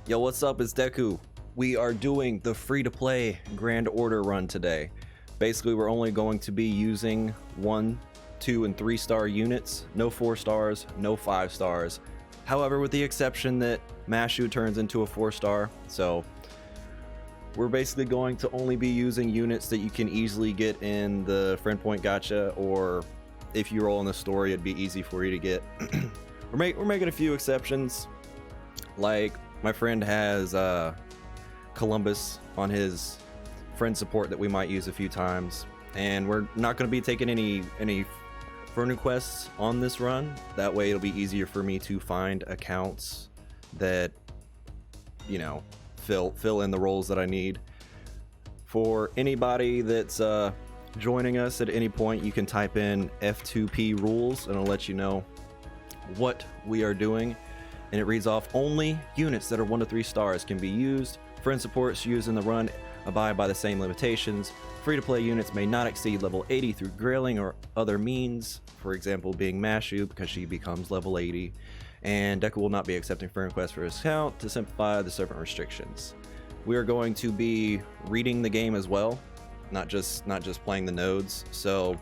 Yo, what's up? It's Deku. We are doing the free-to-play Grand Order run today. Basically, we're only going to be using 1, 2, and 3-star units. No 4 stars, no 5 stars. However, with the exception that Mashu turns into a 4-star. So, we're basically going to only be using units that you can easily get in the friend point gacha, or if you roll in the story, it'd be easy for you to get. We're making a few exceptions. Like, my friend has Columbus on his friend support that we might use a few times, and we're not going to be taking any friend requests on this run. That way it'll be easier for me to find accounts that, you know, fill in the roles that I need. For anybody that's joining us at any point, you can type in F2P rules and it'll let you know what we are doing. And it reads off: only units that are 1 to 3 stars can be used. Friend supports used in the run abide by the same limitations. Free-to-play units may not exceed level 80 through grailing or other means, for example being Mashu, because she becomes level 80. And Deku will not be accepting friend requests for his account to simplify the servant restrictions. We are going to be reading the game as well, not just playing the nodes. So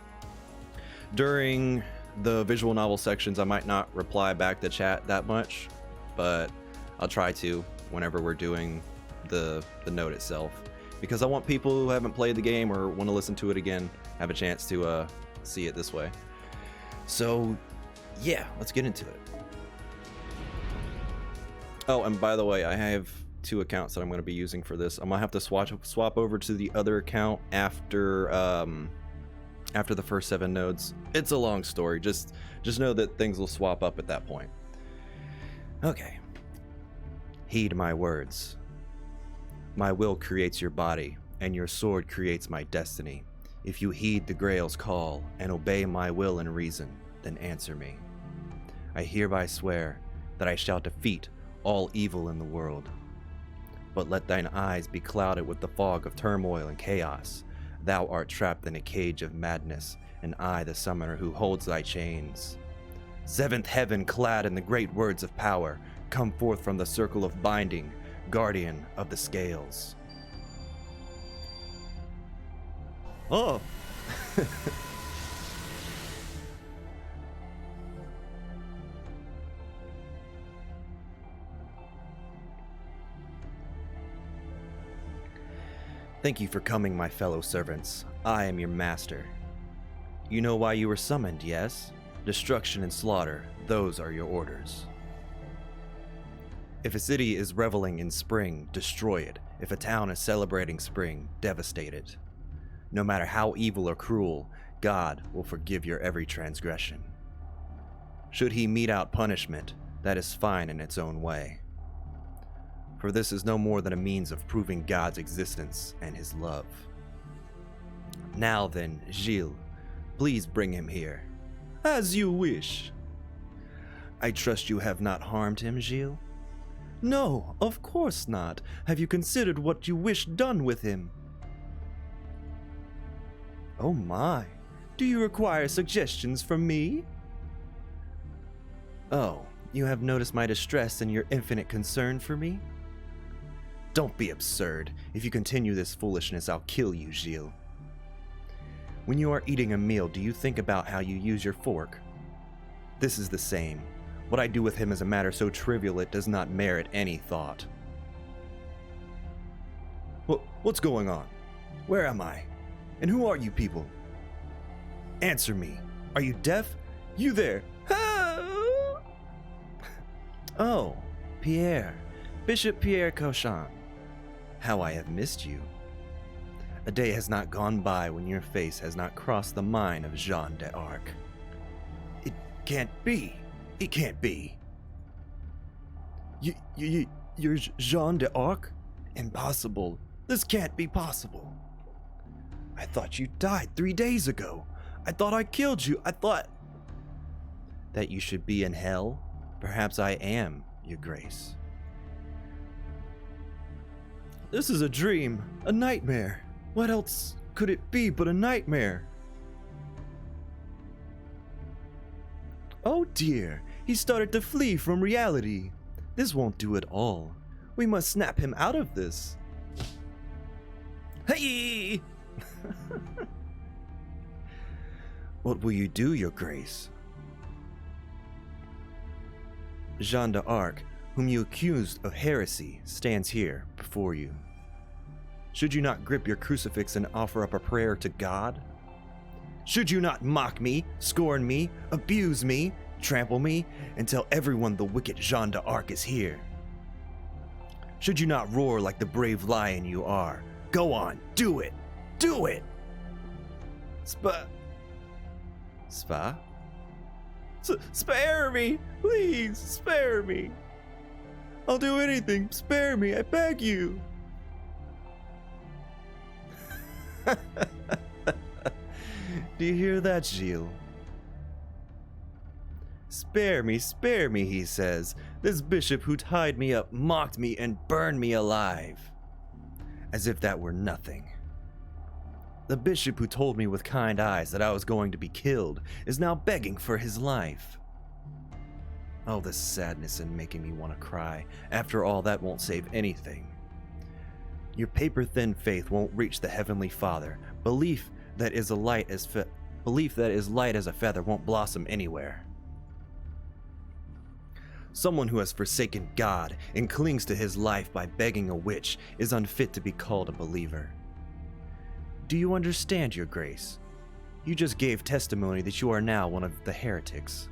during the visual novel sections, I might not reply back to chat that much, but I'll try to whenever we're doing the node itself, because I want people who haven't played the game or want to listen to it again have a chance to see it this way. So yeah, let's get into it. Oh, and by the way, I have 2 accounts that I'm going to be using for this. I'm gonna have to swap over to the other account after the first 7 nodes. It's a long story. Just know that things will swap up at that point. Okay. Heed my words. My will creates your body, and your sword creates my destiny. If you heed the Grail's call and obey my will and reason, then answer me. I hereby swear that I shall defeat all evil in the world. But let thine eyes be clouded with the fog of turmoil and chaos. Thou art trapped in a cage of madness, and I the summoner who holds thy chains. 7th heaven clad in the great words of power, come forth from the circle of binding, guardian of the scales. Oh! Thank you for coming, my fellow servants. I am your master. You know why you were summoned, yes? Destruction and slaughter, those are your orders. If a city is reveling in spring, destroy it. If a town is celebrating spring, devastate it. No matter how evil or cruel, God will forgive your every transgression. Should he mete out punishment, that is fine in its own way. For this is no more than a means of proving God's existence and his love. Now then, Gilles, please bring him here. As you wish. I trust you have not harmed him, Gilles? No, of course not. Have you considered what you wish done with him? Oh my. Do you require suggestions from me? Oh, you have noticed my distress and your infinite concern for me? Don't be absurd. If you continue this foolishness, I'll kill you, Gilles. When you are eating a meal, do you think about how you use your fork? This is the same. What I do with him is a matter so trivial it does not merit any thought. What's going on? Where am I? And who are you people? Answer me. Are you deaf? You there? Oh, Pierre. Bishop Pierre Cauchon. How I have missed you. A day has not gone by when your face has not crossed the mind of Jeanne d'Arc. It can't be. It can't be. You're Jeanne d'Arc? Impossible. This can't be possible. I thought you died 3 days ago. I thought I killed you. I thought that you should be in hell. Perhaps I am, your grace. This is a dream, a nightmare. What else could it be but a nightmare? Oh dear, he started to flee from reality. This won't do at all. We must snap him out of this. Hey! What will you do, Your Grace? Jeanne d'Arc, whom you accused of heresy, stands here before you. Should you not grip your crucifix and offer up a prayer to God? Should you not mock me, scorn me, abuse me, trample me, and tell everyone the wicked Jeanne d'Arc is here? Should you not roar like the brave lion you are? Go on, do it! Do it! Spa? Spare me! Please, spare me! I'll do anything, spare me, I beg you! Do you hear that, Gilles? Spare me, he says. This bishop who tied me up, mocked me, and burned me alive. As if that were nothing. The bishop who told me with kind eyes that I was going to be killed is now begging for his life. Oh, the sadness in making me want to cry. After all, that won't save anything. Your paper-thin faith won't reach the Heavenly Father. Belief that is light as a feather won't blossom anywhere. Someone who has forsaken God and clings to his life by begging a witch is unfit to be called a believer. Do you understand, Your Grace? You just gave testimony that you are now one of the heretics.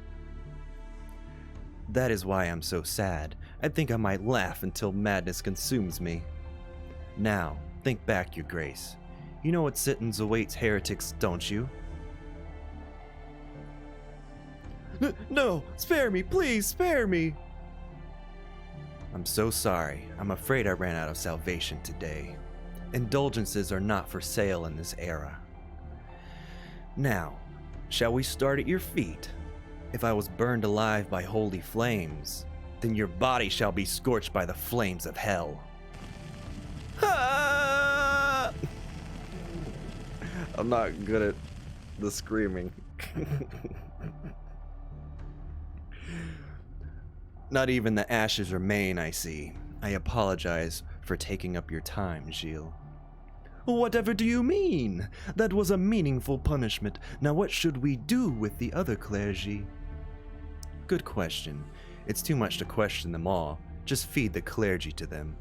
That is why I'm so sad. I think I might laugh until madness consumes me. Now, think back, Your Grace. You know what sentence awaits heretics, don't you? No! Spare me! Please, spare me! I'm so sorry. I'm afraid I ran out of salvation today. Indulgences are not for sale in this era. Now, shall we start at your feet? If I was burned alive by holy flames, then your body shall be scorched by the flames of hell. Ah! I'm not good at the screaming. Not even the ashes remain, I see. I apologize for taking up your time, Gilles. Whatever do you mean? That was a meaningful punishment. Now what should we do with the other clergy? Good question. It's too much to question them all. Just feed the clergy to them.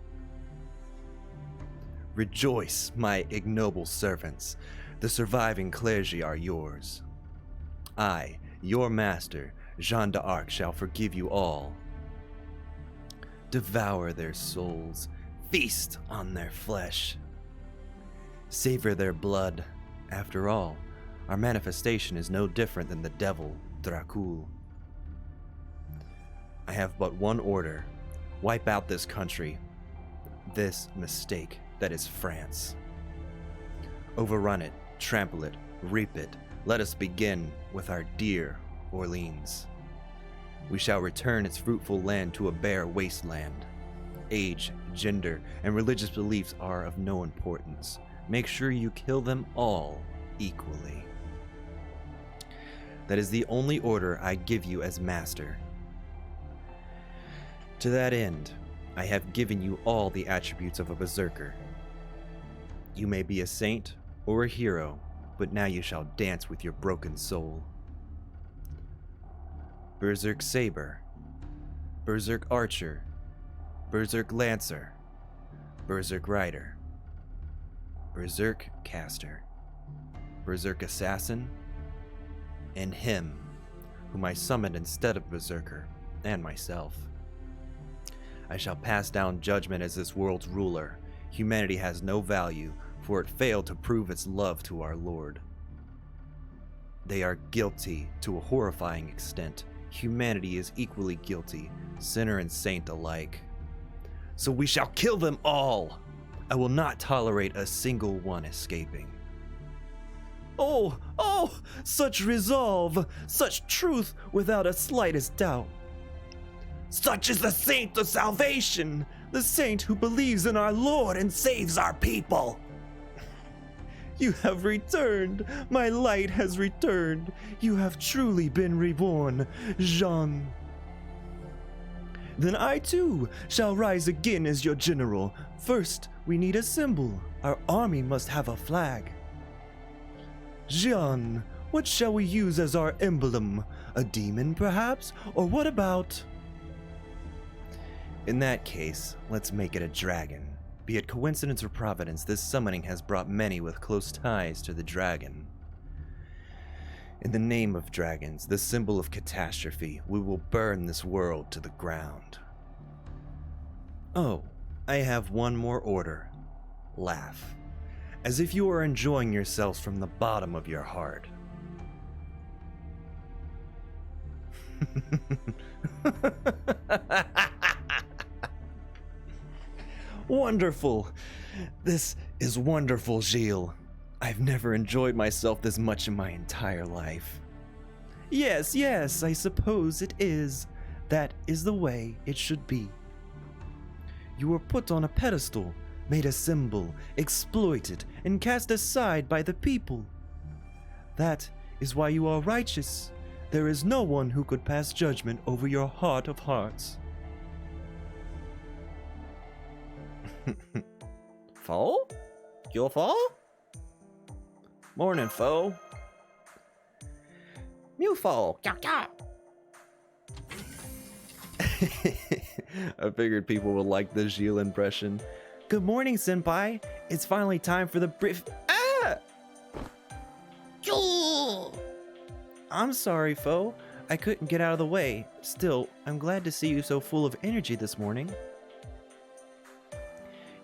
Rejoice, my ignoble servants. The surviving clergy are yours. I, your master, Jeanne d'Arc, shall forgive you all. Devour their souls. Feast on their flesh. Savor their blood. After all, our manifestation is no different than the devil, Dracul. I have but one order. Wipe out this country. This mistake that is France. Overrun it, trample it, reap it. Let us begin with our dear Orleans. We shall return its fruitful land to a bare wasteland. Age, gender, and religious beliefs are of no importance. Make sure you kill them all equally. That is the only order I give you as master. To that end, I have given you all the attributes of a berserker. You may be a saint or a hero, but now you shall dance with your broken soul. Berserk Saber, Berserk Archer, Berserk Lancer, Berserk Rider, Berserk Caster, Berserk Assassin, and him, whom I summoned instead of Berserker, and myself. I shall pass down judgment as this world's ruler. Humanity has no value, for it failed to prove its love to our Lord. They are guilty to a horrifying extent. Humanity is equally guilty, sinner and saint alike. So we shall kill them all! I will not tolerate a single one escaping. Oh, such resolve, such truth without a slightest doubt. Such is the saint of salvation, the saint who believes in our Lord and saves our people. You have returned, my light has returned. You have truly been reborn, Jeanne. Then I too shall rise again as your general. First, we need a symbol. Our army must have a flag. Jian, what shall we use as our emblem? A demon, perhaps? Or what about... In that case, let's make it a dragon. Be it coincidence or providence, this summoning has brought many with close ties to the dragon. In the name of dragons, the symbol of catastrophe, we will burn this world to the ground. Oh, I have one more order. Laugh, as if you are enjoying yourselves from the bottom of your heart. Wonderful! This is wonderful, Gilles. I've never enjoyed myself this much in my entire life. Yes, yes, I suppose it is. That is the way it should be. You were put on a pedestal, made a symbol, exploited, and cast aside by the people. That is why you are righteous. There is no one who could pass judgment over your heart of hearts. Foe? Your foe? Morning, foe. Mew foe. I figured people would like the Gilles impression. Good morning, Senpai. It's finally time for the brief. Ah! I'm sorry, foe. I couldn't get out of the way. Still, I'm glad to see you so full of energy this morning.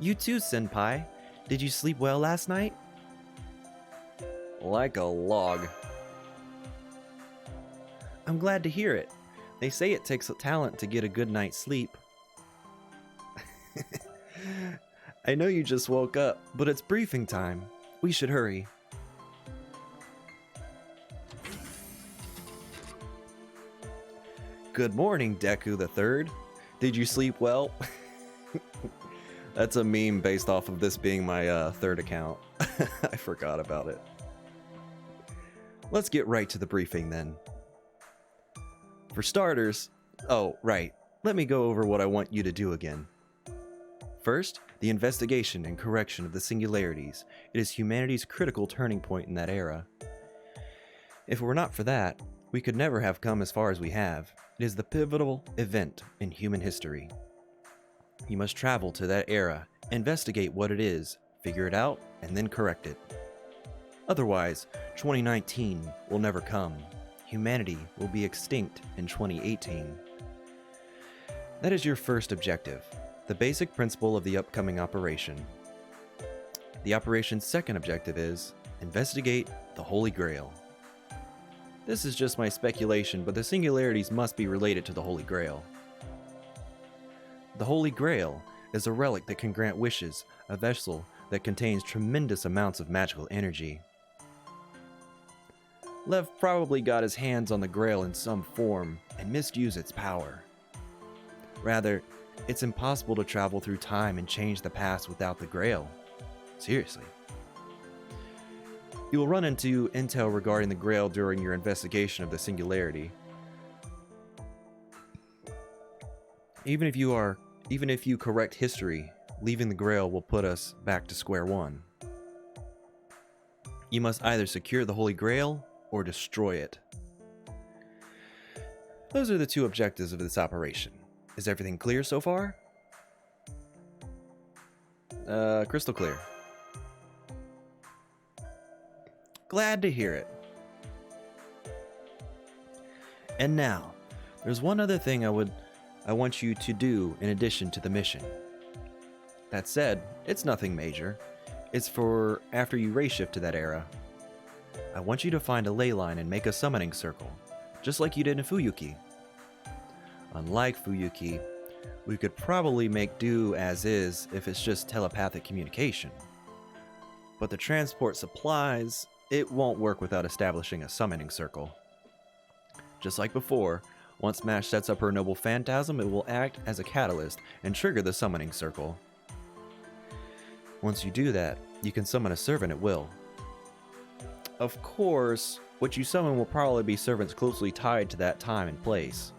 You too, Senpai. Did you sleep well last night? Like a log. I'm glad to hear it. They say it takes a talent to get a good night's sleep. I know you just woke up, but it's briefing time. We should hurry. Good morning, Deku the Third. Did you sleep well? That's a meme based off of this being my third account. I forgot about it. Let's get right to the briefing then. For starters, oh, right, let me go over what I want you to do again. First, the investigation and correction of the singularities. It is humanity's critical turning point in that era. If it were not for that, we could never have come as far as we have. It is the pivotal event in human history. You must travel to that era, investigate what it is, figure it out, and then correct it. Otherwise, 2019 will never come. Humanity will be extinct in 2018. That is your first objective, the basic principle of the upcoming operation. The operation's second objective is investigate the Holy Grail. This is just my speculation, but the singularities must be related to the Holy Grail. The Holy Grail is a relic that can grant wishes, a vessel that contains tremendous amounts of magical energy. Lev probably got his hands on the Grail in some form and misused its power. Rather, it's impossible to travel through time and change the past without the Grail. Seriously. You will run into intel regarding the Grail during your investigation of the singularity. Even if you correct history, leaving the Grail will put us back to square one. You must either secure the Holy Grail or destroy it. Those are the two objectives of this operation. Is everything clear so far? Crystal clear. Glad to hear it. And now, there's one other thing I want you to do in addition to the mission. That said, it's nothing major. It's for after you race shift to that era. I want you to find a ley line and make a summoning circle, just like you did in Fuyuki. Unlike Fuyuki, we could probably make do as is if it's just telepathic communication. But the transport supplies, it won't work without establishing a summoning circle. Just like before, once Mash sets up her noble phantasm, it will act as a catalyst and trigger the summoning circle. Once you do that, you can summon a servant at will. Of course, what you summon will probably be servants closely tied to that time and place.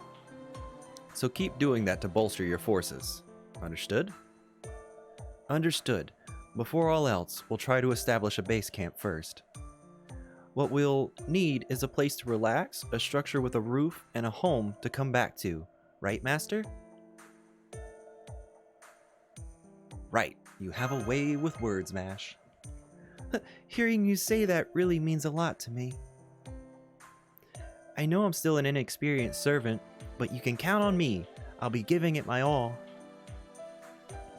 So keep doing that to bolster your forces. Understood? Understood. Before all else, we'll try to establish a base camp first. What we'll need is a place to relax, a structure with a roof, and a home to come back to. Right, Master? Right. You have a way with words, Mash. Hearing you say that really means a lot to me. I know I'm still an inexperienced servant, but you can count on me. I'll be giving it my all.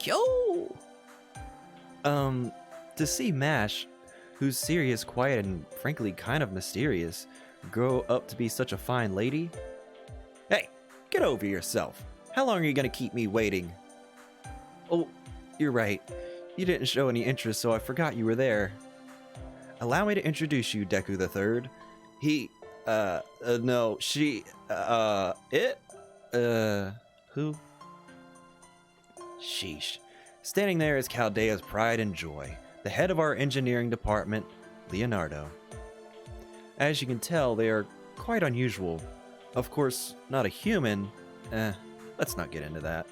Yo! To see Mash, who's serious, quiet, and frankly kind of mysterious, grow up to be such a fine lady? Hey, get over yourself. How long are you gonna keep me waiting? Oh, you're right. You didn't show any interest, so I forgot you were there. Allow me to introduce you, Deku III. No, she, who? Sheesh. Standing there is Chaldea's pride and joy, the head of our engineering department, Leonardo. As you can tell, they are quite unusual. Of course, not a human. Let's not get into that.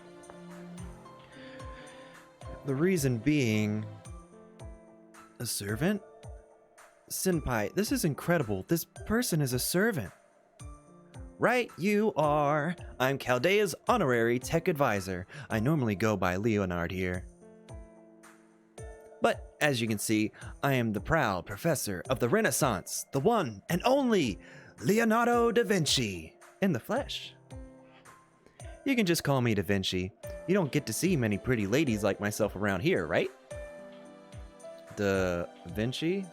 The reason being... A servant? Senpai, this is incredible. This person is a servant. Right, you are. I'm Chaldea's honorary tech advisor. I normally go by Leonard here. But, as you can see, I am the proud professor of the Renaissance, the one and only Leonardo da Vinci, in the flesh. You can just call me Da Vinci. You don't get to see many pretty ladies like myself around here, right? Da Vinci?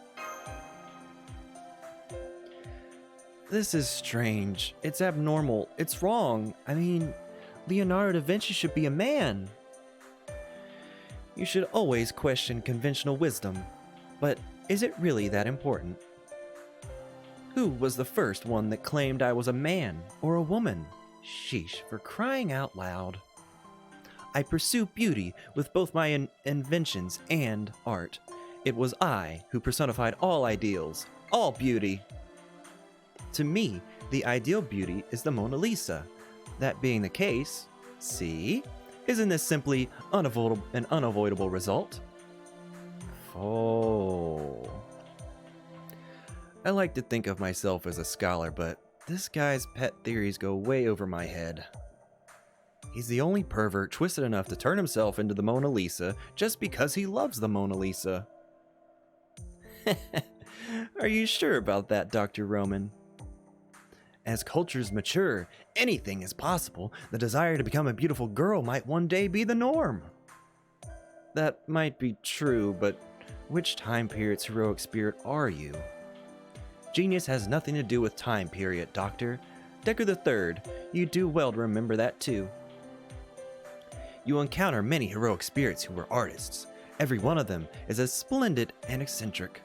This is strange. It's abnormal. It's wrong. I mean, Leonardo da Vinci should be a man. You should always question conventional wisdom. But is it really that important? Who was the first one that claimed I was a man or a woman? Sheesh, for crying out loud. I pursue beauty with both my inventions and art. It was I who personified all ideals, all beauty. To me, the ideal beauty is the Mona Lisa. That being the case, see? Isn't this simply an unavoidable result? Oh. I like to think of myself as a scholar, but this guy's pet theories go way over my head. He's the only pervert twisted enough to turn himself into the Mona Lisa just because he loves the Mona Lisa. Are you sure about that, Dr. Roman? As cultures mature, anything is possible. The desire to become a beautiful girl might one day be the norm. That might be true, but which time period's heroic spirit are you? Genius has nothing to do with time period, Doctor. Deku III, you do well to remember that too. You encounter many heroic spirits who were artists. Every one of them is as splendid and eccentric.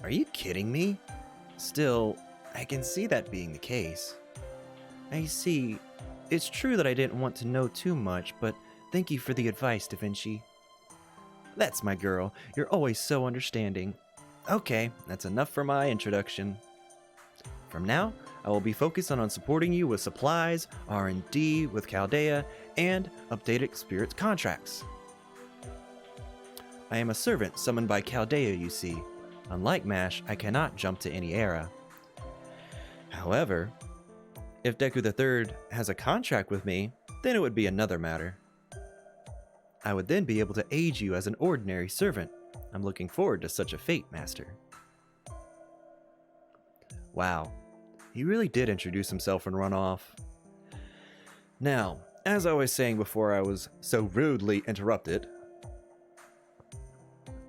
Are you kidding me? Still, I can see that being the case. I see. It's true that I didn't want to know too much, but thank you for the advice, Da Vinci. That's my girl. You're always so understanding. Okay, that's enough for my introduction. From now, I will be focusing on supporting you with supplies, R&D with Chaldea, and updated spirits contracts. I am a servant summoned by Chaldea, you see. Unlike Mash, I cannot jump to any era. However, if Deku III has a contract with me, then it would be another matter. I would then be able to aid you as an ordinary servant. I'm looking forward to such a fate, Master. Wow, he really did introduce himself and run off. Now, as I was saying before I was so rudely interrupted,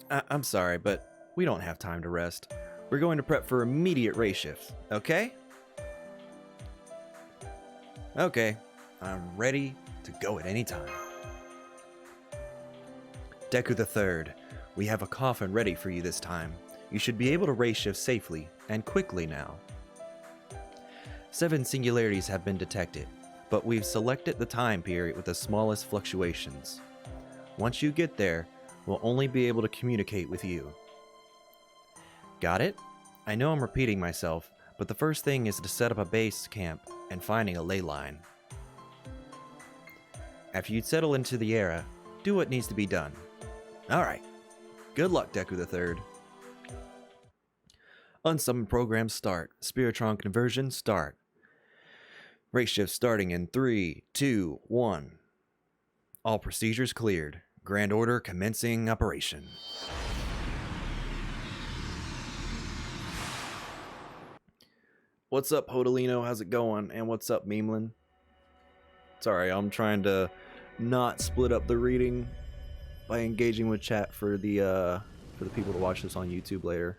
I'm sorry, but we don't have time to rest. We're going to prep for immediate race shifts, okay? Okay, I'm ready to go at any time. Deku III, we have a coffin ready for you this time. You should be able to race shift safely and quickly now. 7 singularities have been detected, but we've selected the time period with the smallest fluctuations. Once you get there, we'll only be able to communicate with you. Got it? I know I'm repeating myself, but the first thing is to set up a base camp and finding a ley line. After you settle into the era, do what needs to be done. Alright. Good luck, Deku the Third. Unsummon program start. Spiritron conversion start. Race shift starting in 3, 2, 1. All procedures cleared. Grand order commencing operation. What's up, Hodolino? How's it going? And what's up, Memeland? Sorry, I'm trying to not split up the reading by engaging with chat for the people to watch this on YouTube later.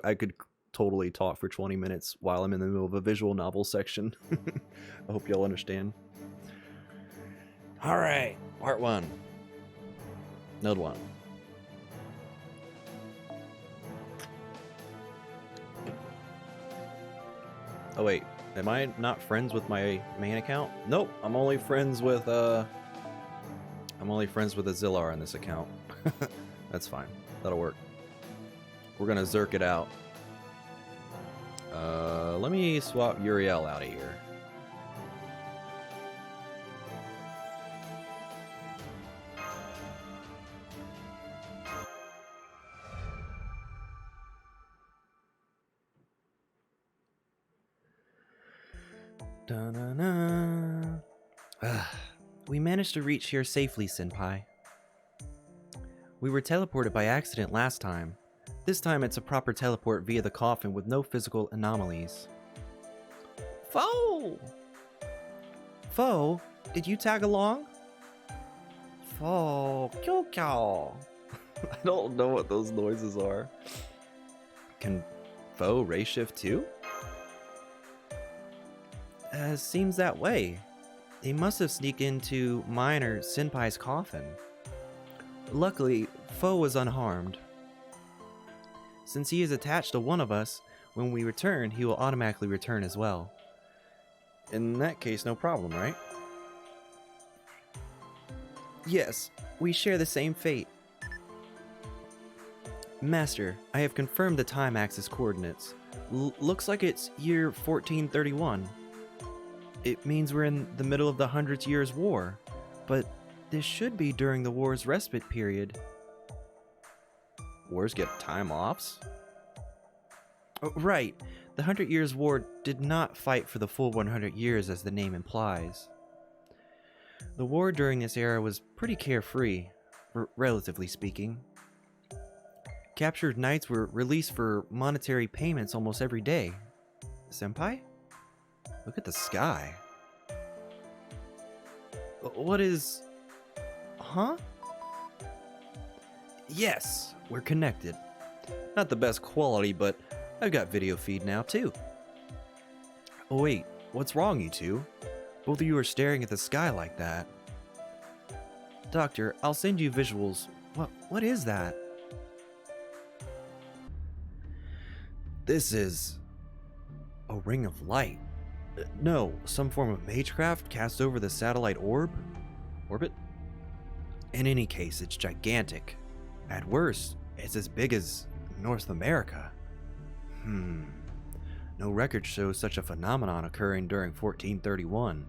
I could totally talk for 20 minutes while I'm in the middle of a visual novel section. I hope y'all understand. All right, part 1. Node 1. Oh wait, am I not friends with my main account? Nope, I'm only friends with Azillar on this account. That's fine. That'll work. We're gonna Zerk it out. Let me swap Uriel out of here. We managed to reach here safely, Senpai. We were teleported by accident last time. This time it's a proper teleport via the coffin with no physical anomalies. Foe! Foe, did you tag along? Foe, kyo kyo. I don't know what those noises are. Can Foe race shift too? Seems that way. They must have sneaked into mine or Senpai's coffin. Luckily, Foe was unharmed. Since he is attached to one of us, when we return, he will automatically return as well. In that case, no problem, right? Yes, we share the same fate. Master, I have confirmed the time axis coordinates. Looks like it's year 1431. It means we're in the middle of the 100 Years' War, but this should be during the war's respite period. Wars get time-offs? Oh, right. The 100 Years' War did not fight for the full 100 years as the name implies. The war during this era was pretty carefree, relatively speaking. Captured knights were released for monetary payments almost every day. Senpai? Look at the sky. What is... Huh? Yes, we're connected. Not the best quality, but I've got video feed now too. Oh wait, what's wrong, you two? Both of you are staring at the sky like that. Doctor, I'll send you visuals. What is that? This is... a ring of light. No, some form of magecraft cast over the satellite orbit? In any case, it's gigantic. At worst, it's as big as North America. No record shows such a phenomenon occurring during 1431.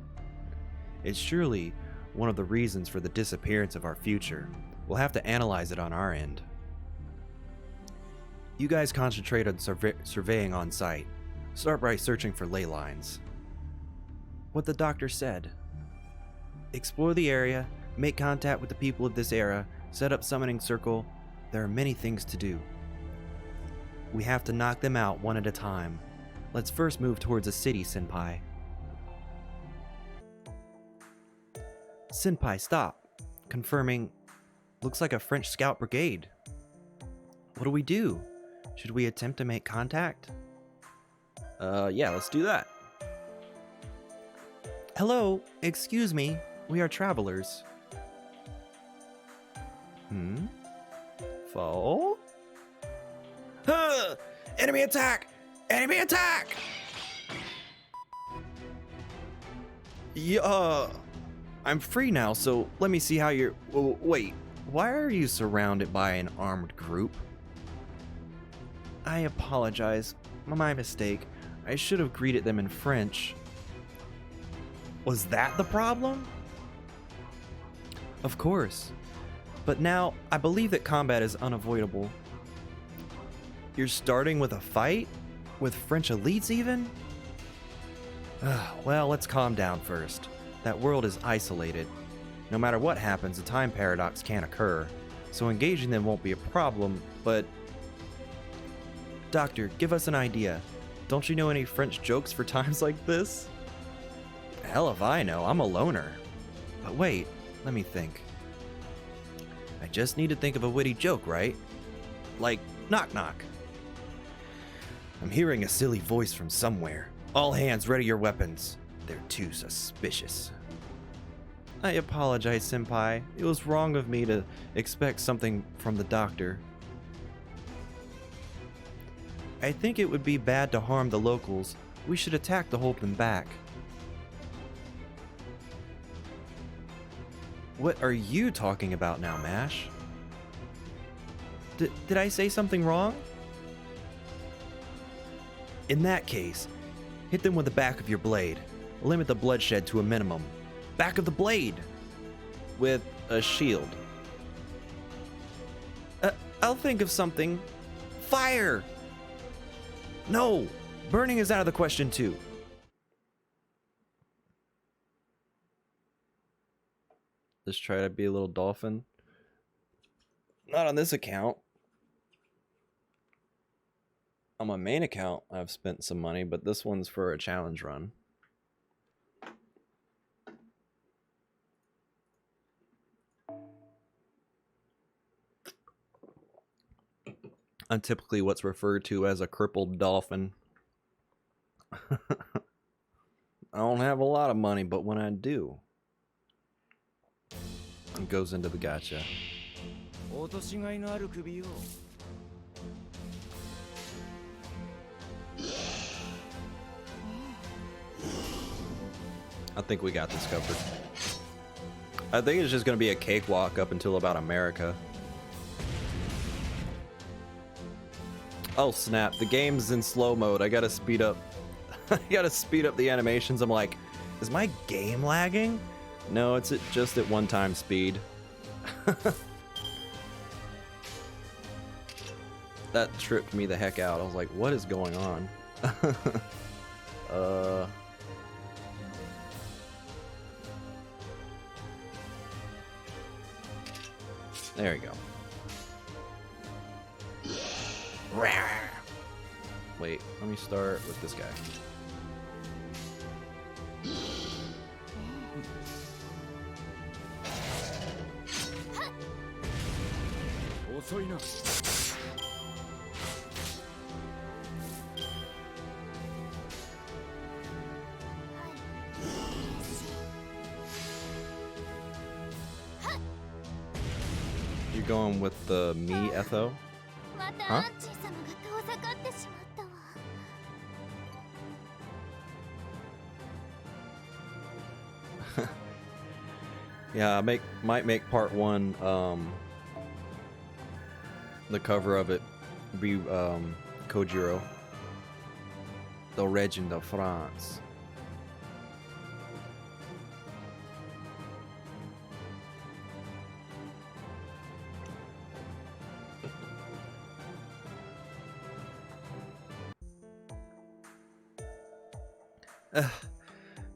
It's surely one of the reasons for the disappearance of our future. We'll have to analyze it on our end. You guys concentrate on surveying on site. Start by searching for ley lines. What the doctor said. Explore the area, make contact with the people of this era, set up summoning circle. There are many things to do. We have to knock them out one at a time. Let's first move towards a city, Senpai. Senpai, stop. Confirming. Looks like a French scout brigade. What do we do? Should we attempt to make contact? Yeah, let's do that. Hello, excuse me. We are travelers. Foe? Enemy attack! Enemy attack! Yeah, I'm free now, so let me see how you're... Wait, why are you surrounded by an armed group? I apologize. My mistake. I should have greeted them in French. Was that the problem? Of course. But now, I believe that combat is unavoidable. You're starting with a fight? With French elites even? Well, let's calm down first. That world is isolated. No matter what happens, a time paradox can occur, so engaging them won't be a problem, but... Doctor, give us an idea. Don't you know any French jokes for times like this? Hell if I know, I'm a loner. But wait, let me think. I just need to think of a witty joke, right? Like, knock knock. I'm hearing a silly voice from somewhere. All hands, ready your weapons. They're too suspicious. I apologize, Senpai. It was wrong of me to expect something from the doctor. I think it would be bad to harm the locals. We should attack to hold them back. What are you talking about now, Mash? Did I say something wrong? In that case, hit them with the back of your blade. Limit the bloodshed to a minimum. Back of the blade! With a shield. I'll think of something. Fire! No! Burning is out of the question too. Let's try to be a little dolphin. Not on this account. On my main account, I've spent some money, but this one's for a challenge run. I'm typically what's referred to as a crippled dolphin. I don't have a lot of money, but when I do, it goes into the gacha. I think we got this covered. I think it's just going to be a cakewalk up until about America. Oh snap, the game's in slow mode. I gotta speed up. I gotta speed up the animations. I'm like, is my game lagging? No, it's just at 1x speed. That tripped me the heck out. I was like, what is going on? There we go. Wait, let me start with this guy. You're going with the me, Etho? Huh? Yeah, I might make part 1 the cover of it be Kojiro, the Legend of France.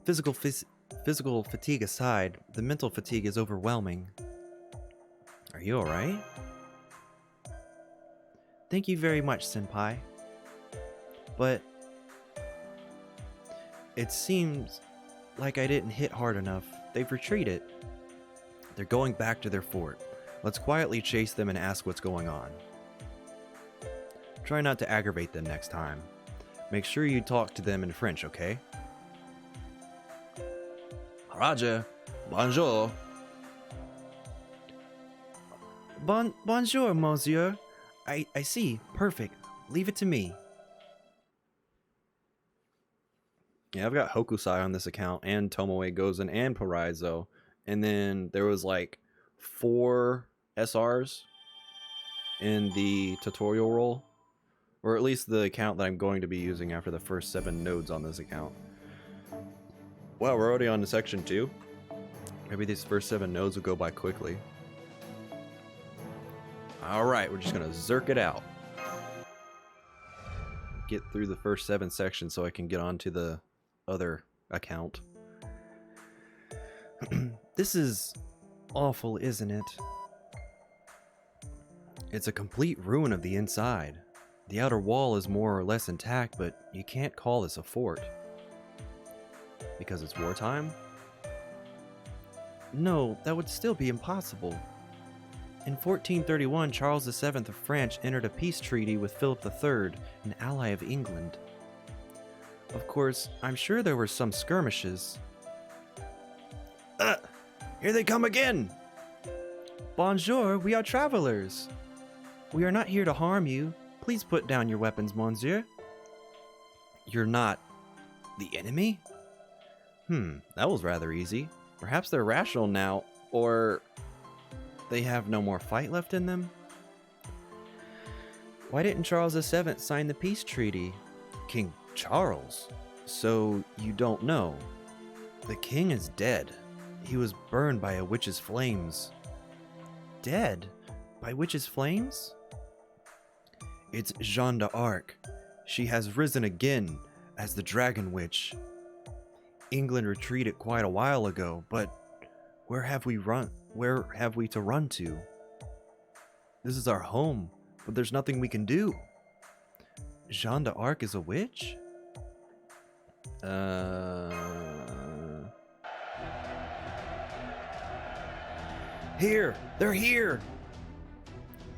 Physical fatigue aside, the mental fatigue is overwhelming. Are you alright? Thank you very much, Senpai. But it seems like I didn't hit hard enough. They've retreated. They're going back to their fort. Let's quietly chase them and ask what's going on. Try not to aggravate them next time. Make sure you talk to them in French, okay? Raja, bonjour. Bonjour, monsieur. I see. Perfect. Leave it to me. Yeah, I've got Hokusai on this account, and Tomoe Gozen, and Paraizo. And then there was like 4 SRs in the tutorial role. Or at least the account that I'm going to be using after the first 7 nodes on this account. Wow, we're already on to section 2. Maybe these first 7 nodes will go by quickly. Alright, we're just gonna zerk it out. Get through the first 7 sections so I can get onto the other account. This is awful, isn't it? It's a complete ruin of the inside. The outer wall is more or less intact, but you can't call this a fort. Because it's wartime? No, that would still be impossible. In 1431, Charles VII of France entered a peace treaty with Philip III, an ally of England. Of course, I'm sure there were some skirmishes. Here they come again! Bonjour, we are travelers. We are not here to harm you. Please put down your weapons, monsieur. You're not the enemy? That was rather easy. Perhaps they're rational now, or they have no more fight left in them? Why didn't Charles VII sign the peace treaty? King Charles? So you don't know? The king is dead. He was burned by a witch's flames. Dead? By witch's flames? It's Jeanne d'Arc. She has risen again as the Dragon Witch. England retreated quite a while ago, but where have we to run to? This is our home, but there's nothing we can do. Jeanne d'Arc is a witch? Here! They're here!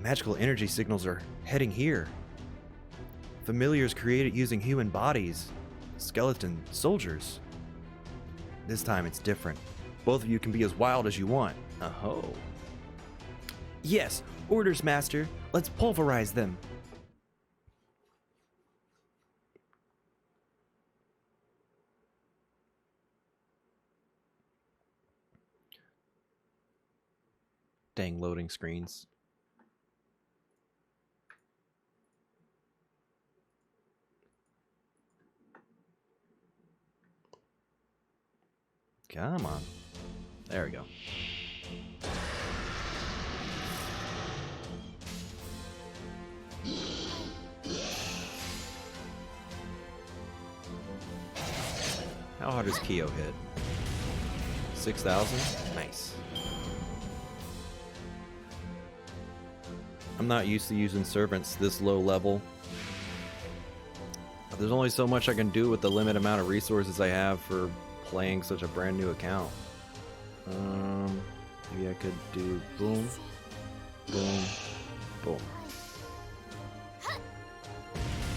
Magical energy signals are heading here. Familiars created using human bodies. Skeleton soldiers. This time it's different. Both of you can be as wild as you want. Oh. Yes, orders, master. Let's pulverize them. Dang loading screens. Come on. There we go. How hard does Kyo hit? 6,000? Nice. I'm not used to using servants this low level. There's only so much I can do with the limited amount of resources I have for playing such a brand new account. Maybe I could do boom, boom, boom.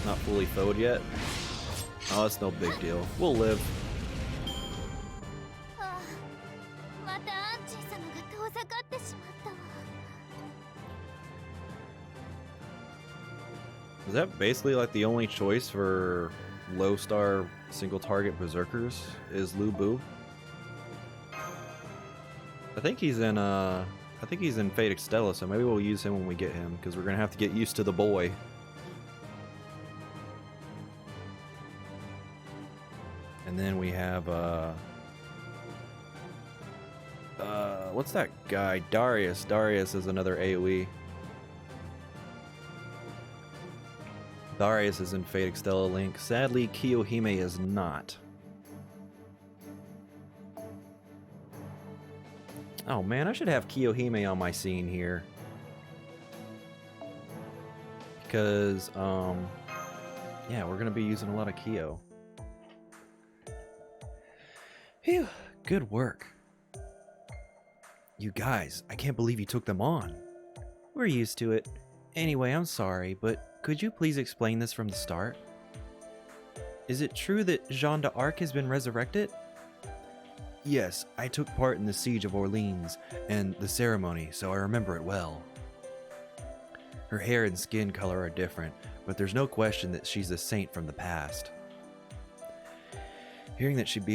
Not fully filled yet. Oh, it's no big deal. We'll live. Is that basically like the only choice for low star single target berserkers is Lu Bu? I think he's in Fate Extella, so maybe we'll use him when we get him, because we're gonna have to get used to the boy. And then we have what's that guy? Darius. Darius is another AoE. Darius is in Fate Extella Link. Sadly, Kiyohime is not. Oh man, I should have Kiyohime on my scene here. Because, yeah, we're gonna be using a lot of Kyo. Phew, good work. You guys, I can't believe you took them on. We're used to it. Anyway, I'm sorry, but could you please explain this from the start? Is it true that Jeanne d'Arc has been resurrected? Yes, I took part in the siege of Orleans and the ceremony, so I remember it well. Her hair and skin color are different, but there's no question that she's a saint from the past. Hearing that she'd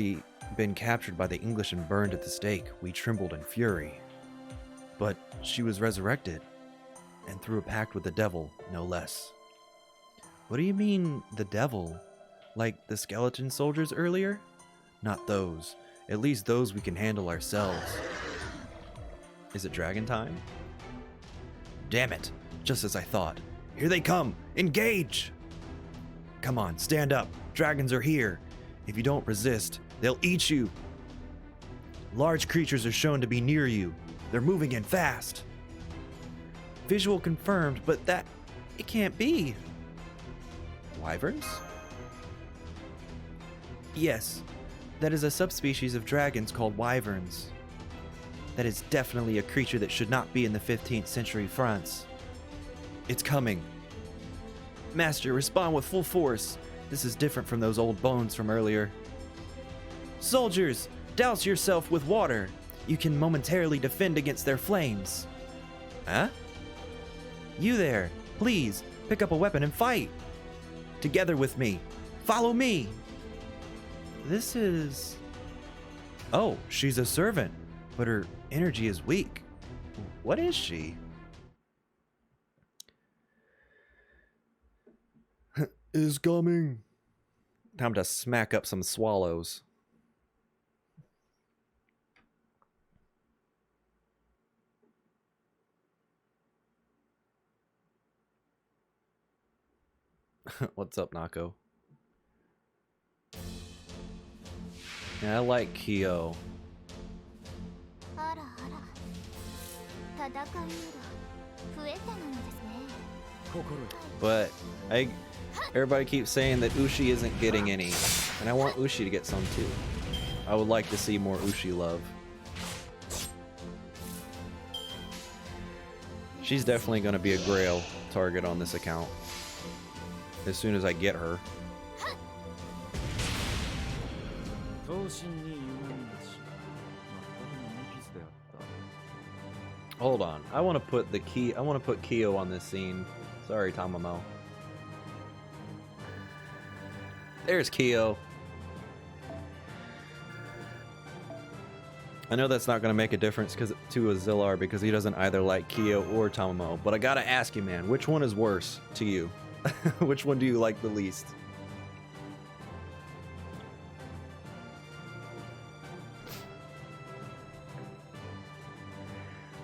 been captured by the English and burned at the stake, we trembled in fury. But she was resurrected, and through a pact with the devil, no less. What do you mean, the devil? Like the skeleton soldiers earlier? Not those. At least those we can handle ourselves. Is it dragon time? Damn it. Just as I thought. Here they come. Engage! Come on, stand up. Dragons are here. If you don't resist, they'll eat you. Large creatures are shown to be near you. They're moving in fast. Visual confirmed, but it can't be. Wyverns? Yes, that is a subspecies of dragons called wyverns. That is definitely a creature that should not be in the 15th century France. It's coming. Master, respond with full force. This is different from those old bones from earlier. Soldiers, douse yourself with water. You can momentarily defend against their flames. Huh? You there, please, pick up a weapon and fight. Together with me. Follow me. This is... Oh, she's a servant, but her energy is weak. What is she? Is coming. Time to smack up some swallows. What's up, Nako? Yeah, I like Kyo. But everybody keeps saying that Ushi isn't getting any, and I want Ushi to get some too. I would like to see more Ushi love. She's definitely going to be a Grail target on this account as soon as I get her. Hold on, I want to put Kyo on this scene. Sorry, Tamamo. There's Kyo. I know that's not going to make a difference to a Zillar because he doesn't either like Kyo or Tamamo, but I gotta ask you, man, which one is worse to you? Which one do you like the least?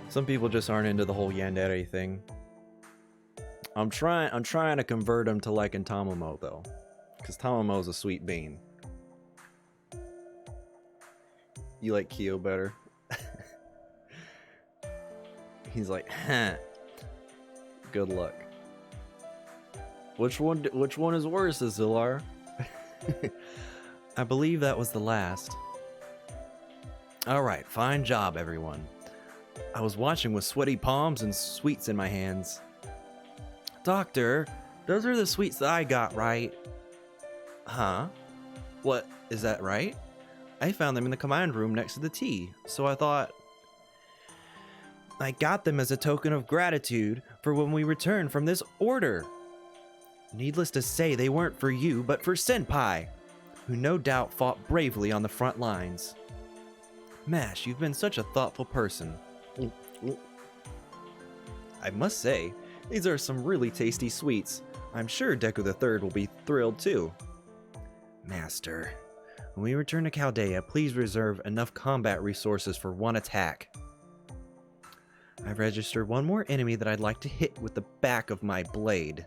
Some people just aren't into the whole yandere thing. I'm trying to convert them to liking Tamamo though, because Tamamo's a sweet bean. You like Kyo better? He's like, huh. Good luck. Which one is worse, Zillar? I believe that was the last. Alright, fine job, everyone. I was watching with sweaty palms and sweets in my hands. Doctor, those are the sweets that I got, right? Huh? What, is that right? I found them in the command room next to the tea, so I thought... I got them as a token of gratitude for when we returned from this order. Needless to say, they weren't for you, but for Senpai, who no doubt fought bravely on the front lines. Mash, you've been such a thoughtful person. I must say, these are some really tasty sweets. I'm sure Deku the Third will be thrilled too. Master, when we return to Chaldea, please reserve enough combat resources for one attack. I've registered one more enemy that I'd like to hit with the back of my blade.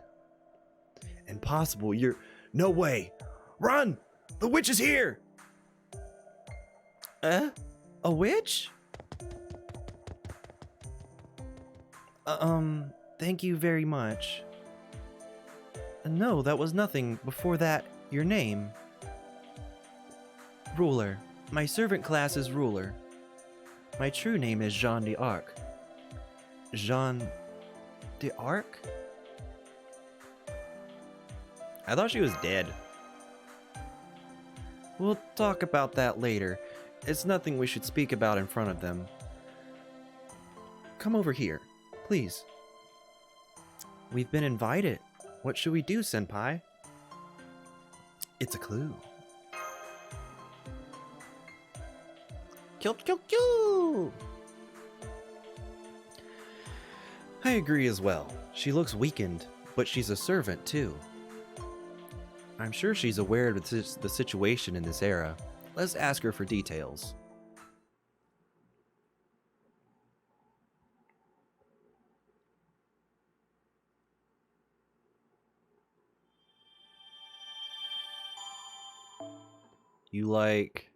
Impossible, you're... No way! Run! The witch is here! A witch? Thank you very much. No, that was nothing. Before that, your name. Ruler. My servant class is Ruler. My true name is Jeanne d'Arc. Jeanne d'Arc? I thought she was dead. We'll talk about that later. It's nothing we should speak about in front of them. Come over here, please. We've been invited. What should we do, Senpai? It's a clue. Kill, kill, kill! I agree as well. She looks weakened, but she's a servant too. I'm sure she's aware of the situation in this era. Let's ask her for details. You like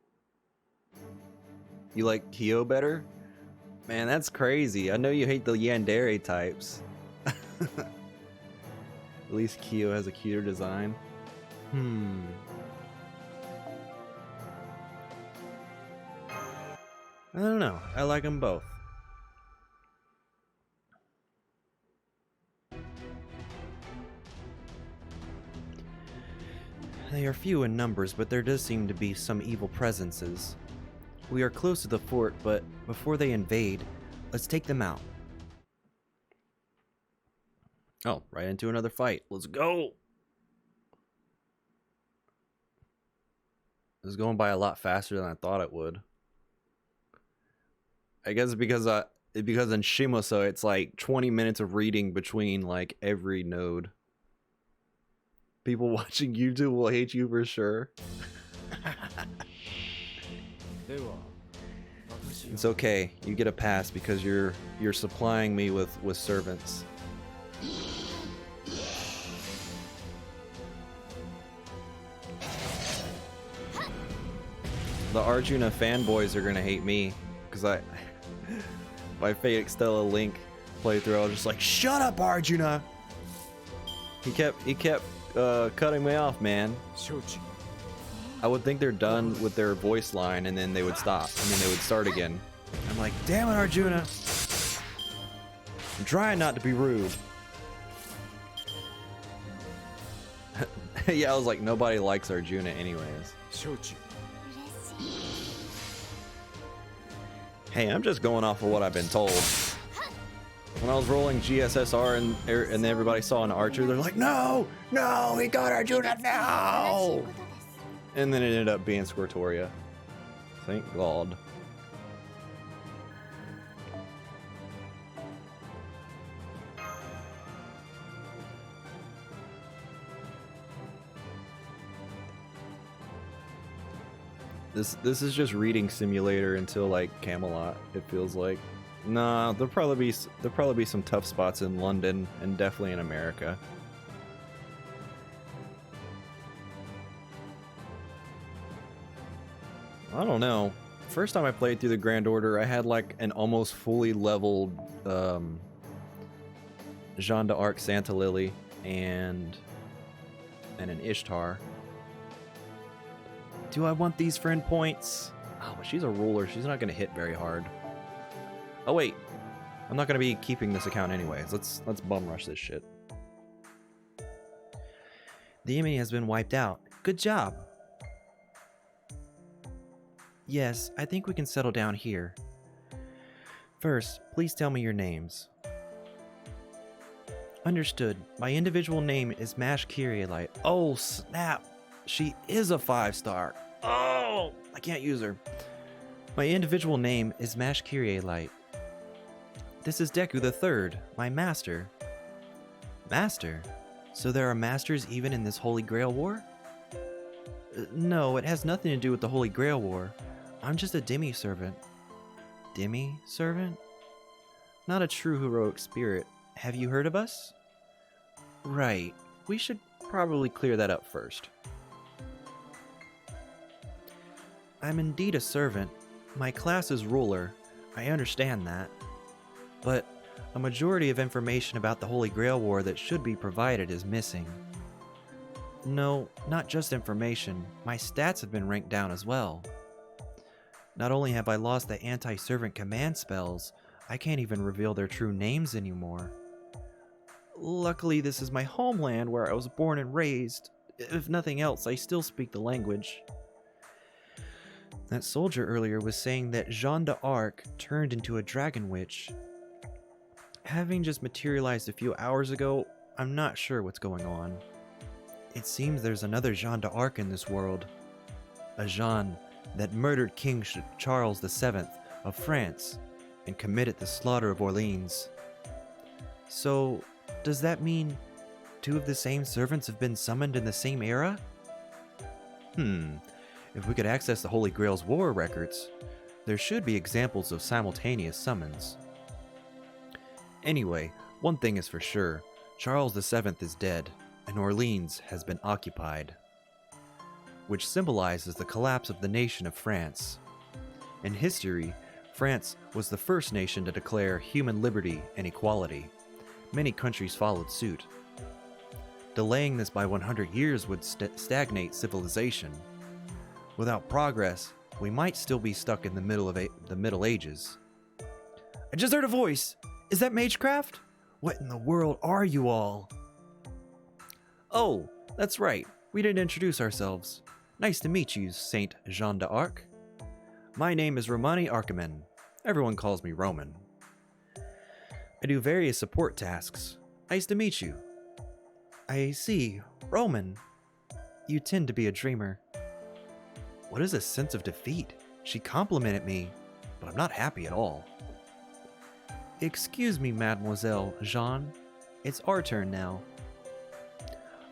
Kyo better? Man, that's crazy. I know you hate the yandere types. At least Kyo has a cuter design. I don't know. I like them both. They are few in numbers, but there does seem to be some evil presences. We are close to the fort, but before they invade, let's take them out. Oh, right into another fight. Let's go! This is going by a lot faster than I thought it would. I guess because in Shimoso it's like 20 minutes of reading between like every node. People watching YouTube will hate you for sure. It's okay. You get a pass because you're supplying me with servants. The Arjuna fanboys are gonna hate me because my Fate Extella Link playthrough, I was just like, "Shut up, Arjuna!" He kept cutting me off, man. I would think they're done with their voice line and then they would stop. I mean, they would start again. I'm like, damn it, Arjuna! I'm trying not to be rude. Yeah, I was like, nobody likes Arjuna anyways. Hey, I'm just going off of what I've been told. When I was rolling GSSR and everybody saw an archer, they're like, no, he got Arjuna, no! And then it ended up being Squirtoria. Thank God. This is just reading simulator until like Camelot, it feels like. Nah, there'll probably be some tough spots in London and definitely in America. I don't know. First time I played through the Grand Order, I had like an almost fully leveled Jeanne d'Arc Santa Lily and an Ishtar. Do I want these friend points? Oh, but she's a ruler. She's not going to hit very hard. Oh wait, I'm not going to be keeping this account anyways. Let's bum rush this shit. The enemy has been wiped out. Good job. Yes, I think we can settle down here. First, please tell me your names. Understood. My individual name is Mash Kyrielite. Oh, snap. She is a 5-star. Oh, I can't use her. My individual name is Mash Kyrielite. This is Deku the Third, my master. Master? So there are masters even in this Holy Grail War? No, it has nothing to do with the Holy Grail War. I'm just a demi-servant. Demi-servant? Not a true heroic spirit. Have you heard of us? Right. We should probably clear that up first. I'm indeed a servant. My class is ruler. I understand that. But a majority of information about the Holy Grail War that should be provided is missing. No, not just information. My stats have been ranked down as well. Not only have I lost the anti-servant command spells, I can't even reveal their true names anymore. Luckily, this is my homeland where I was born and raised. If nothing else, I still speak the language. That soldier earlier was saying that Jeanne d'Arc turned into a dragon witch. Having just materialized a few hours ago, I'm not sure what's going on. It seems there's another Jeanne d'Arc in this world. A Jeanne that murdered King Charles VII of France and committed the slaughter of Orleans. So, does that mean two of the same servants have been summoned in the same era? If we could access the Holy Grail's war records, there should be examples of simultaneous summons. Anyway, one thing is for sure, Charles VII is dead, and Orleans has been occupied. which symbolizes the collapse of the nation of France. In history, France was the first nation to declare human liberty and equality. Many countries followed suit. Delaying this by 100 years would stagnate civilization. Without progress, we might still be stuck in the middle of the Middle Ages. I just heard a voice! Is that Magecraft? What in the world are you all? Oh, that's right. We didn't introduce ourselves. Nice to meet you, Saint Jean d'Arc. My name is Romani Archiman. Everyone calls me Roman. I do various support tasks. Nice to meet you. I see. Roman. You tend to be a dreamer. What is this sense of defeat? She complimented me, but I'm not happy at all. Excuse me, Mademoiselle Jean. It's our turn now.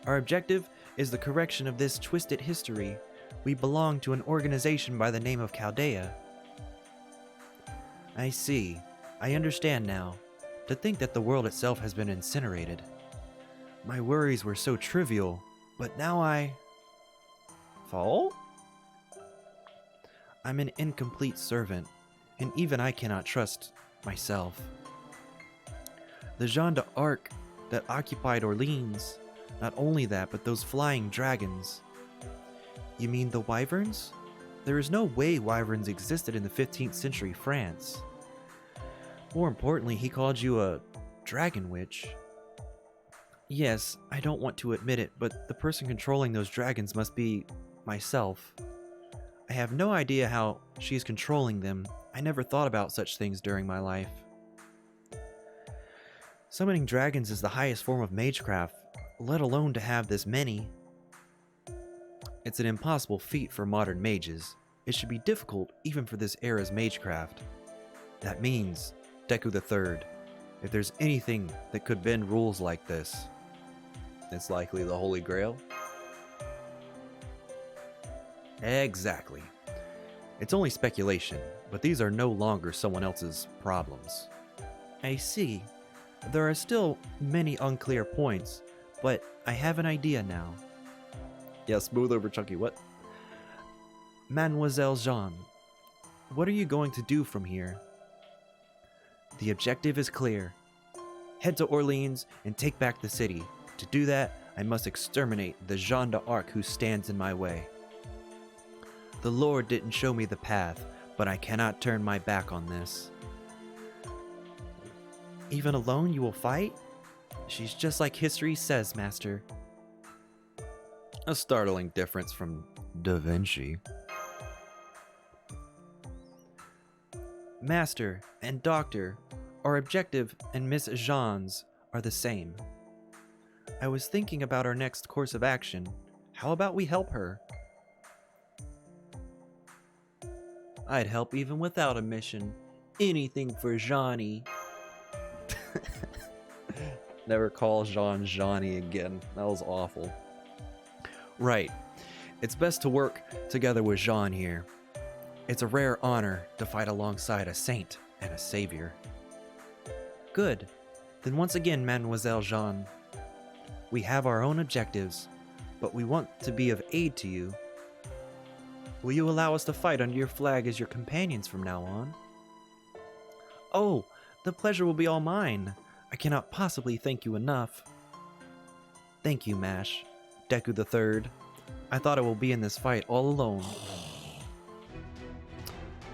Our objective is the correction of this twisted history. We belong to an organization by the name of Chaldea. I see. I understand now. To think that the world itself has been incinerated. My worries were so trivial, but now I... Fall? I'm an incomplete servant, and even I cannot trust myself. The Jeanne d'Arc that occupied Orleans, not only that, but those flying dragons. You mean the wyverns? There is no way wyverns existed in the 15th century France. More importantly, he called you a dragon witch. Yes, I don't want to admit it, but the person controlling those dragons must be myself. I have no idea how she is controlling them. I never thought about such things during my life. Summoning dragons is the highest form of magecraft, let alone to have this many. It's an impossible feat for modern mages. It should be difficult even for this era's magecraft. That means Deku III. If there's anything that could bend rules like this, it's likely the Holy Grail. Exactly. It's only speculation, but these are no longer someone else's problems. I see. There are still many unclear points, but I have an idea now. Yeah, smooth over chunky, what? Mademoiselle Jean, what are you going to do from here? The objective is clear. Head to Orleans and take back the city. To do that, I must exterminate the Jeanne d'Arc who stands in my way. The Lord didn't show me the path, but I cannot turn my back on this. Even alone you will fight? She's just like history says, Master. A startling difference from Da Vinci. Master and Doctor, our objective and Miss Jean's are the same. I was thinking about our next course of action. How about we help her? I'd help even without a mission. Anything for Johnny. Never call Jean Johnny again. That was awful. Right. It's best to work together with Jean here. It's a rare honor to fight alongside a saint and a savior. Good. Then once again, Mademoiselle Jean, we have our own objectives, but we want to be of aid to you. Will you allow us to fight under your flag as your companions from now on? Oh, the pleasure will be all mine. I cannot possibly thank you enough. Thank you, Mash. Deku III. I thought I will be in this fight all alone.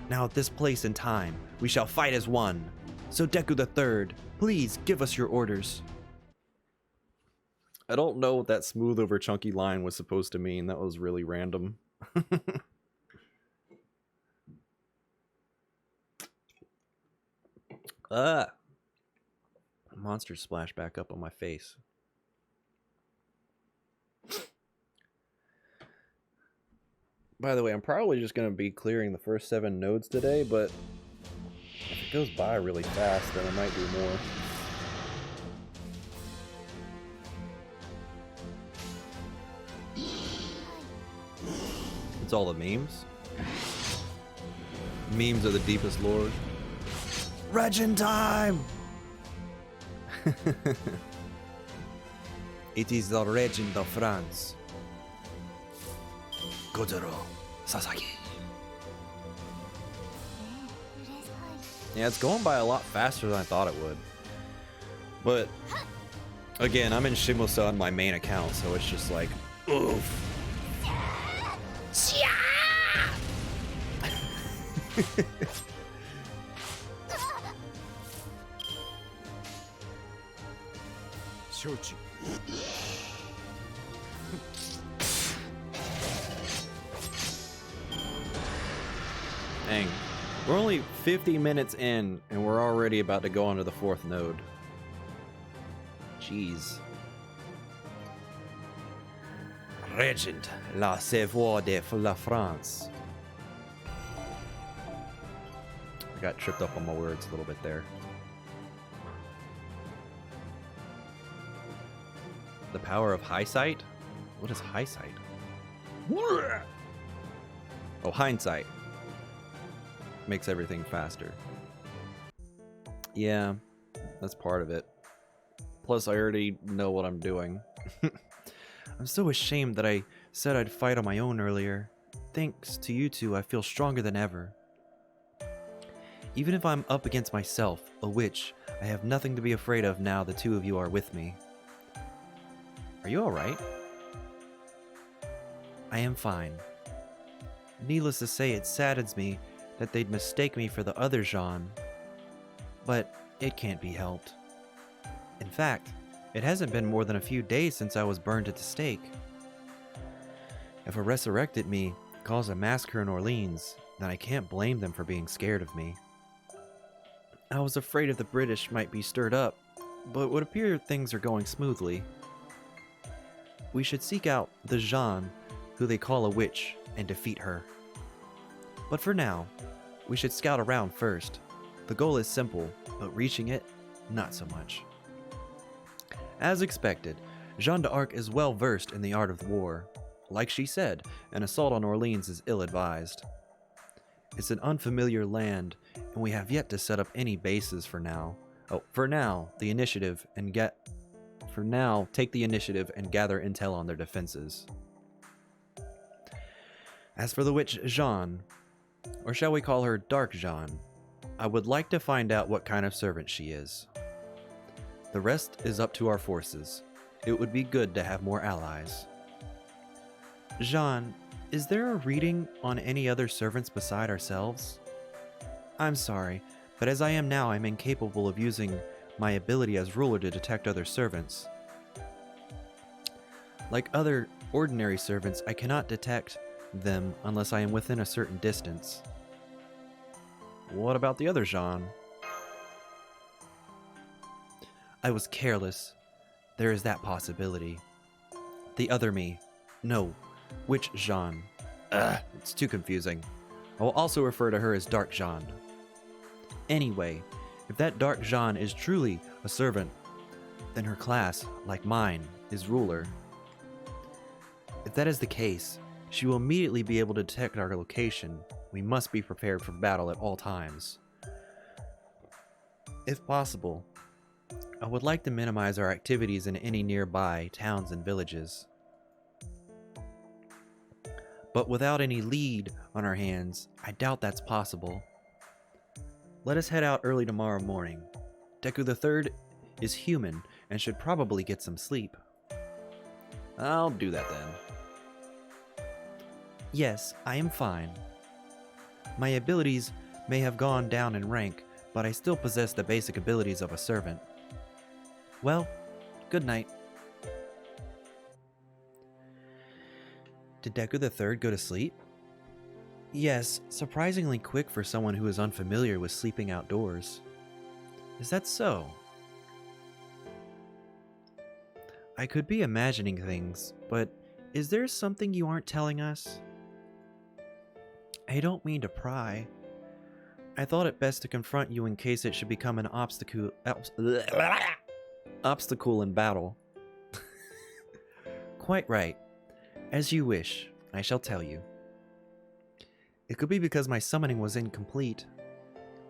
Now at this place and time, we shall fight as one. So Deku III, please give us your orders. I don't know what that smooth over chunky line was supposed to mean. That was really random. Monsters splash back up on my face. By the way, I'm probably just going to be clearing the first 7 nodes today, but if it goes by really fast, then I might do more. It's all the memes. Memes are the deepest lore. Regin time! It is the Regin of France. Kojiro Sasaki. Yeah, it's going by a lot faster than I thought it would. But again, I'm in Shimosa on my main account, so it's just like, oof. Dang. We're only 50 minutes in, and we're already about to go on to the 4th node. Jeez. Regent la savoir de la France. I got tripped up on my words a little bit there. The power of hindsight? What is hindsight? Oh, hindsight. Makes everything faster. Yeah, that's part of it. Plus, I already know what I'm doing. I'm so ashamed that I said I'd fight on my own earlier. Thanks to you two, I feel stronger than ever. Even if I'm up against myself, a witch, I have nothing to be afraid of now the two of you are with me. Are you alright? I am fine. Needless to say, it saddens me that they'd mistake me for the other Jean. But it can't be helped. In fact, it hasn't been more than a few days since I was burned at the stake. If a resurrected me caused a massacre in Orleans, then I can't blame them for being scared of me. I was afraid if the British might be stirred up, but it would appear things are going smoothly. We should seek out the Jeanne, who they call a witch, and defeat her. But for now, we should scout around first. The goal is simple, but reaching it, not so much. As expected, Jeanne d'Arc is well versed in the art of war. Like she said, an assault on Orleans is ill-advised. It's an unfamiliar land, and we have yet to set up any bases for now. For now, take the initiative and gather intel on their defenses. As for the witch Jeanne, or shall we call her Dark Jeanne, I would like to find out what kind of servant she is. The rest is up to our forces. It would be good to have more allies. Jeanne, is there a reading on any other servants beside ourselves? I'm sorry, but as I am now, I'm incapable of using my ability as ruler to detect other servants. Like other ordinary servants, I cannot detect them unless I am within a certain distance. What about the other Jeanne? I was careless. There is that possibility. The other me. No. Which Jeanne? It's too confusing. I will also refer to her as Dark Jeanne. Anyway, if that Dark Jeanne is truly a servant, then her class, like mine, is ruler. If that is the case, she will immediately be able to detect our location. We must be prepared for battle at all times. If possible, I would like to minimize our activities in any nearby towns and villages. But without any lead on our hands, I doubt that's possible. Let us head out early tomorrow morning. Deku III is human and should probably get some sleep. I'll do that then. Yes, I am fine. My abilities may have gone down in rank, but I still possess the basic abilities of a servant. Well, good night. Did Deku III go to sleep? Yes, surprisingly quick for someone who is unfamiliar with sleeping outdoors. Is that so? I could be imagining things, but is there something you aren't telling us? I don't mean to pry. I thought it best to confront you in case it should become an obstacle in battle. Quite right. As you wish, I shall tell you. It could be because my summoning was incomplete.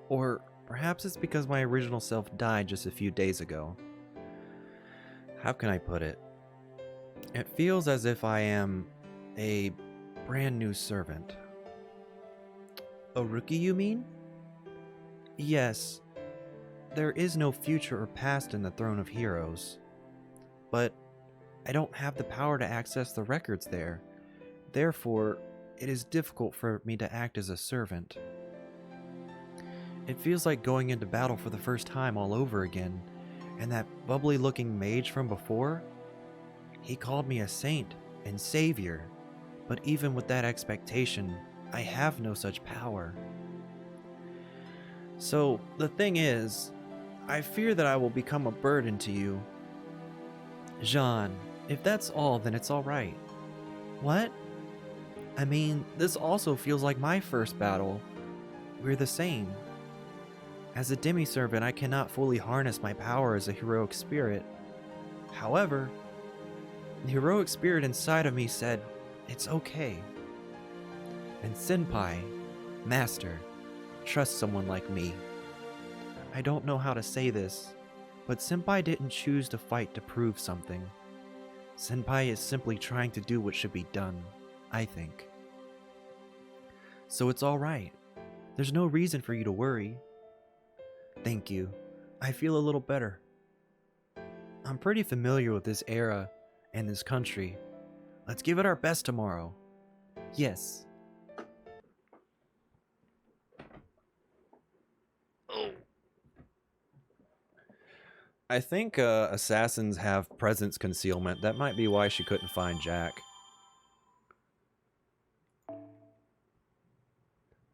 Or perhaps it's because my original self died just a few days ago. How can I put it? It feels as if I am a brand new servant. A rookie, you mean? Yes. There is no future or past in the Throne of Heroes. But I don't have the power to access the records there. Therefore, it is difficult for me to act as a servant. It feels like going into battle for the first time all over again, and that bubbly-looking mage from before? He called me a saint and savior, but even with that expectation, I have no such power. So, the thing is, I fear that I will become a burden to you. Jean, if that's all, then it's alright. What? I mean, this also feels like my first battle. We're the same. As a demi-servant, I cannot fully harness my power as a heroic spirit. However, the heroic spirit inside of me said, it's okay. And Senpai, Master, trust someone like me. I don't know how to say this, but Senpai didn't choose to fight to prove something. Senpai is simply trying to do what should be done, I think. So it's alright. There's no reason for you to worry. Thank you. I feel a little better. I'm pretty familiar with this era and this country. Let's give it our best tomorrow. Yes. Oh. I think assassins have presence concealment. That might be why she couldn't find Jack.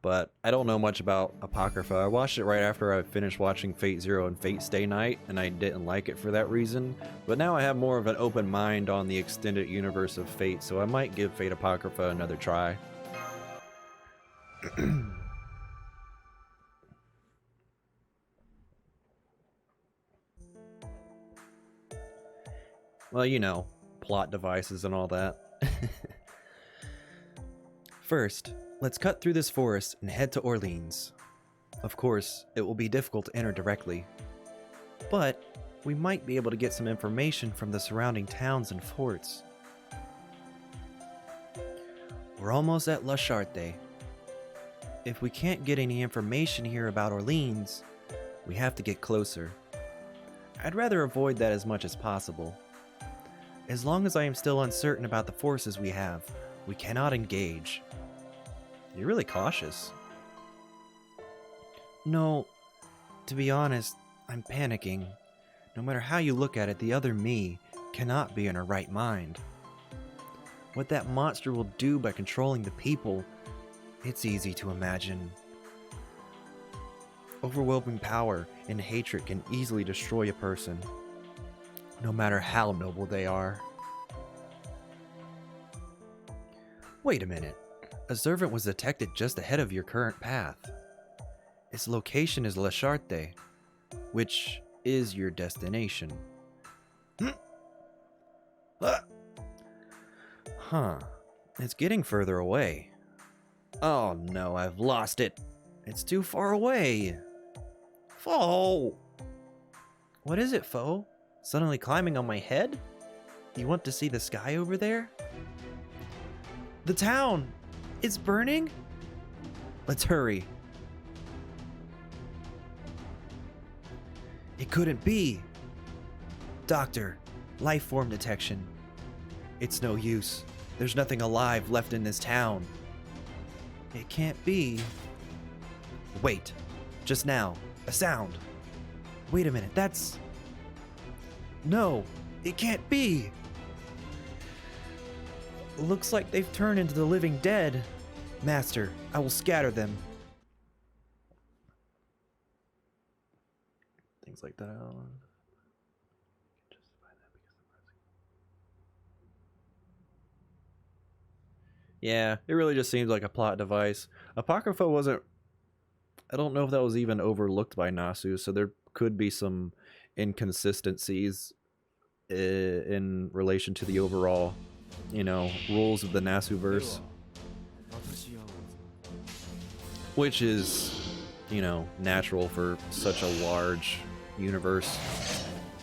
But I don't know much about Apocrypha. I watched it right after I finished watching Fate Zero and Fate Stay Night, and I didn't like it for that reason. But now I have more of an open mind on the extended universe of Fate, so I might give Fate Apocrypha another try. Well, you know, plot devices and all that. First, let's cut through this forest and head to Orleans. Of course, it will be difficult to enter directly, but we might be able to get some information from the surrounding towns and forts. We're almost at La Charte. If we can't get any information here about Orleans, we have to get closer. I'd rather avoid that as much as possible. As long as I am still uncertain about the forces we have, we cannot engage. You're really cautious. No, to be honest, I'm panicking. No matter how you look at it, the other me cannot be in her right mind. What that monster will do by controlling the people, it's easy to imagine. Overwhelming power and hatred can easily destroy a person, no matter how noble they are. Wait a minute. A servant was detected just ahead of your current path. Its location is La Charte, which is your destination. Huh. It's getting further away. Oh no, I've lost it. It's too far away. Foe! What is it, Foe? Suddenly climbing on my head? You want to see the sky over there? The town! It's burning? Let's hurry. It couldn't be. Doctor, life form detection. It's no use. There's nothing alive left in this town. It can't be. Wait, just now, a sound. Wait a minute, that's... No, it can't be. Looks like they've turned into the living dead. Master, I will scatter them. Things like that. Yeah, it really just seems like a plot device. Apocrypha wasn't... I don't know if that was even overlooked by Nasu, so there could be some inconsistencies in relation to the overall, you know, rules of the Nasu-verse. Which is, you know, natural for such a large universe,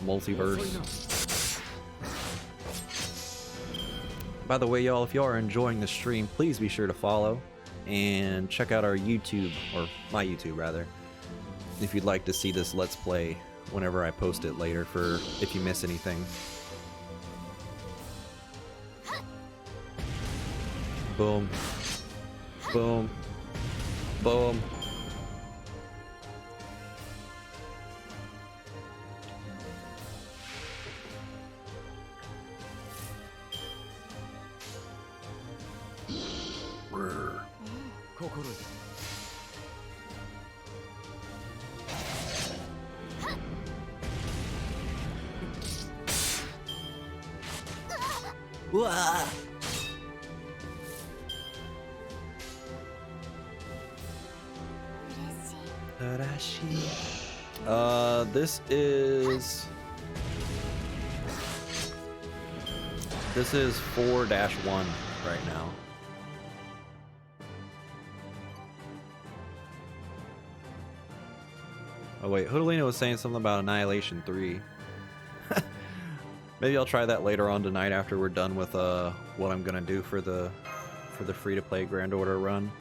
multiverse. By the way, y'all, if y'all are enjoying the stream, please be sure to follow and check out our YouTube, or my YouTube rather, if you'd like to see this Let's Play whenever I post it later, for if you miss anything. Boom. Boom. Boom. This is 4-1 right now. Oh wait, Hoodalina was saying something about Annihilation 3. Maybe I'll try that later on tonight after we're done with what I'm gonna do for the free-to-play Grand Order run.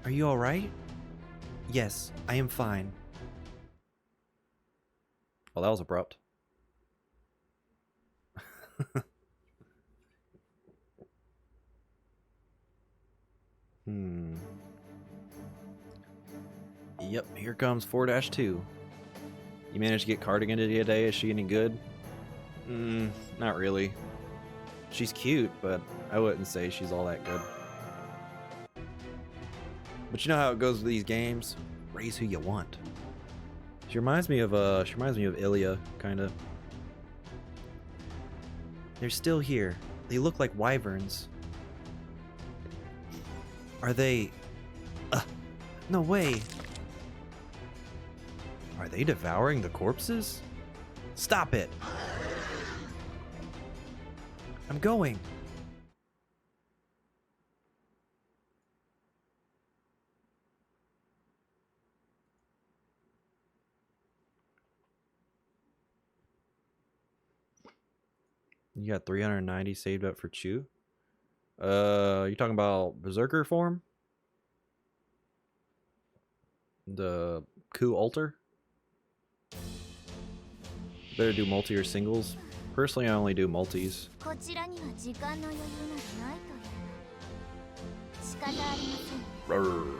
Are you alright? Yes, I am fine. Well, that was abrupt. Yep, here comes 4-2. You managed to get Cardigan today. Is she any good? Not really. She's cute, but I wouldn't say she's all that good. But you know how it goes with these games. Raise who you want. She reminds me of Ilya, kind of. They're still here. They look like wyverns. Are they... no way. Are they devouring the corpses? Stop it. I'm going. You got 390 saved up for Chew? You talking about Berserker form? The Coup Altar? Better do multi or singles. Personally, I only do multis. Rrr.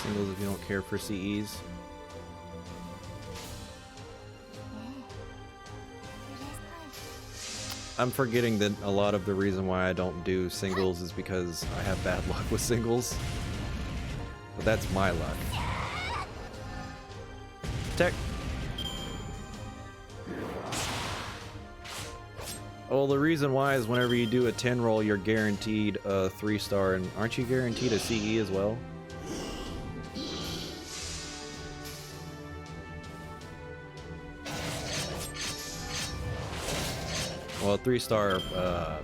Singles if you don't care for CEs. I'm forgetting that a lot of the reason why I don't do singles is because I have bad luck with singles. But that's my luck. Tech. Well, the reason why is whenever you do a 10 roll, you're guaranteed a 3-star, and aren't you guaranteed a CE as well? Well, a 3-star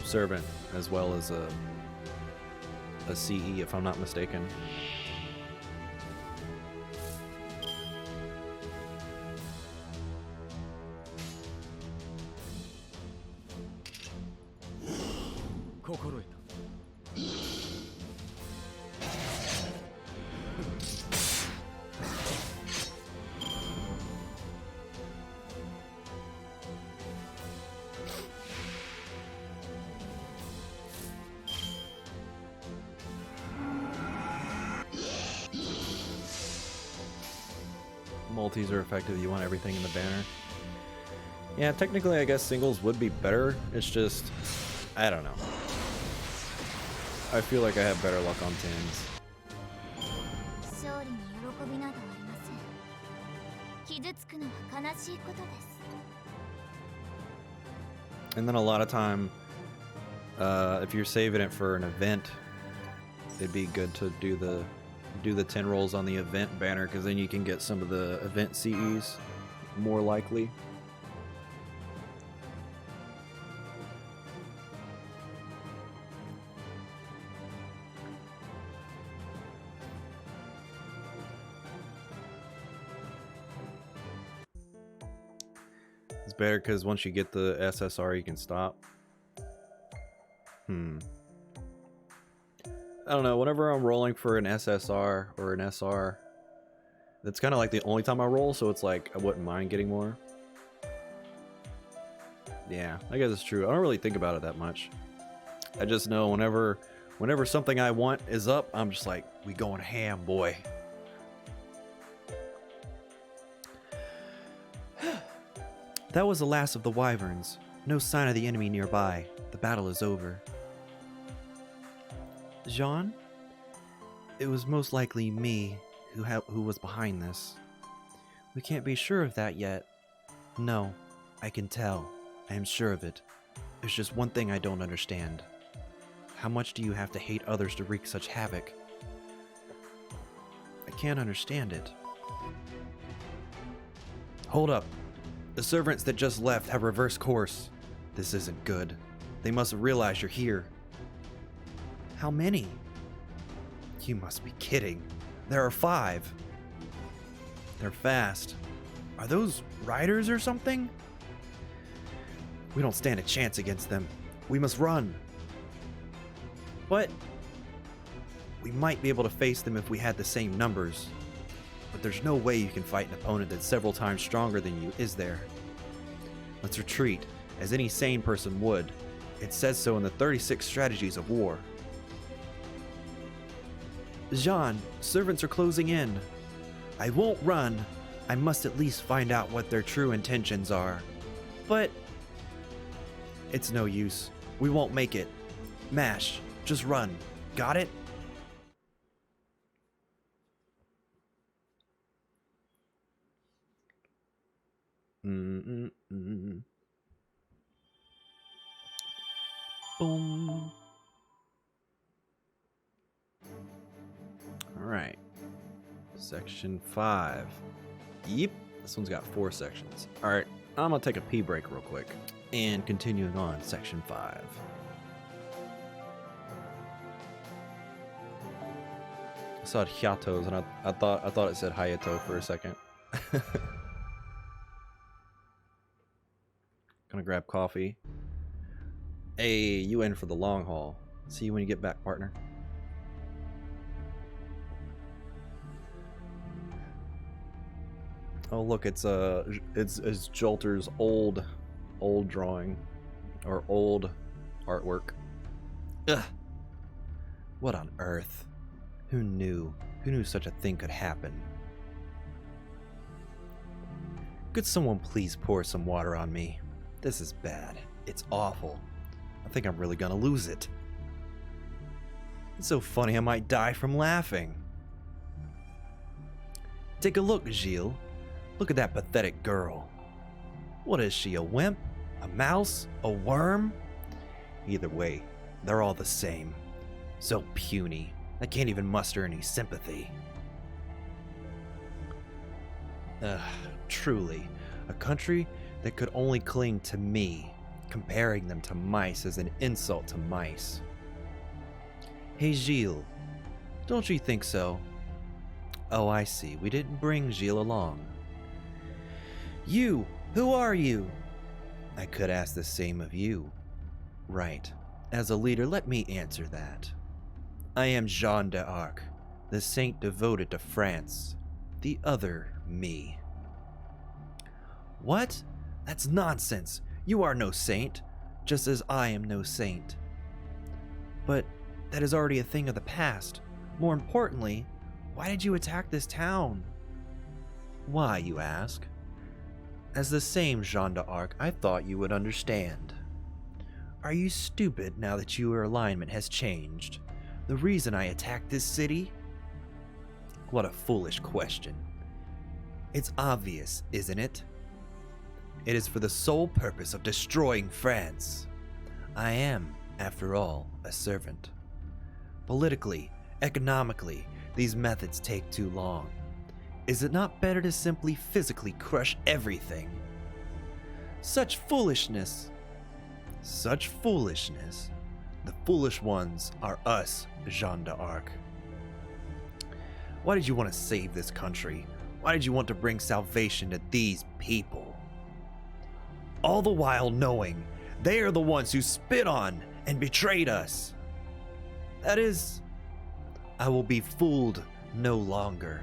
servant as well as a CE, if I'm not mistaken. Multis are effective, you want everything in the banner. Yeah, technically I guess singles would be better, it's just, I don't know. I feel like I have better luck on 10s. And then a lot of time, if you're saving it for an event, it'd be good to do the 10 rolls on the event banner, because then you can get some of the event CEs more likely. It's better because once you get the SSR, you can stop. I don't know, whenever I'm rolling for an SSR or an SR, that's kind of like the only time I roll, so it's like I wouldn't mind getting more. Yeah, I guess it's true. I don't really think about it that much. I just know whenever something I want is up, I'm just like, we going ham, boy. That was the last of the wyverns. No sign of the enemy nearby. The battle is over. Jean? It was most likely me who was behind this. We can't be sure of that yet. No, I can tell. I am sure of it. There's just one thing I don't understand. How much do you have to hate others to wreak such havoc? I can't understand it. Hold up. The servants that just left have reversed course. This isn't good. They must realize you're here. How many? You must be kidding. There are 5. They're fast. Are those riders or something? We don't stand a chance against them. We must run. But we might be able to face them if we had the same numbers. But there's no way you can fight an opponent that's several times stronger than you, is there? Let's retreat, as any sane person would. It says so in the 36 Strategies of War. Jean, servants are closing in. I won't run. I must at least find out what their true intentions are. But it's no use. We won't make it. Mash, just run. Got it? Boom. All right. Section 5. Yep. This one's got 4 sections. All right. I'm going to take a pee break real quick. And continuing on, Section 5. I saw Hyatos and I thought it said Hayato for a second. Gonna grab coffee. Hey, you in for the long haul. See you when you get back, partner. Oh look, it's Jolter's old drawing or old artwork. Ugh. What on earth? Who knew? Who knew such a thing could happen? Could someone please pour some water on me? This is bad. It's awful. I think I'm really gonna lose it. It's so funny I might die from laughing. Take a look, Gilles. Look at that pathetic girl. What is she, a wimp? A mouse? A worm? Either way, they're all the same. So puny. I can't even muster any sympathy. Truly, a country that could only cling to me. Comparing them to mice is an insult to mice. Hey Gilles, don't you think so? Oh, I see. We didn't bring Gilles along. You! Who are you? I could ask the same of you. Right. As a leader, let me answer that. I am Jean d'Arc, the saint devoted to France. The other me. What? That's nonsense. You are no saint, just as I am no saint. But that is already a thing of the past. More importantly, why did you attack this town? Why, you ask? As the same Jean d'Arc, I thought you would understand. Are you stupid now that your alignment has changed? The reason I attacked this city? What a foolish question. It's obvious, isn't it? It is for the sole purpose of destroying France. I am, after all, a servant. Politically, economically, these methods take too long. Is it not better to simply physically crush everything? Such foolishness! Such foolishness. The foolish ones are us, Jeanne d'Arc. Why did you want to save this country? Why did you want to bring salvation to these people? All the while knowing they are the ones who spit on and betrayed us. That is, I will be fooled no longer.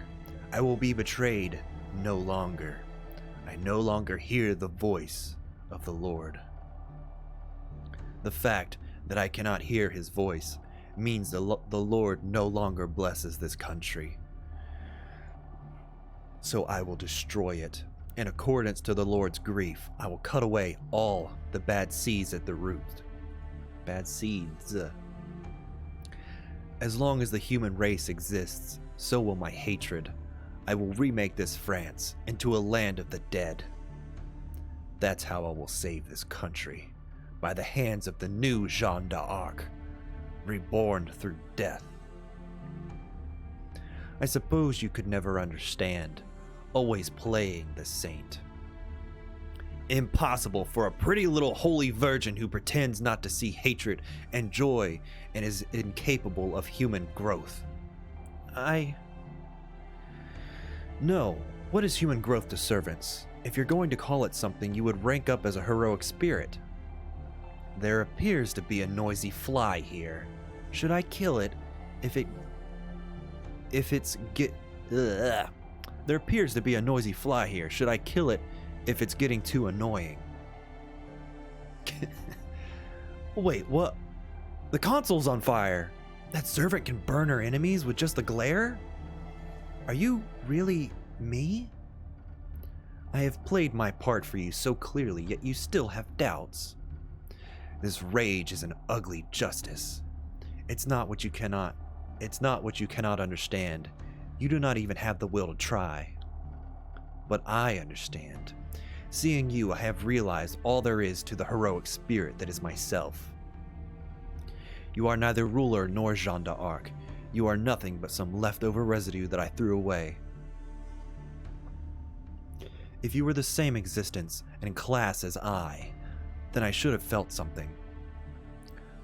I will be betrayed no longer. I no longer hear the voice of the Lord. The fact that I cannot hear his voice means the Lord no longer blesses this country. So I will destroy it. In accordance to the Lord's grief, I will cut away all the bad seeds at the root. Bad seeds. As long as the human race exists, so will my hatred. I will remake this France into a land of the dead. That's how I will save this country. By the hands of the new Jeanne d'Arc, reborn through death. I suppose you could never understand, always playing the saint. Impossible for a pretty little holy virgin who pretends not to see hatred and joy and is incapable of human growth. No, what is human growth to servants? If you're going to call it something, you would rank up as a heroic spirit. There appears to be a noisy fly here. Should I kill it There appears to be a noisy fly here. Should I kill it if it's getting too annoying? Wait, what? The console's on fire. That servant can burn her enemies with just the glare? Are you really me? I have played my part for you so clearly, yet you still have doubts. This rage is an ugly justice. It's not what you cannot understand. You do not even have the will to try. But I understand. Seeing you, I have realized all there is to the heroic spirit that is myself. You are neither ruler nor Jeanne d'Arc. You are nothing but some leftover residue that I threw away. If you were the same existence and class as I, then I should have felt something.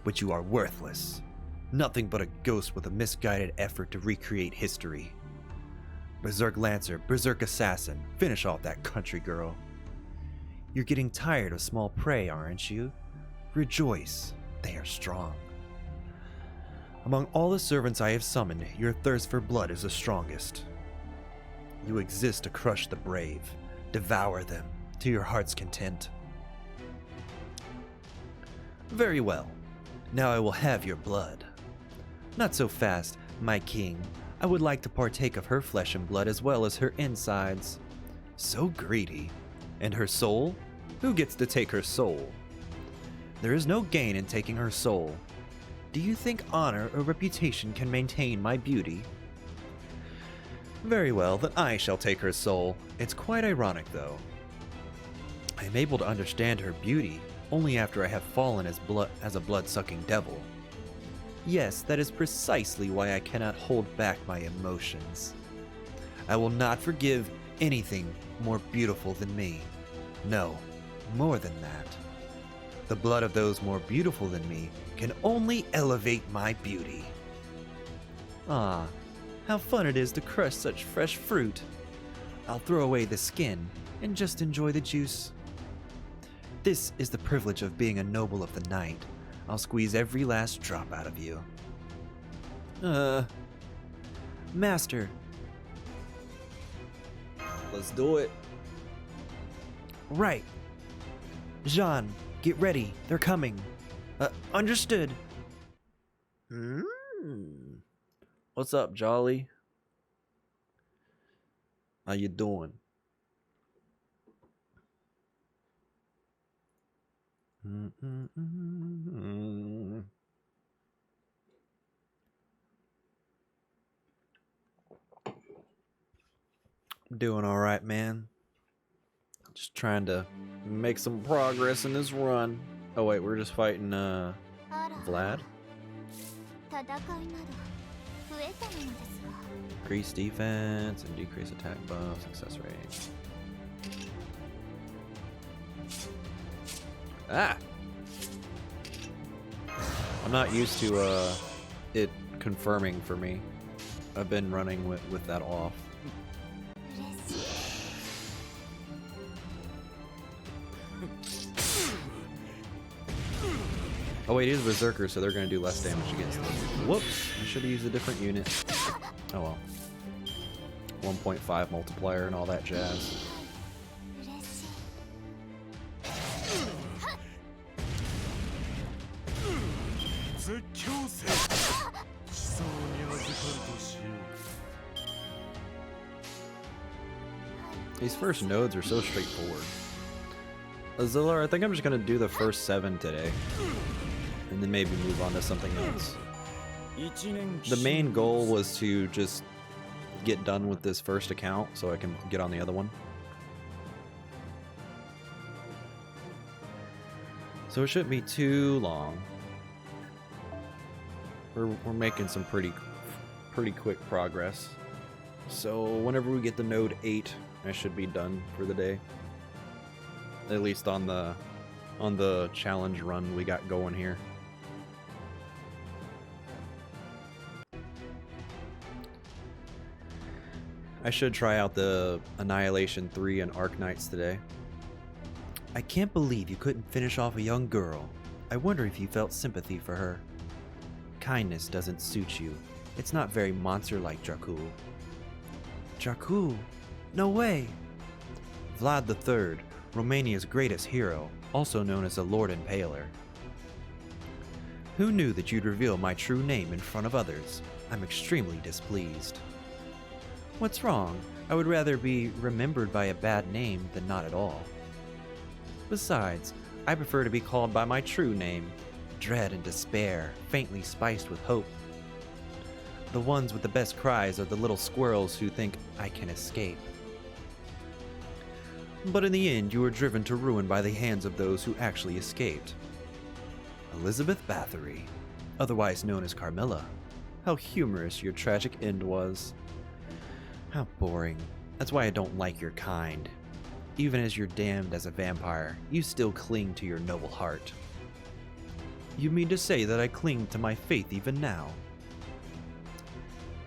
But you are worthless. Nothing but a ghost with a misguided effort to recreate history. Berserk Lancer, Berserk Assassin, finish off that country girl. You're getting tired of small prey, aren't you? Rejoice, they are strong. Among all the servants I have summoned, your thirst for blood is the strongest. You exist to crush the brave, devour them to your heart's content. Very well. Now I will have your blood. Not so fast, my king. I would like to partake of her flesh and blood as well as her insides. So greedy. And her soul? Who gets to take her soul? There is no gain in taking her soul. Do you think honor or reputation can maintain my beauty? Very well, then I shall take her soul. It's quite ironic, though. I am able to understand her beauty only after I have fallen as a blood-sucking devil. Yes, that is precisely why I cannot hold back my emotions. I will not forgive anything more beautiful than me. No, more than that. The blood of those more beautiful than me can only elevate my beauty. Ah, how fun it is to crush such fresh fruit. I'll throw away the skin and just enjoy the juice. This is the privilege of being a noble of the night. I'll squeeze every last drop out of you. Master. Let's do it. Right. Jeanne, get ready. They're coming. Understood. What's up, Jolly? How you doing? Doing all right, man. Just trying to make some progress in this run. Oh wait, we're just fighting Vlad. Increase defense and decrease attack buff, success rate. Ah! I'm not used to it confirming for me. I've been running with that off. Oh wait, he's Berserker, so they're gonna do less damage against them. Whoops! I should have used a different unit. Oh well. 1.5 multiplier and all that jazz. These first nodes are so straightforward. Azillar, I think I'm just gonna do the first 7 today. And then maybe move on to something else. The main goal was to just get done with this first account so I can get on the other one. So it shouldn't be too long. We're making some pretty quick progress. So whenever we get to node 8, I should be done for the day. At least on the challenge run we got going here. I should try out the Annihilation 3 and Arc Knights today. I can't believe you couldn't finish off a young girl. I wonder if you felt sympathy for her. Kindness doesn't suit you. It's not very monster-like, Jakul. Jakul? No way! Vlad III, Romania's greatest hero, also known as the Lord Impaler. Who knew that you'd reveal my true name in front of others? I'm extremely displeased. What's wrong? I would rather be remembered by a bad name than not at all. Besides, I prefer to be called by my true name, dread and despair, faintly spiced with hope. The ones with the best cries are the little squirrels who think I can escape. But in the end, you were driven to ruin by the hands of those who actually escaped. Elizabeth Bathory, otherwise known as Carmilla. How humorous your tragic end was. How boring. That's why I don't like your kind. Even as you're damned as a vampire, you still cling to your noble heart. You mean to say that I cling to my faith even now?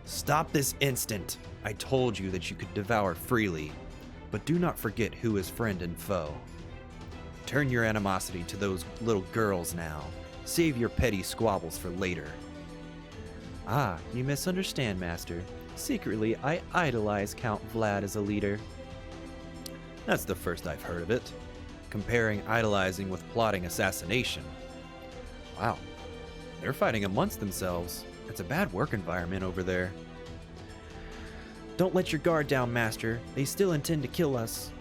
Stop this instant! I told you that you could devour freely, but do not forget who is friend and foe. Turn your animosity to those little girls now. Save your petty squabbles for later. Ah, you misunderstand, Master. Secretly, I idolize Count Vlad as a leader. That's the first I've heard of it. Comparing idolizing with plotting assassination. Wow, they're fighting amongst themselves. It's a bad work environment over there. Don't let your guard down, Master. They still intend to kill us.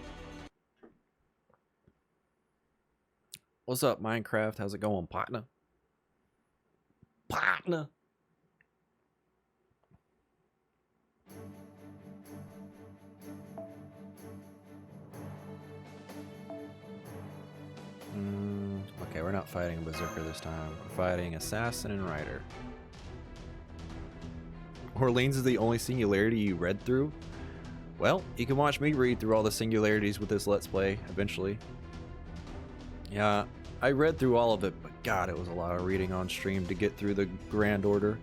What's up, Minecraft? How's it going, partner? Partner! Okay, we're not fighting a Berserker this time. We're fighting Assassin and Rider. Orleans is the only singularity you read through? Well, you can watch me read through all the singularities with this Let's Play, eventually. Yeah, I read through all of it, but god, it was a lot of reading on stream to get through the Grand Order.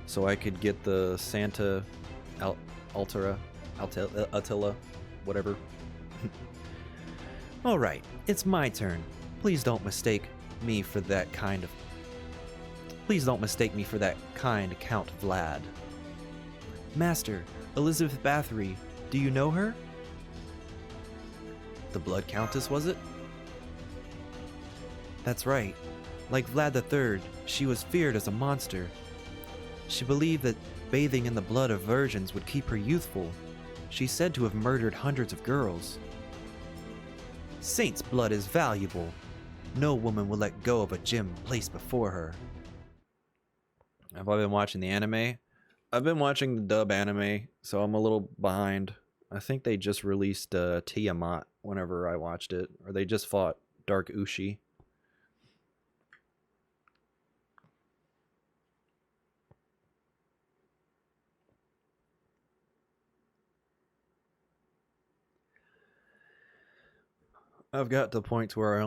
So I could get the Santa Attila, whatever. Alright, it's my turn. Please don't mistake me for that kind of... Please don't mistake me for that kind Count Vlad. Master, Elizabeth Bathory, do you know her? The Blood Countess, was it? That's right. Like Vlad III, she was feared as a monster. She believed that bathing in the blood of virgins would keep her youthful. She's said to have murdered hundreds of girls. Saint's blood is valuable. No woman will let go of a gem placed before her. Have I been watching the anime? I've been watching the dub anime, so I'm a little behind. I think they just released Tiamat whenever I watched it. Or they just fought Dark Ushi. I've got to the point to where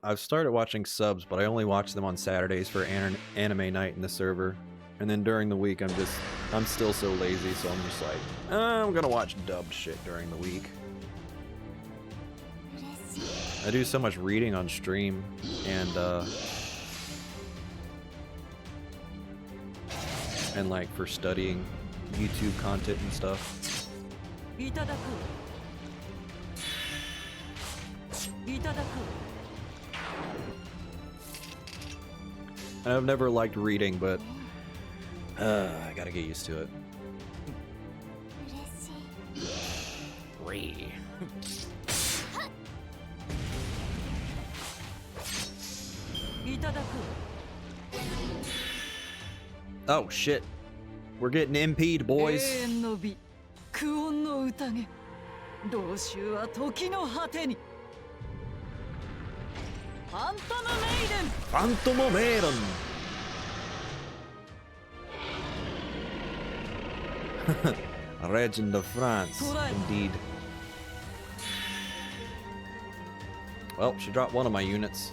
I've started watching subs, but I only watch them on Saturdays for anime night in the server. And then during the week, I'm still so lazy, so I'm just like, I'm gonna watch dubbed shit during the week. I do so much reading on stream, and like for studying YouTube content and stuff. I've never liked reading, but I gotta get used to it. Re. Oh shit. We're getting MP'd, boys. Phantom Maiden. Legend of France, indeed. Well, she dropped one of my units.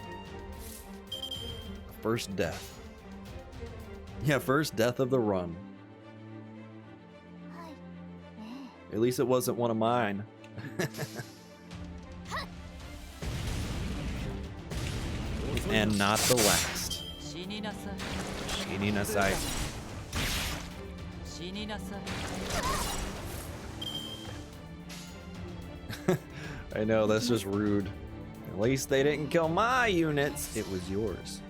First death. Yeah, first death of the run. At least it wasn't one of mine. And not the last. Shininasai. I know, that's just rude. At least they didn't kill my units. It was yours.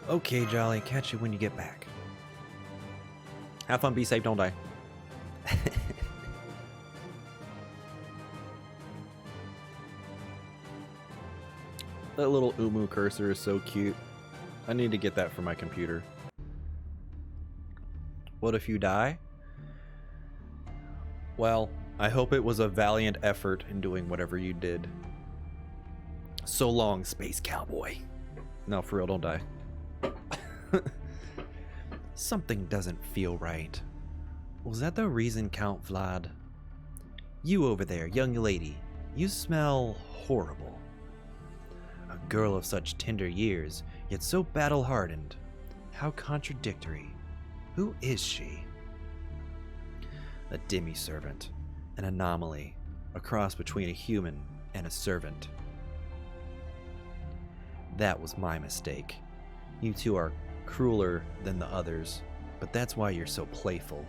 Okay, Jolly, catch you when you get back. Have fun, be safe, don't die. That little Umu cursor is so cute. I need to get that for my computer. What if you die? Well, I hope it was a valiant effort in doing whatever you did. So long, Space Cowboy. No, for real, don't die. Something doesn't feel right. Was that the reason, Count Vlad? You over there, young lady, you smell horrible. A girl of such tender years, yet so battle-hardened. How contradictory. Who is she? A demi-servant, an anomaly, a cross between a human and a servant. That was my mistake. You two are crueler than the others, but that's why you're so playful.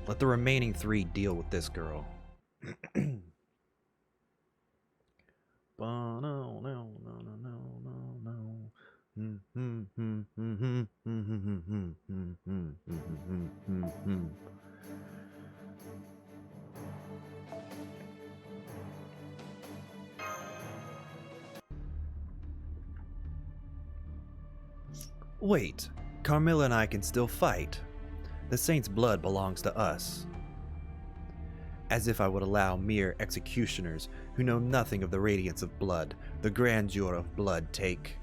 Let the remaining three deal with this girl. Wait, Carmilla and I can still fight. The Saint's blood belongs to us. As if I would allow mere executioners who know nothing of the radiance of blood, the grandeur of blood, take.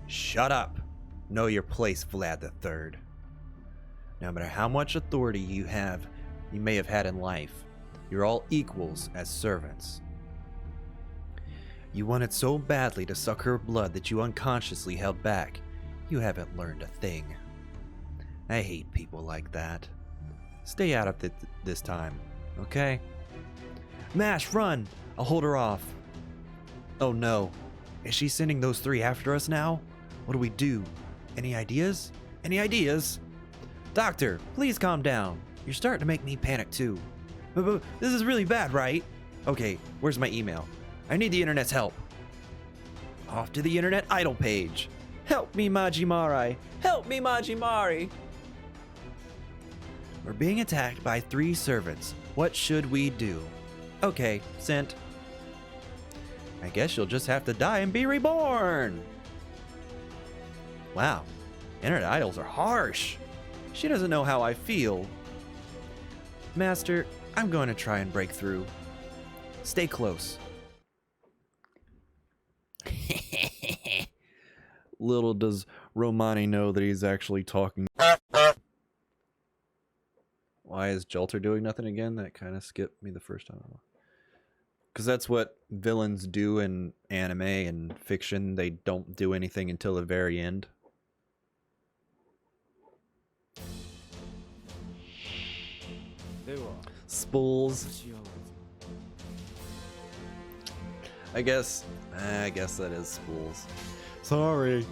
Shut up! Know your place, Vlad III. No matter how much authority you may have had in life, you're all equals as servants. You wanted so badly to suck her blood that you unconsciously held back. You haven't learned a thing. I hate people like that. Stay out of it this time, okay? Mash, run! I'll hold her off. Oh no. Is she sending those three after us now? What do we do? Any ideas? Any ideas? Doctor, please calm down. You're starting to make me panic too. But this is really bad, right? Okay, where's my email? I need the internet's help. Off to the internet idol page. Help me, Majimari! Help me, Majimari! We're being attacked by 3 servants. What should we do? Okay, sent. I guess you'll just have to die and be reborn. Wow, internet idols are harsh. She doesn't know how I feel. Master, I'm going to try and break through. Stay close. Little does Romani know that he's actually talking. Why is Jolter doing nothing again? That kind of skipped me the first time. Because that's what villains do in anime and fiction. They don't do anything until the very end. Spools. I guess that is spools. Sorry.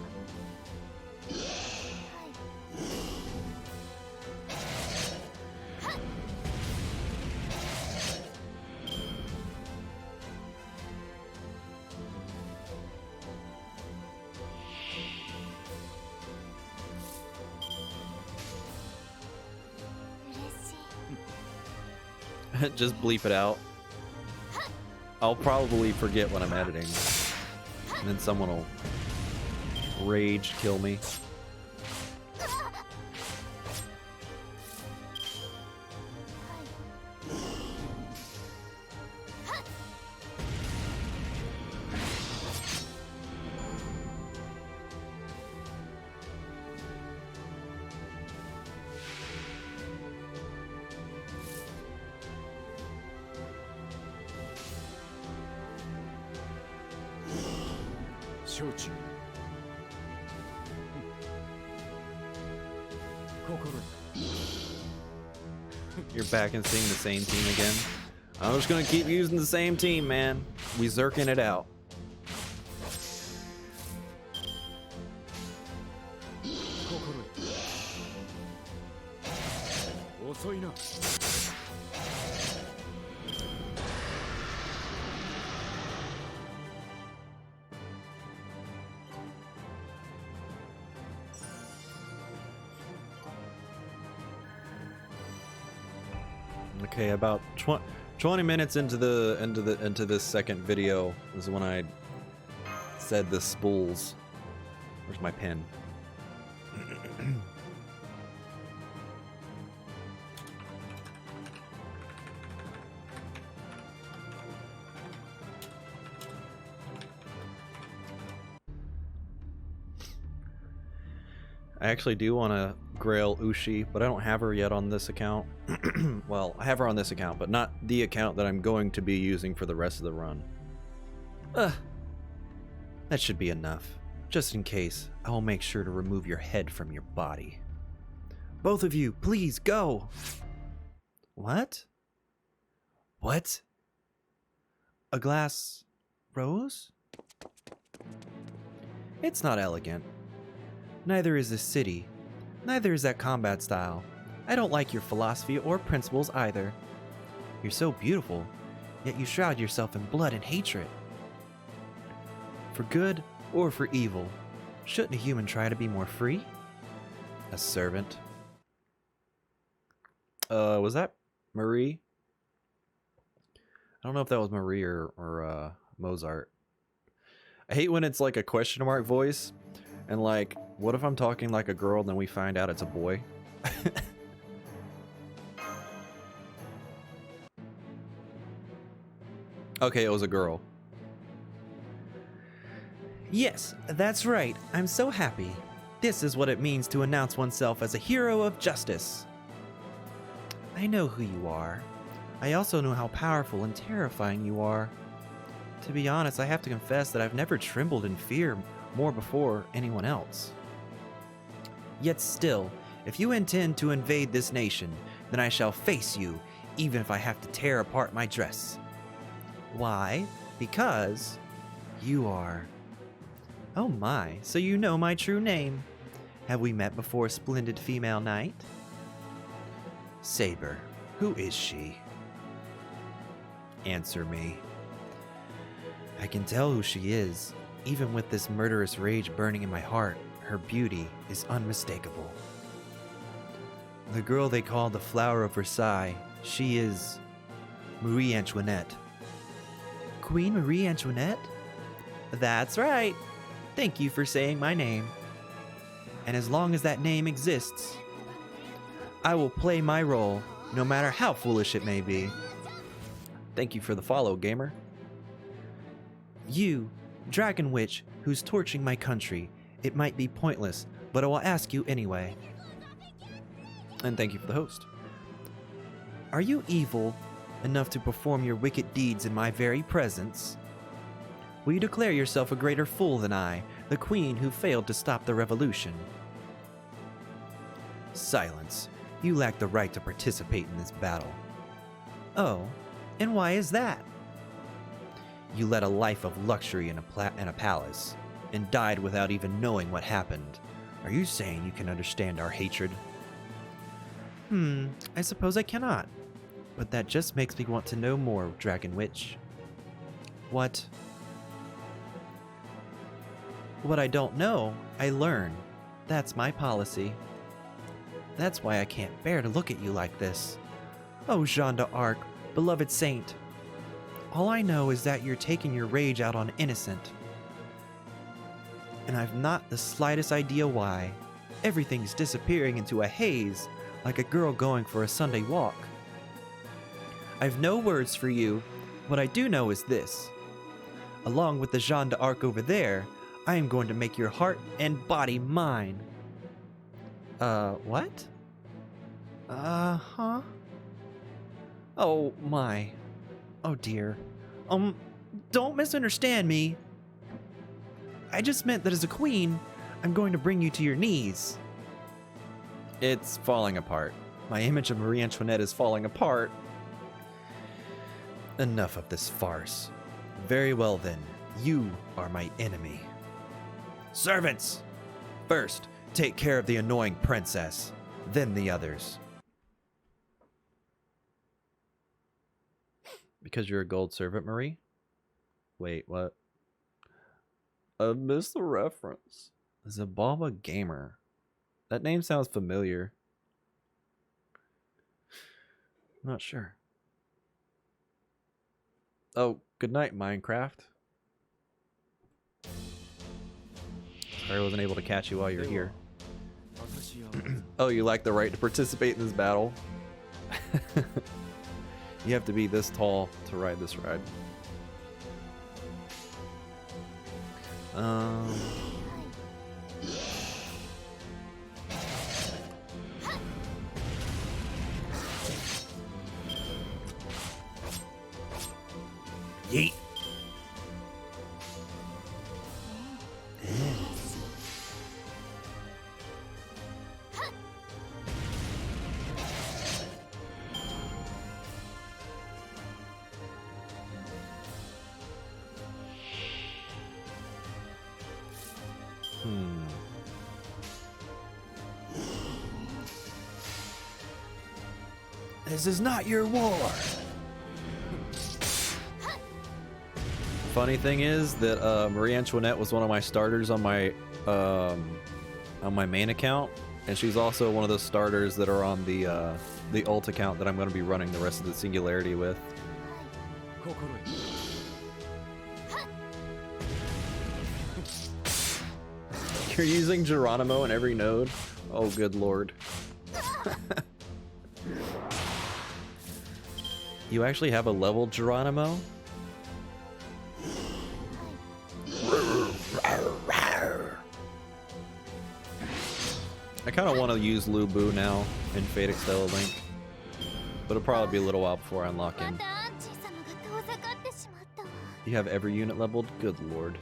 Just bleep it out. I'll probably forget when I'm editing. And then someone will rage kill me. You're back and seeing the same team again. I'm just gonna keep using the same team, man. We zerking it out. Okay, about 20 minutes into this second video is when I said the spools. Where's my pen? I actually do want to grail Ushi, but I don't have her yet on this account. Well, I have her on this account, but not the account that I'm going to be using for the rest of the run. That should be enough. Just in case, I will make sure to remove your head from your body. Both of you, please go! What? What? A glass rose? It's not elegant. Neither is this city. Neither is that combat style. I don't like your philosophy or principles either. You're so beautiful, yet you shroud yourself in blood and hatred. For good or for evil, shouldn't a human try to be more free? A servant. Was that Marie? I don't know if that was Marie or Mozart. I hate when it's like a question mark voice. And like, what if I'm talking like a girl and then we find out it's a boy? Okay, it was a girl. Yes, that's right. I'm so happy. This is what it means to announce oneself as a hero of justice. I know who you are. I also know how powerful and terrifying you are. To be honest, I have to confess that I've never trembled in fear more before anyone else. Yet still, if you intend to invade this nation, then I shall face you, even if I have to tear apart my dress. Why? Because you are... Oh my, so you know my true name. Have we met before, splendid female knight? Saber, who is she? Answer me. I can tell who she is. Even with this murderous rage burning in my heart, her beauty is unmistakable. The girl they call the Flower of Versailles. She is Marie Antoinette. Queen Marie Antoinette? That's right. Thank you for saying my name. And as long as that name exists, I will play my role, no matter how foolish it may be. Thank you for the follow, gamer. You, Dragon Witch, who's torching my country. It might be pointless, but I will ask you anyway. And thank you for the host. Are you evil enough to perform your wicked deeds in my very presence? Will you declare yourself a greater fool than I, the queen who failed to stop the revolution? Silence. You lack the right to participate in this battle. Oh, and why is that? You led a life of luxury in a palace, and died without even knowing what happened. Are you saying you can understand our hatred? I suppose I cannot. But that just makes me want to know more, Dragon Witch. What I don't know, I learn. That's my policy. That's why I can't bear to look at you like this. Oh, Jeanne d'Arc, beloved saint. All I know is that you're taking your rage out on innocent. And I've not the slightest idea why. Everything's disappearing into a haze, like a girl going for a Sunday walk. I've no words for you. What I do know is this. Along with the Jeanne d'Arc over there, I am going to make your heart and body mine. What? Huh? Oh, my. Oh, dear. Don't misunderstand me. I just meant that as a queen, I'm going to bring you to your knees. It's falling apart. My image of Marie Antoinette is falling apart. Enough of this farce. Very well then, you are my enemy. Servants! First, take care of the annoying princess, then the others. Because you're a gold servant, Marie? Wait, what? I missed the reference. Zababa Gamer. That name sounds familiar. I'm not sure. Oh, good night, Minecraft. Sorry I wasn't able to catch you while you're here. Oh, you like the right to participate in this battle? You have to be this tall to ride this ride. Yeet. This is not your war. Funny thing is that Marie Antoinette was one of my starters on my main account, and she's also one of the starters that are on the ult account that I'm going to be running the rest of the Singularity with. You're using Geronimo in every node? Oh, good lord. You actually have a leveled Geronimo? I kind of want to use Lubu now in Fate Extella Link, but it'll probably be a little while before I unlock him. You have every unit leveled? Good lord.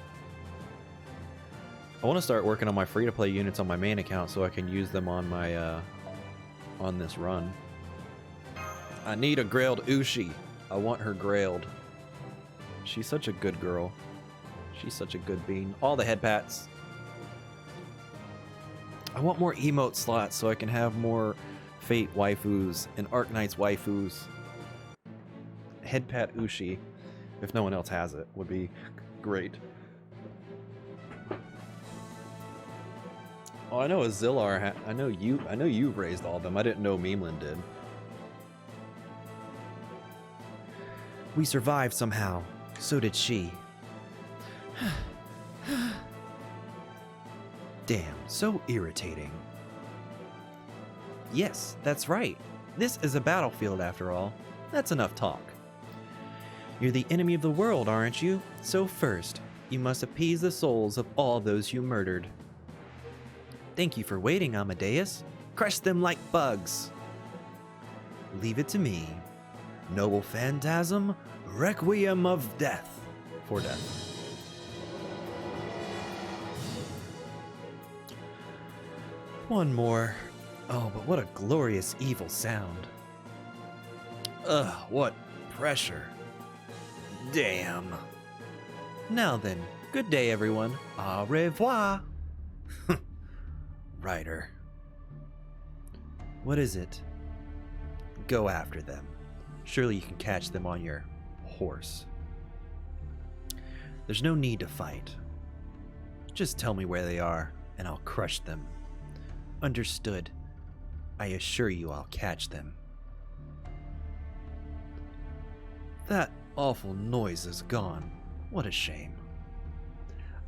I want to start working on my free-to-play units on my main account so I can use them on my on this run. I need a grailed Ushi. I want her grailed. She's such a good girl. She's such a good bean. All the head pats. I want more emote slots so I can have more Fate waifus and Arknight's waifus. Head pat Ushi, if no one else has it, would be great. Oh, I know Azillar. I know you raised all of them. I didn't know Meemlin did. We survived somehow. So did she. Damn, so irritating. Yes, that's right. This is a battlefield after all. That's enough talk. You're the enemy of the world, aren't you? So first, you must appease the souls of all those you murdered. Thank you for waiting, Amadeus. Crush them like bugs. Leave it to me. Noble phantasm, requiem of death. For death. One more. Oh, but what a glorious evil sound. Ugh, what pressure. Damn. Now then, good day, everyone. Au revoir. Ryder. What is it? Go after them. Surely you can catch them on your horse. There's no need to fight. Just tell me where they are, and I'll crush them. Understood. I assure you I'll catch them. That awful noise is gone. What a shame.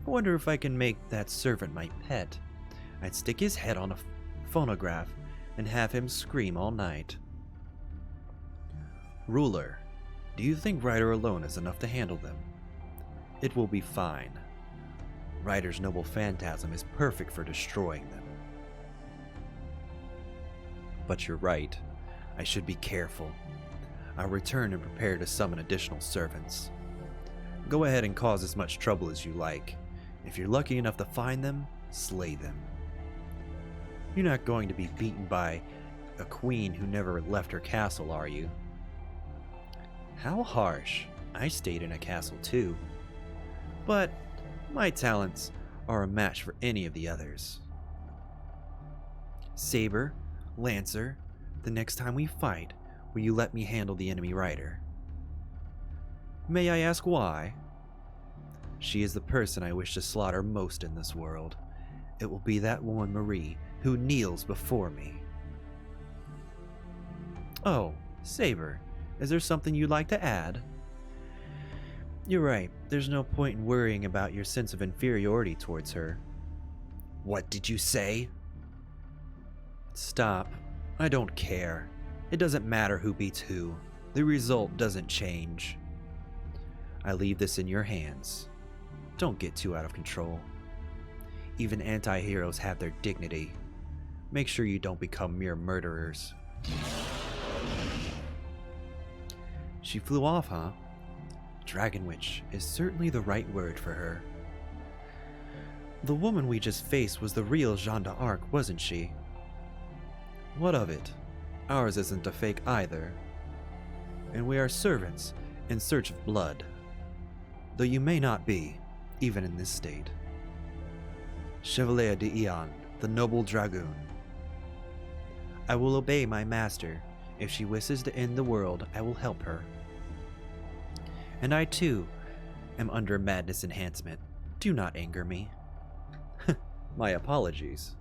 I wonder if I can make that servant my pet. I'd stick his head on a phonograph and have him scream all night. Ruler, do you think Ryder alone is enough to handle them? It will be fine. Ryder's noble phantasm is perfect for destroying them. But you're right. I should be careful. I'll return and prepare to summon additional servants. Go ahead and cause as much trouble as you like. If you're lucky enough to find them, slay them. You're not going to be beaten by a queen who never left her castle, are you? How harsh. I stayed in a castle too. But my talents are a match for any of the others. Saber, Lancer, the next time we fight, will you let me handle the enemy rider? May I ask why? She is the person I wish to slaughter most in this world. It will be that woman Marie who kneels before me. Oh, Saber, is there something you'd like to add? You're right, there's no point in worrying about your sense of inferiority towards her. What did you say? Stop. I don't care. It doesn't matter who beats who. The result doesn't change. I leave this in your hands. Don't get too out of control. Even anti-heroes have their dignity. Make sure you don't become mere murderers. She flew off, huh? Dragon Witch is certainly the right word for her. The woman we just faced was the real Jeanne d'Arc, wasn't she? What of it? Ours isn't a fake either. And we are servants in search of blood. Though you may not be, even in this state. Chevalier d'Eon, the noble dragoon. I will obey my master. If she wishes to end the world, I will help her. And I too am under madness enhancement. Do not anger me. My apologies.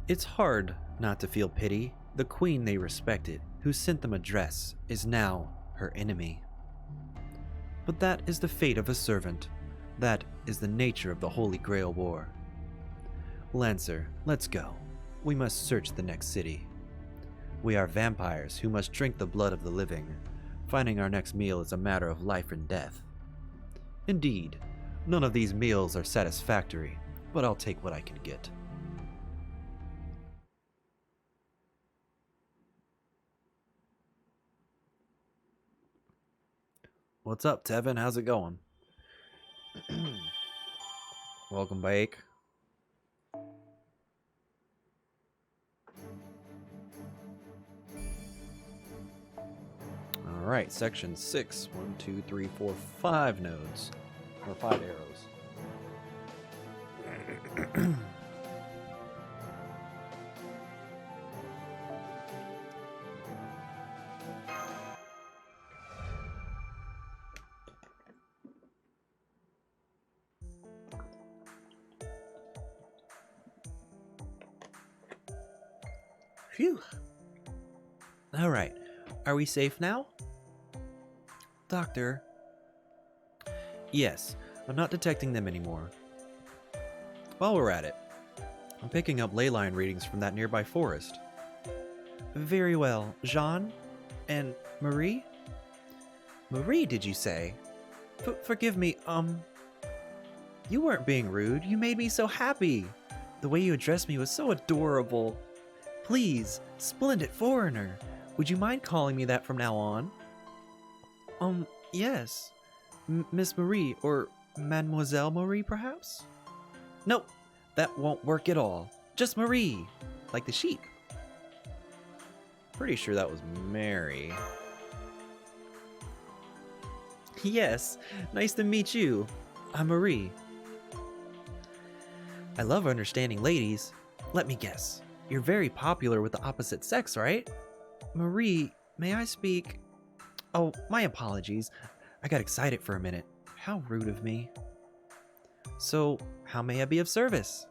It's hard not to feel pity. The queen they respected, who sent them a dress, is now her enemy. But that is the fate of a servant. That is the nature of the Holy Grail War. Lancer, let's go. We must search the next city. We are vampires who must drink the blood of the living. Finding our next meal is a matter of life and death. Indeed, none of these meals are satisfactory, but I'll take what I can get. What's up, Tevin? How's it going? Welcome back. Alright, section 6. 1, 2, 3, 4, 5 nodes. Or 5 arrows. Phew. Alright, are we safe now? Doctor? Yes, I'm not detecting them anymore. While we're at it, I'm picking up ley line readings from that nearby forest. Very well. Jean? And Marie? Marie, did you say? Forgive me, You weren't being rude. You made me so happy. The way you addressed me was so adorable. Please, splendid foreigner. Would you mind calling me that from now on? Yes. Miss Marie, or Mademoiselle Marie, perhaps? Nope, that won't work at all. Just Marie, like the sheep. Pretty sure that was Mary. Yes, nice to meet you. I'm Marie. I love understanding ladies. Let me guess. You're very popular with the opposite sex, right? Marie, may I speak? Oh, my apologies. I got excited for a minute. How rude of me. So, how may I be of service?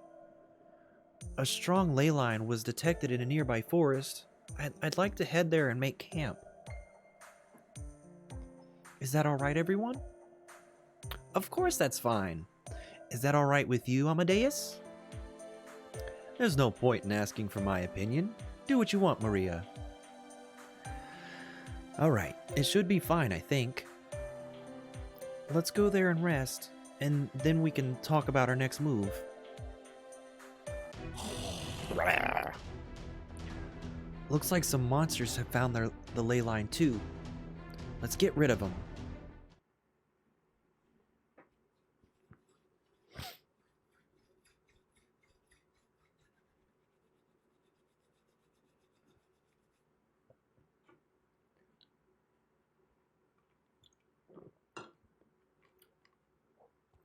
A strong ley line was detected in a nearby forest. I'd like to head there and make camp. Is that alright, everyone? Of course that's fine. Is that alright with you, Amadeus? There's no point in asking for my opinion. Do what you want, Maria. Alright, it should be fine, I think. Let's go there and rest, and then we can talk about our next move. Looks like some monsters have found the ley line too. Let's get rid of them.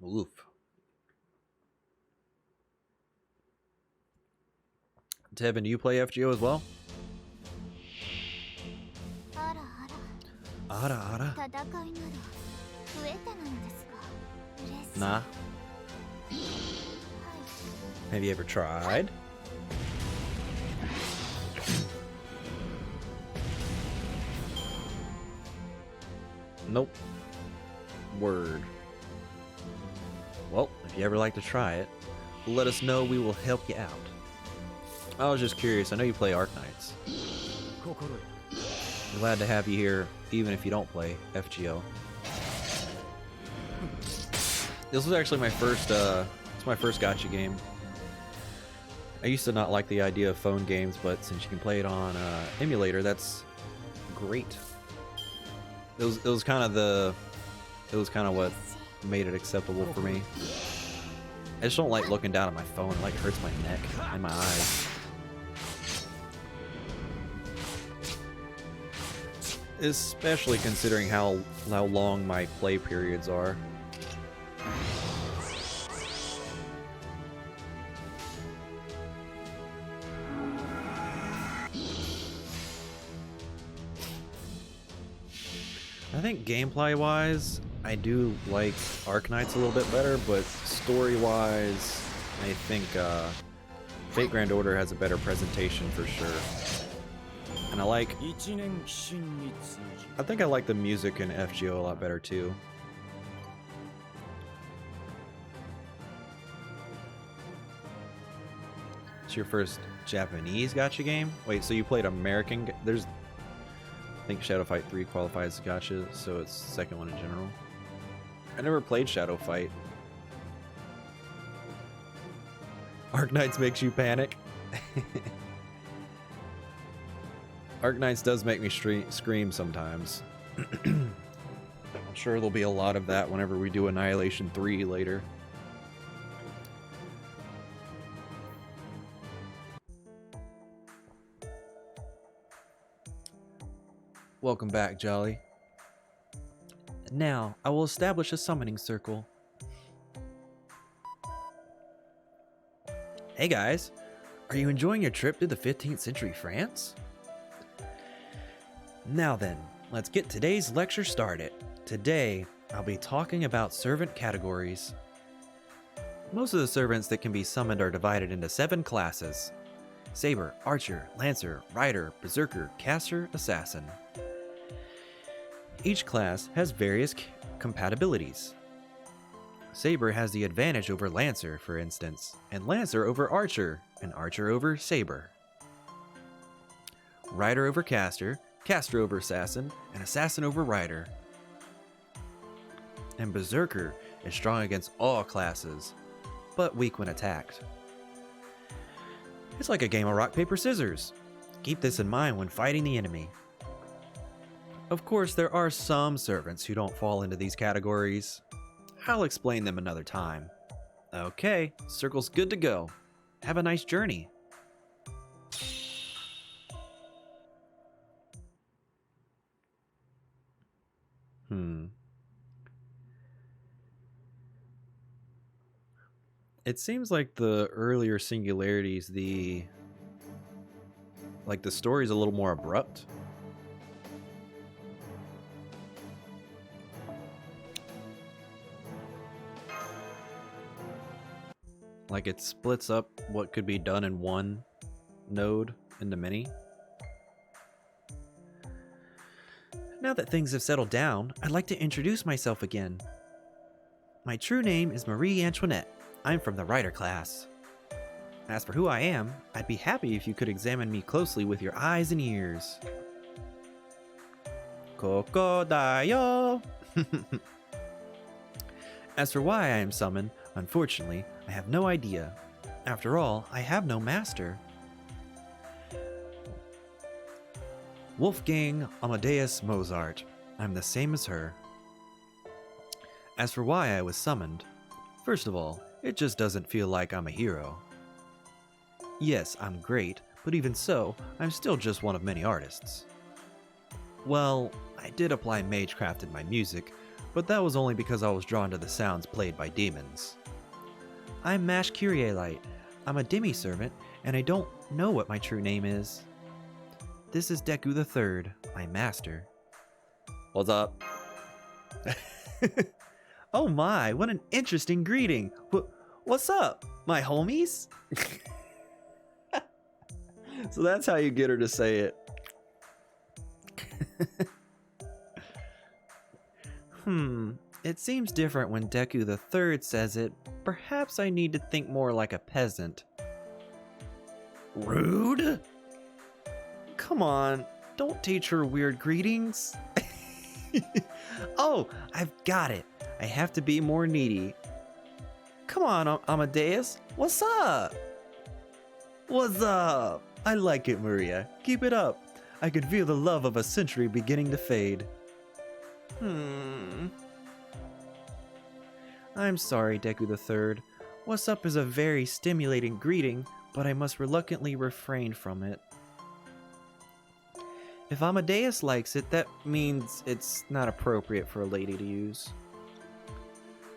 Oof. Tevin, do you play FGO as well? Ara. Nah. Have you ever tried? Nope. Word. Well, if you ever like to try it, let us know. We will help you out. I was just curious. I know you play Arknights. Glad to have you here, even if you don't play FGO. This was actually my first, it's my first gacha game. I used to not like the idea of phone games, but since you can play it on emulator, that's great. It was kind of what made it acceptable for me. I just don't like looking down at my phone. It hurts my neck and my eyes. Especially considering how long my play periods are. I think gameplay-wise, I do like Arknights a little bit better, but story-wise, I think Fate Grand Order has a better presentation for sure. And I think I like the music in FGO a lot better too. It's your first Japanese gacha game? Wait, so you played American? There's, I think Shadow Fight 3 qualifies as gacha, so it's the second one in general. I never played Shadow Fight. Arknights makes you panic. Arknights does make me scream sometimes. I'm sure there'll be a lot of that whenever we do Annihilation 3 later. Welcome back, Jolly. Now, I will establish a summoning circle. Hey guys, are you enjoying your trip to the 15th century France? Now then, let's get today's lecture started. Today, I'll be talking about servant categories. Most of the servants that can be summoned are divided into 7 classes. Saber, Archer, Lancer, Rider, Berserker, Caster, Assassin. Each class has various compatibilities. Saber has the advantage over Lancer, for instance, and Lancer over Archer, and Archer over Saber. Rider over Caster, Caster over Assassin, and Assassin over Rider. And Berserker is strong against all classes, but weak when attacked. It's like a game of rock, paper, scissors. Keep this in mind when fighting the enemy. Of course, there are some servants who don't fall into these categories. I'll explain them another time. Okay, circle's good to go. Have a nice journey. It seems like the earlier singularities, the story's a little more abrupt. Like it splits up what could be done in one node into many. Now that things have settled down, I'd like to introduce myself again. My true name is Marie Antoinette. I'm from the Rider class. As for who I am, I'd be happy if you could examine me closely with your eyes and ears. Kokodayo! As for why I am summoned, unfortunately, I have no idea. After all, I have no master. Wolfgang Amadeus Mozart. I'm the same as her. As for why I was summoned, first of all, it just doesn't feel like I'm a hero. Yes, I'm great, but even so, I'm still just one of many artists. Well, I did apply magecraft in my music, but that was only because I was drawn to the sounds played by demons. I'm Mash Kyrielite. I'm a demi-servant, and I don't know what my true name is. This is Deku III, my master. What's up? Oh my, what an interesting greeting. What's up, my homies? So that's how you get her to say it. It seems different when Deku III says it. Perhaps I need to think more like a peasant. Rude? Come on, don't teach her weird greetings. Oh, I've got it. I have to be more needy. Come on, Amadeus. What's up? What's up? I like it, Maria. Keep it up. I could feel the love of a century beginning to fade. I'm sorry, Deku III. What's up is a very stimulating greeting, but I must reluctantly refrain from it. If Amadeus likes it, that means it's not appropriate for a lady to use.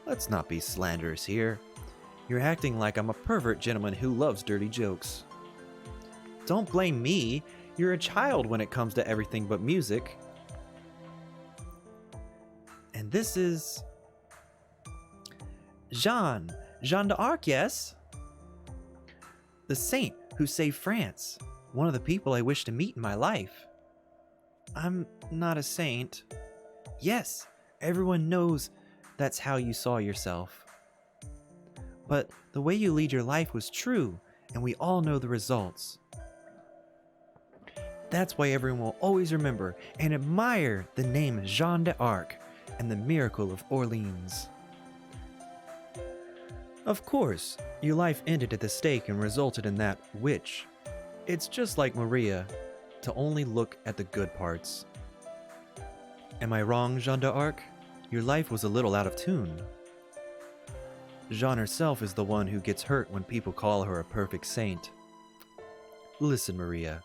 Let's not be slanderous here. You're acting like I'm a pervert gentleman who loves dirty jokes. Don't blame me. You're a child when it comes to everything but music. And this is... Jeanne d'Arc, yes? The saint who saved France. One of the people I wish to meet in my life. I'm not a saint. Yes, everyone knows that's how you saw yourself. But the way you lead your life was true, and we all know the results. That's why everyone will always remember and admire the name Jeanne d'Arc and the miracle of Orleans. Of course, your life ended at the stake and resulted in that witch. It's just like Maria, to only look at the good parts. Am I wrong, Jeanne d'Arc? Your life was a little out of tune. Jeanne herself is the one who gets hurt when people call her a perfect saint. Listen, Maria,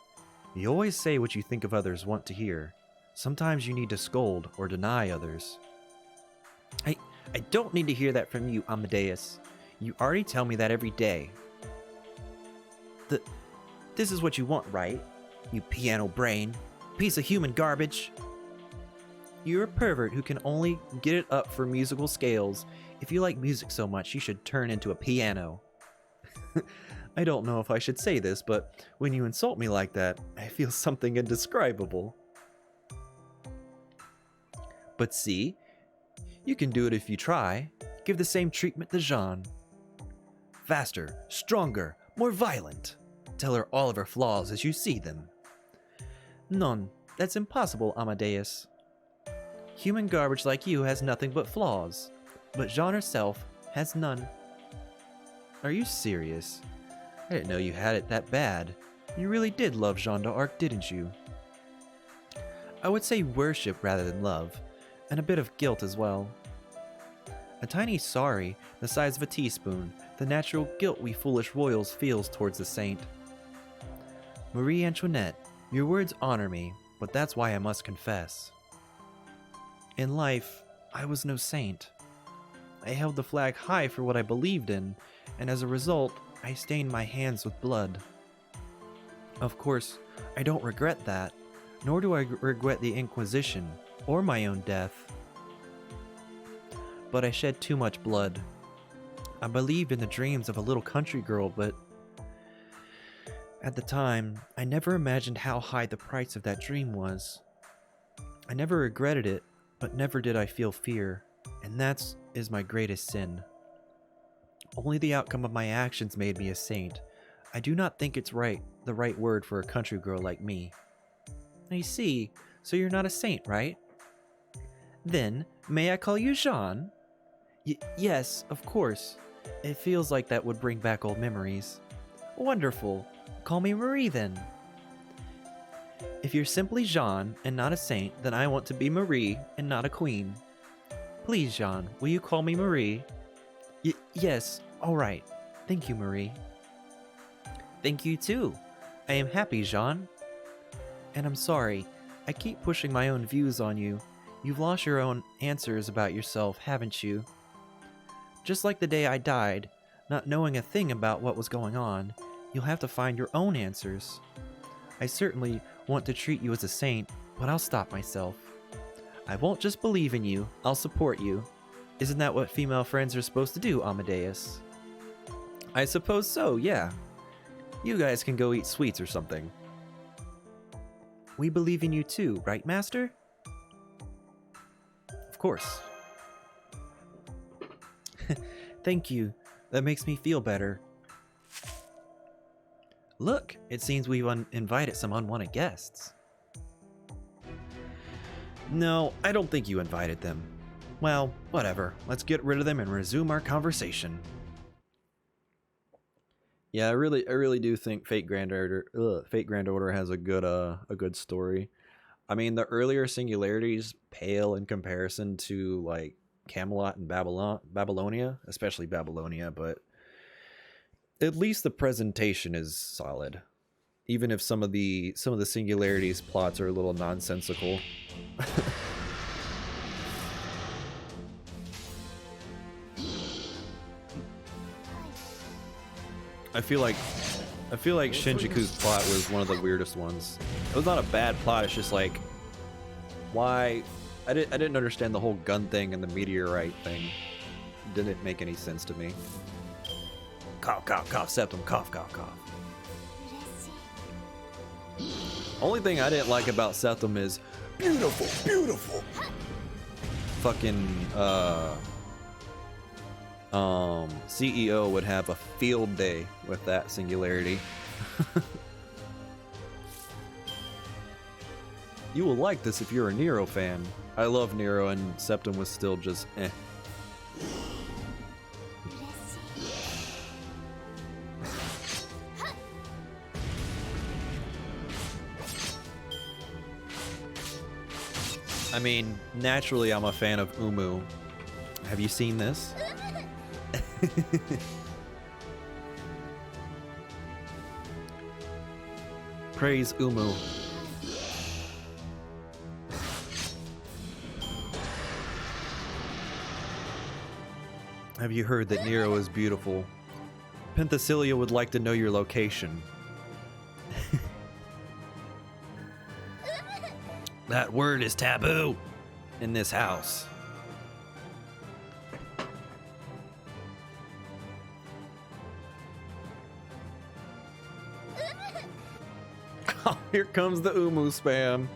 you always say what you think of others want to hear. Sometimes you need to scold or deny others. I don't need to hear that from you, Amadeus. You already tell me that every day. This is what you want, right? You piano brain. Piece of human garbage. You're a pervert who can only get it up for musical scales. If you like music so much, you should turn into a piano. I don't know if I should say this, but when you insult me like that, I feel something indescribable. But see, you can do it if you try. Give the same treatment to Jeanne. Faster, stronger, more violent. Tell her all of her flaws as you see them. None. That's impossible, Amadeus. Human garbage like you has nothing but flaws, but Jeanne herself has none. Are you serious? I didn't know you had it that bad. You really did love Jeanne d'Arc, didn't you? I would say worship rather than love, and a bit of guilt as well. A tiny sorry, the size of a teaspoon, the natural guilt we foolish royals feels towards the saint. Marie Antoinette, your words honor me, but that's why I must confess. In life, I was no saint. I held the flag high for what I believed in, and as a result, I stained my hands with blood. Of course, I don't regret that, nor do I regret the Inquisition, or my own death. But I shed too much blood. I believed in the dreams of a little country girl, but at the time, I never imagined how high the price of that dream was. I never regretted it, but never did I feel fear, and that is my greatest sin. Only the outcome of my actions made me a saint. I do not think it's the right word for a country girl like me. I see, so you're not a saint, right? Then, may I call you Jeanne? Yes, of course. It feels like that would bring back old memories. Wonderful. Call me Marie then. If you're simply Jeanne and not a saint, then I want to be Marie and not a queen. Please, Jeanne, will you call me Marie? Yes, all right. Thank you, Marie. Thank you too. I am happy, Jeanne. And I'm sorry, I keep pushing my own views on you. You've lost your own answers about yourself, haven't you? Just like the day I died, not knowing a thing about what was going on, you'll have to find your own answers. I certainly want to treat you as a saint, but I'll stop myself. I won't just believe in you, I'll support you. Isn't that what female friends are supposed to do, Amadeus? I suppose so, yeah. You guys can go eat sweets or something. We believe in you too, right, Master? Of course. Thank you. That makes me feel better. Look, it seems we've invited some unwanted guests. No, I don't think you invited them. Well, whatever. Let's get rid of them and resume our conversation. Yeah, I really do think Fate Grand Order has a good story. I mean, the earlier singularities pale in comparison to like Camelot and Babylonia, especially Babylonia, but at least the presentation is solid. Even if some of the singularities plots are a little nonsensical. I feel like Shinjuku's plot was one of the weirdest ones. It was not a bad plot, it's just like, why? I didn't understand the whole gun thing and the meteorite thing. It didn't make any sense to me. Cough, cough, cough, septum, cough, cough, cough. Only thing I didn't like about Septum is beautiful, beautiful. Fucking CEO would have a field day with that singularity. You will like this if you're a Nero fan. I love Nero, and Septum was still just eh. I mean, naturally I'm a fan of Umu. Have you seen this? Praise Umu. Have you heard that Nero is beautiful? Penthesilea would like to know your location. That word is taboo in this house. Here comes the Umu spam.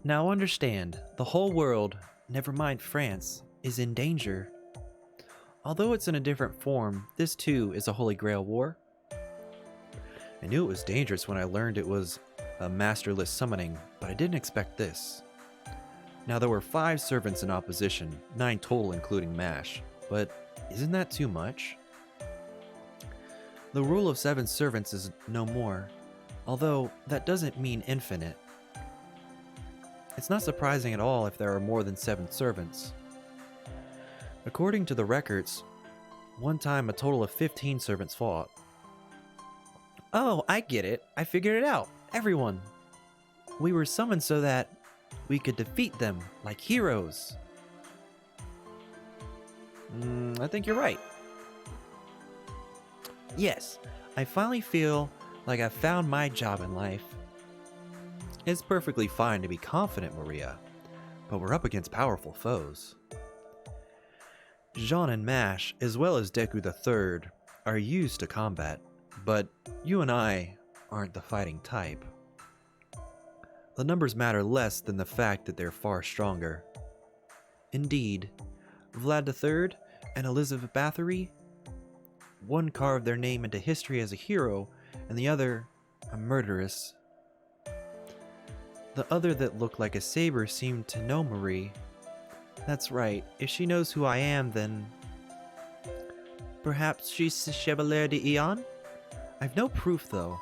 Now understand, the whole world, never mind France, is in danger. Although it's in a different form, this too is a Holy Grail war. I knew it was dangerous when I learned it was a masterless summoning, but I didn't expect this. Now there were 5 servants in opposition, 9 total including Mash, but isn't that too much? The rule of 7 servants is no more, although that doesn't mean infinite. It's not surprising at all if there are more than 7 servants. According to the records, one time a total of 15 servants fought. Oh, I get it. I figured it out. Everyone. We were summoned so that we could defeat them like heroes. I think you're right. Yes, I finally feel like I've found my job in life. It's perfectly fine to be confident, Maria, but we're up against powerful foes. Jean and Mash, as well as Deku III, are used to combat, but you and I aren't the fighting type. The numbers matter less than the fact that they're far stronger. Indeed, Vlad III and Elizabeth Bathory, one carved their name into history as a hero, and the other a murderess. The other that looked like a saber seemed to know Marie. That's right, if she knows who I am, then... Perhaps she's Chevalier d'Eon? I've no proof, though.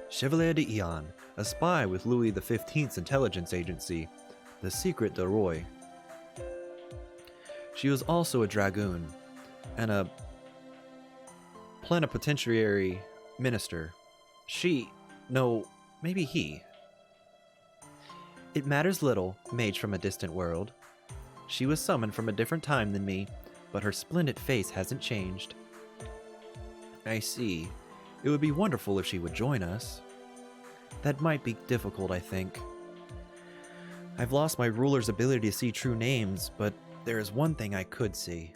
Chevalier d'Eon, a spy with Louis XV's intelligence agency, the Secret de Roy. She was also a dragoon, and a plenipotentiary minister. Maybe he. It matters little, mage from a distant world. She was summoned from a different time than me, but her splendid face hasn't changed. I see. It would be wonderful if she would join us. That might be difficult, I think. I've lost my ruler's ability to see true names, but there is one thing I could see.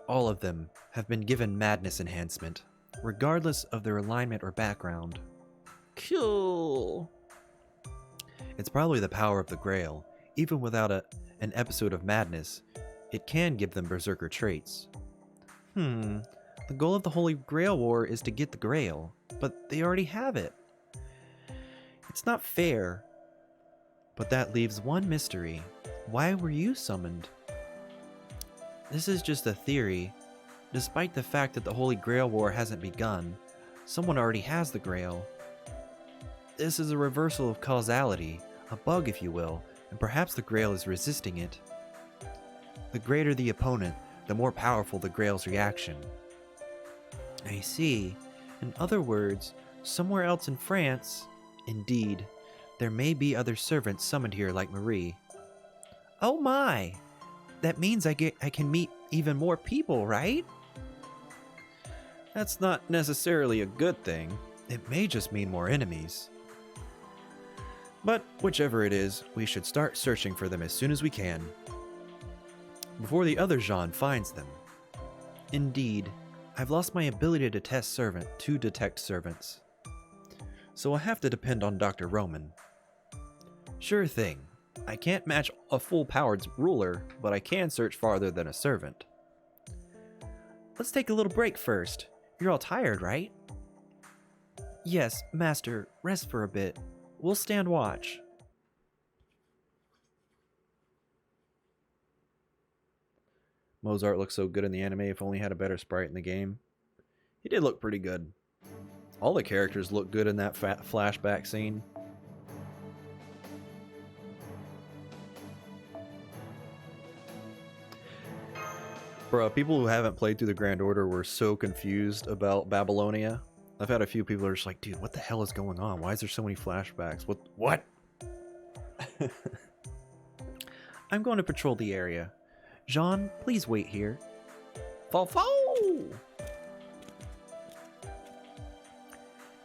All of them have been given madness enhancement, regardless of their alignment or background. Cool. It's probably the power of the Grail. Even without an episode of madness, it can give them berserker traits. The goal of the Holy Grail War is to get the Grail, but they already have it. It's not fair. But that leaves one mystery. Why were you summoned? This is just a theory. Despite the fact that the Holy Grail War hasn't begun, someone already has the Grail. This is a reversal of causality, a bug if you will, and perhaps the Grail is resisting it. The greater the opponent, the more powerful the Grail's reaction. I see. In other words, somewhere else in France, indeed, there may be other servants summoned here like Marie. Oh my! That means I can meet even more people, right? That's not necessarily a good thing. It may just mean more enemies. But whichever it is, we should start searching for them as soon as we can. Before the other Jean finds them. Indeed, I've lost my ability to detect servants. So I'll have to depend on Dr. Roman. Sure thing. I can't match a full-powered ruler, but I can search farther than a servant. Let's take a little break first. You're all tired, right? Yes, Master, rest for a bit. We'll stand watch. Mozart looks so good in the anime. If only had a better sprite in the game. He did look pretty good. All the characters look good in that flashback scene. Bro, people who haven't played through the Grand Order were so confused about Babylonia. I've had a few people who are just like, dude, what the hell is going on? Why is there so many flashbacks? What? I'm going to patrol the area. Jean, please wait here. Fo-fo!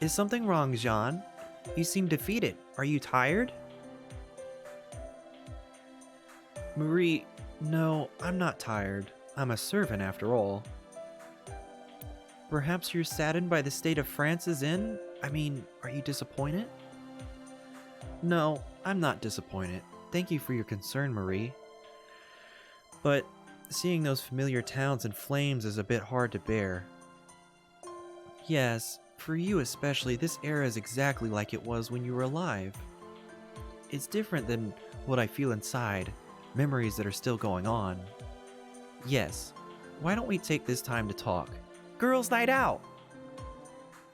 Is something wrong, Jean? You seem defeated. Are you tired? Marie, No, I'm not tired. I'm a servant after all. Perhaps you're saddened by the state of France is in? I mean, are you disappointed? No, I'm not disappointed. Thank you for your concern, Marie. But seeing those familiar towns in flames is a bit hard to bear. Yes, for you especially, this era is exactly like it was when you were alive. It's different than what I feel inside, memories that are still going on. Yes, why don't we take this time to talk? Girls' night out!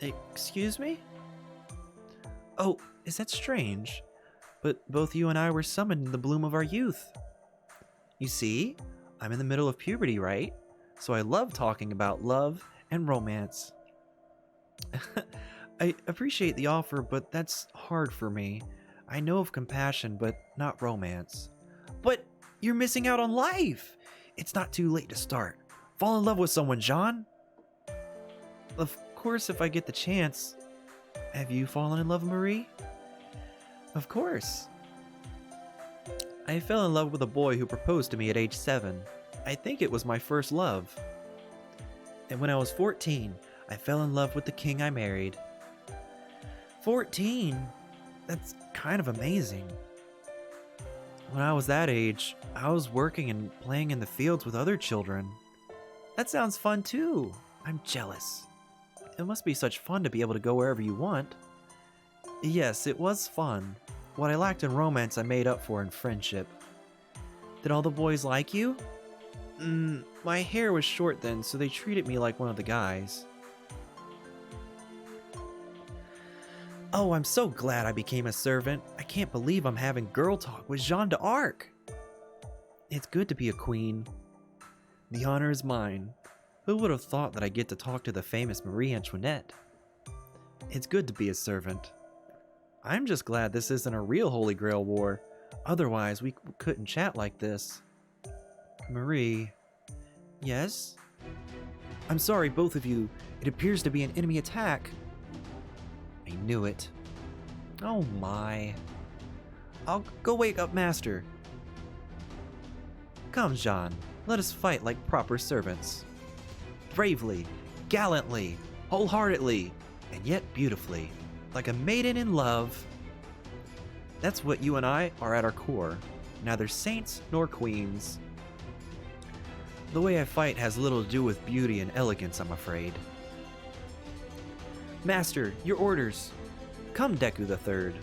Excuse me? Oh, is that strange? But both you and I were summoned in the bloom of our youth. You see, I'm in the middle of puberty, right? So I love talking about love and romance. I appreciate the offer, but that's hard for me. I know of compassion, but not romance. But you're missing out on life! It's not too late to start. Fall in love with someone, John! Of course, if I get the chance. Have you fallen in love, Marie? Of course. I fell in love with a boy who proposed to me at age 7. I think it was my first love. And when I was 14, I fell in love with the king I married. 14? That's kind of amazing. When I was that age, I was working and playing in the fields with other children. That sounds fun too. I'm jealous. It must be such fun to be able to go wherever you want. Yes, it was fun. What I lacked in romance I made up for in friendship. Did all the boys like you? My hair was short then, so they treated me like one of the guys. Oh, I'm so glad I became a servant. I can't believe I'm having girl talk with Jeanne d'Arc. It's good to be a queen. The honor is mine. Who would have thought that I get to talk to the famous Marie Antoinette? It's good to be a servant. I'm just glad this isn't a real Holy Grail war. Otherwise, we couldn't chat like this. Marie. Yes? I'm sorry, both of you. It appears to be an enemy attack. I knew it. Oh my. I'll go wake up Master. Come, Jean. Let us fight like proper servants. Bravely, gallantly, wholeheartedly, and yet beautifully. Like a maiden in love. That's what you and I are at our core. Neither saints nor queens. The way I fight has little to do with beauty and elegance, I'm afraid. Master, your orders. Come, Deku the Third.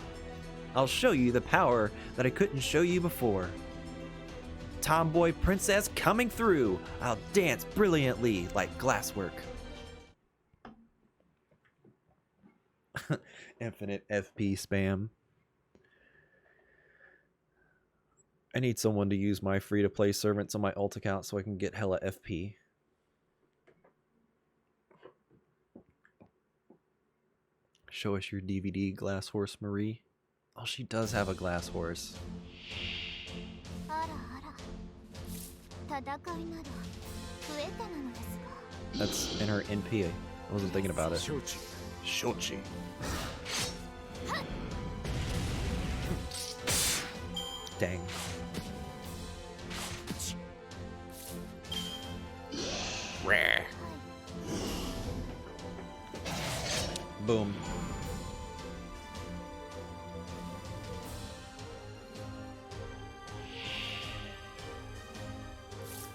I'll show you the power that I couldn't show you before. Tomboy princess coming through. I'll dance brilliantly like glasswork. Infinite FP spam. I need someone to use my free-to-play servants on my alt account so I can get hella FP. Show us your DVD, Glass Horse Marie. Oh, she does have a glass horse. That's in her NP. I wasn't thinking about it. Shochi. Dang. Rare. Boom.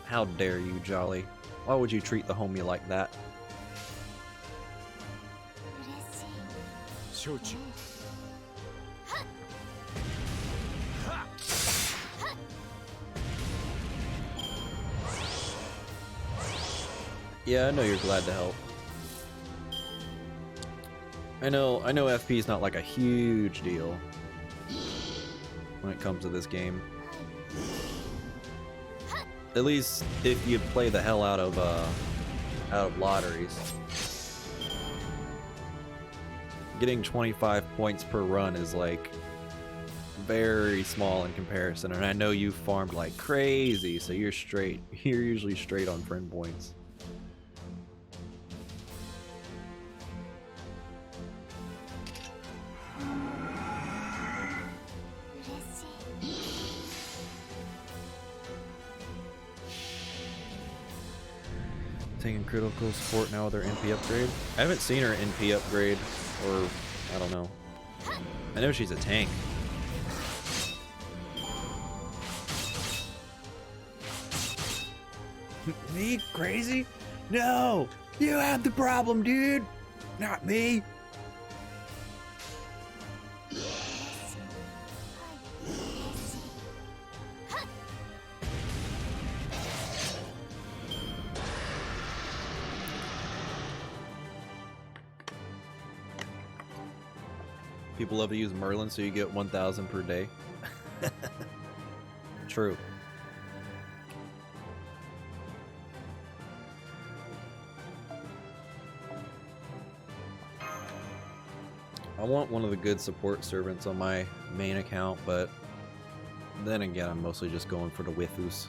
How dare you, Jolly? Why would you treat the homie like that? Yeah, I know you're glad to help. I know FP is not like a huge deal when it comes to this game. At least if you play the hell out of lotteries. Getting 25 points per run is like very small in comparison, and I know you farmed like crazy, so you're straight. You're usually straight on friend points. Taking critical support now with her NP upgrade. I haven't seen her NP upgrade, or I don't know. I know she's a tank. Me? Crazy? No! You have the problem, dude! Not me! People love to use Merlin so you get 1,000 per day. True. I want one of the good support servants on my main account, but then again, I'm mostly just going for the Wifus.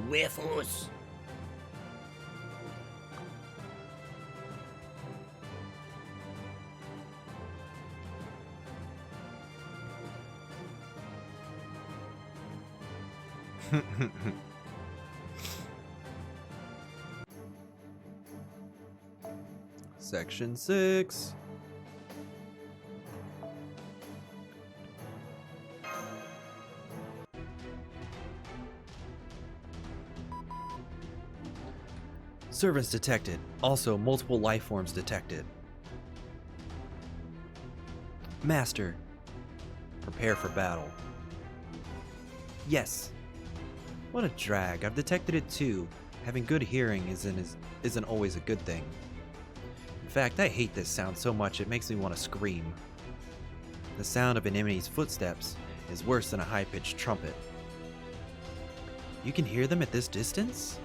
Wifus! Section 6. Servants detected. Also, multiple life forms detected. Master. Prepare for battle. Yes. What a drag. I've detected it too. Having good hearing isn't always a good thing. In fact, I hate this sound so much it makes me want to scream. The sound of an enemy's footsteps is worse than a high-pitched trumpet. You can hear them at this distance?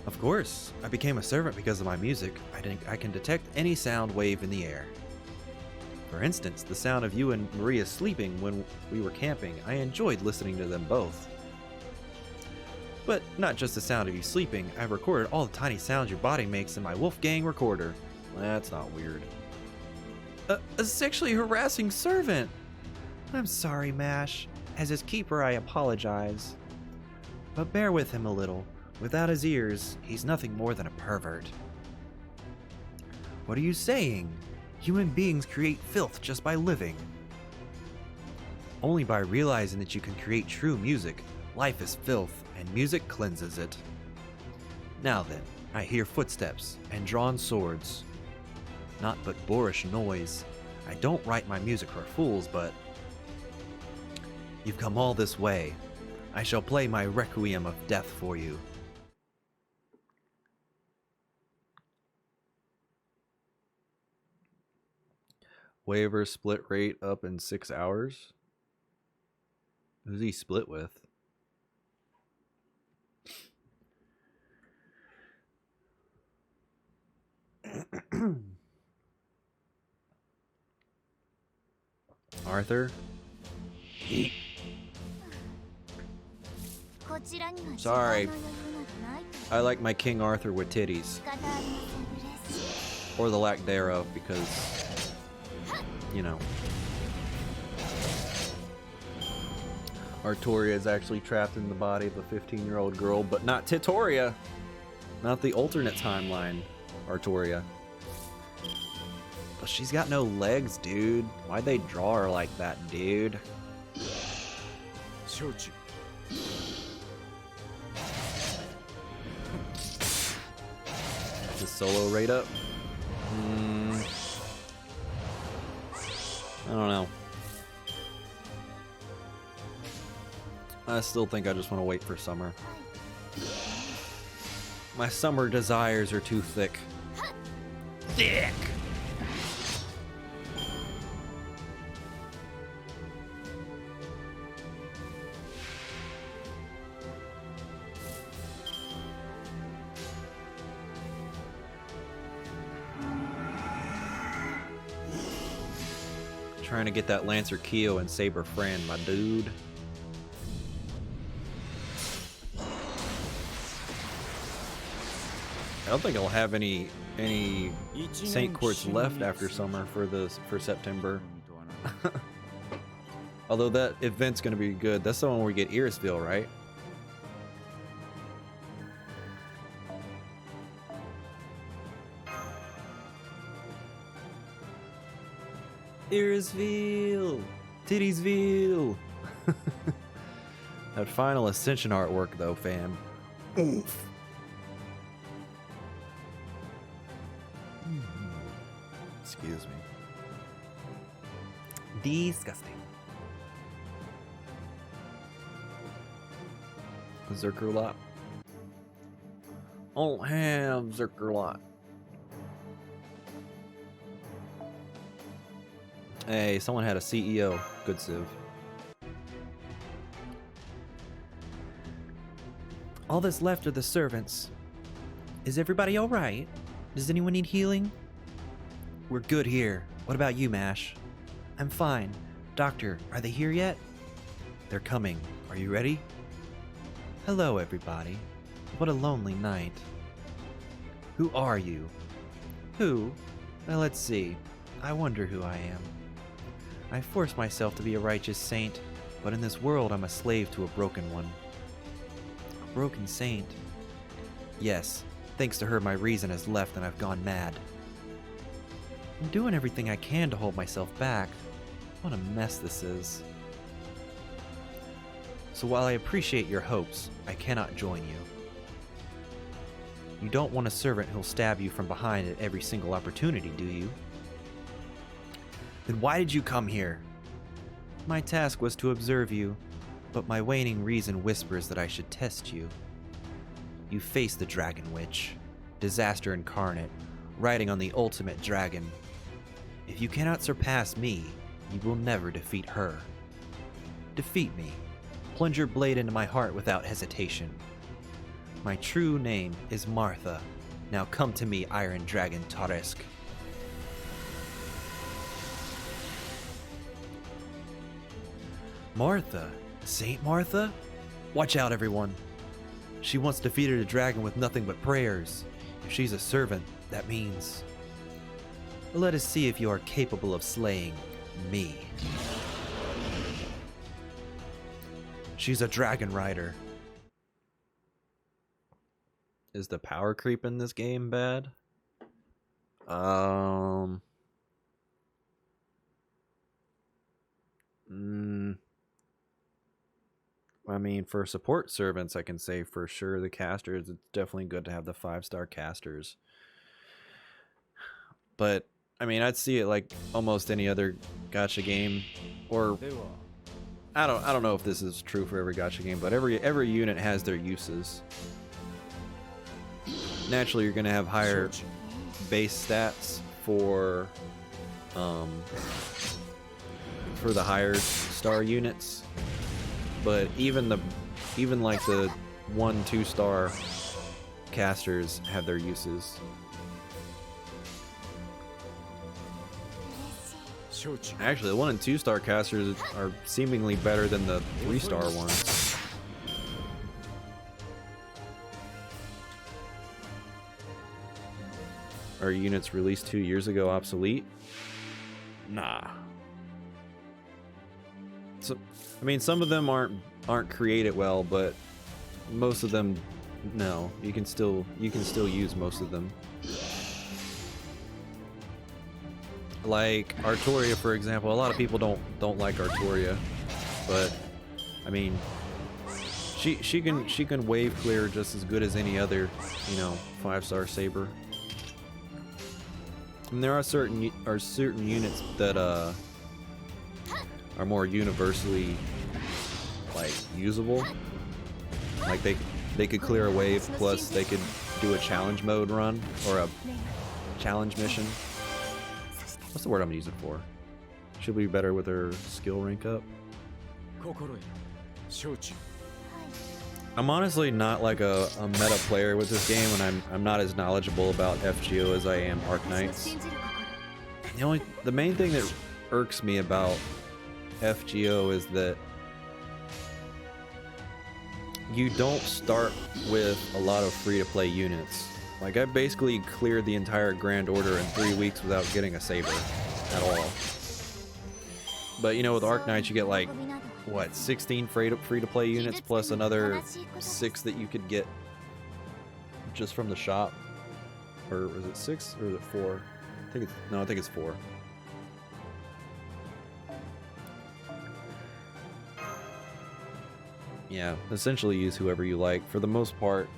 Of course. I became a servant because of my music. I can detect any sound wave in the air. For instance, the sound of you and Maria sleeping when we were camping. I enjoyed listening to them both. But not just the sound of you sleeping, I've recorded all the tiny sounds your body makes in my Wolfgang recorder. That's not weird. A sexually harassing servant! I'm sorry, Mash. As his keeper, I apologize. But bear with him a little. Without his ears, he's nothing more than a pervert. What are you saying? Human beings create filth just by living. Only by realizing that you can create true music, life is filth, and music cleanses it. Now then, I hear footsteps and drawn swords. Not but boorish noise. I don't write my music for fools, but... You've come all this way. I shall play my requiem of death for you. Waiver split rate up in 6 hours? Who's he split with? Arthur? Sorry. I like my King Arthur with titties. Or the lack thereof, because, you know. Artoria is actually trapped in the body of a 15-year-old girl, but not Titoria! Not the alternate timeline Artoria. But she's got no legs, dude. Why'd they draw her like that, dude? Is solo rate up? I don't know. I still think I just want to wait for summer. My summer desires are too thick. Thick! Trying to get that Lancer Keo and Saber Fran, my dude. I don't think I'll have any Saint Courts left after summer for September. Although that event's gonna be good. That's the one where we get Irisville, right? Irisville! Tittiesville! That final Ascension artwork, though, fam. Oof. Excuse me. Disgusting. Zerkerlot. Oh, have Zerkerlot. Hey, someone had a CEO. Good Civ. All that's left are the servants. Is everybody alright? Does anyone need healing? We're good here. What about you, Mash? I'm fine. Doctor, are they here yet? They're coming. Are you ready? Hello, everybody. What a lonely night. Who are you? Who? Well, let's see. I wonder who I am. I force myself to be a righteous saint, but in this world I'm a slave to a broken one. A broken saint? Yes, thanks to her my reason has left and I've gone mad. I'm doing everything I can to hold myself back. What a mess this is. So while I appreciate your hopes, I cannot join you. You don't want a servant who'll stab you from behind at every single opportunity, do you? Then why did you come here? My task was to observe you, but my waning reason whispers that I should test you. You face the Dragon Witch, disaster incarnate, riding on the ultimate dragon. If you cannot surpass me, you will never defeat her. Defeat me. Plunge your blade into my heart without hesitation. My true name is Martha. Now come to me, Iron Dragon Tarisk. Martha? Saint Martha? Watch out, everyone. She once defeated a dragon with nothing but prayers. If she's a servant, that means... Let us see if you are capable of slaying me. She's a dragon rider. Is the power creep in this game bad? I mean, for support servants, I can say for sure the casters, it's definitely good to have the 5-star casters. But, I mean, I'd see it like almost any other gacha game, or I don't know if this is true for every gacha game, but every unit has their uses. Naturally, you're going to have higher base stats for the higher star units, but even like the 1-2 star casters have their uses. Actually, the 1 and 2 star casters are seemingly better than the 3-star ones. Are units released 2 years ago obsolete? Nah. So, I mean, some of them aren't created well, but most of them, no. You can still use most of them. Like Artoria, for example. A lot of people don't like Artoria, but I mean, she can wave clear just as good as any other, 5-star saber. And there are certain units that are more universally like usable. Like they could clear a wave, plus they could do a challenge mode run or a challenge mission. What's the word I'm using for? Should be better with her skill rank up. I'm honestly not like a meta player with this game, and I'm not as knowledgeable about FGO as I am Arknights. The main thing that irks me about FGO is that you don't start with a lot of free-to-play units. Like, I basically cleared the entire Grand Order in 3 weeks without getting a saber at all. But with Arknights you get like, what, 16 free-to-play units plus another 6 that you could get just from the shop. Or was it 6 or is it 4? I think it's 4. Yeah, essentially use whoever you like for the most part.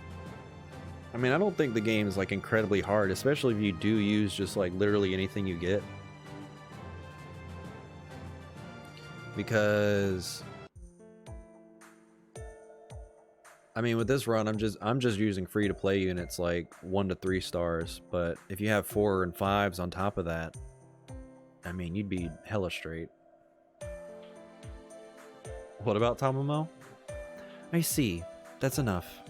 I mean, I don't think the game is like incredibly hard, especially if you do use just like literally anything you get. Because I mean, with this run, I'm just using free to play units like 1 to 3 stars, but if you have 4 and 5s on top of that, I mean, you'd be hella straight. What about Tamamo? I see. That's enough.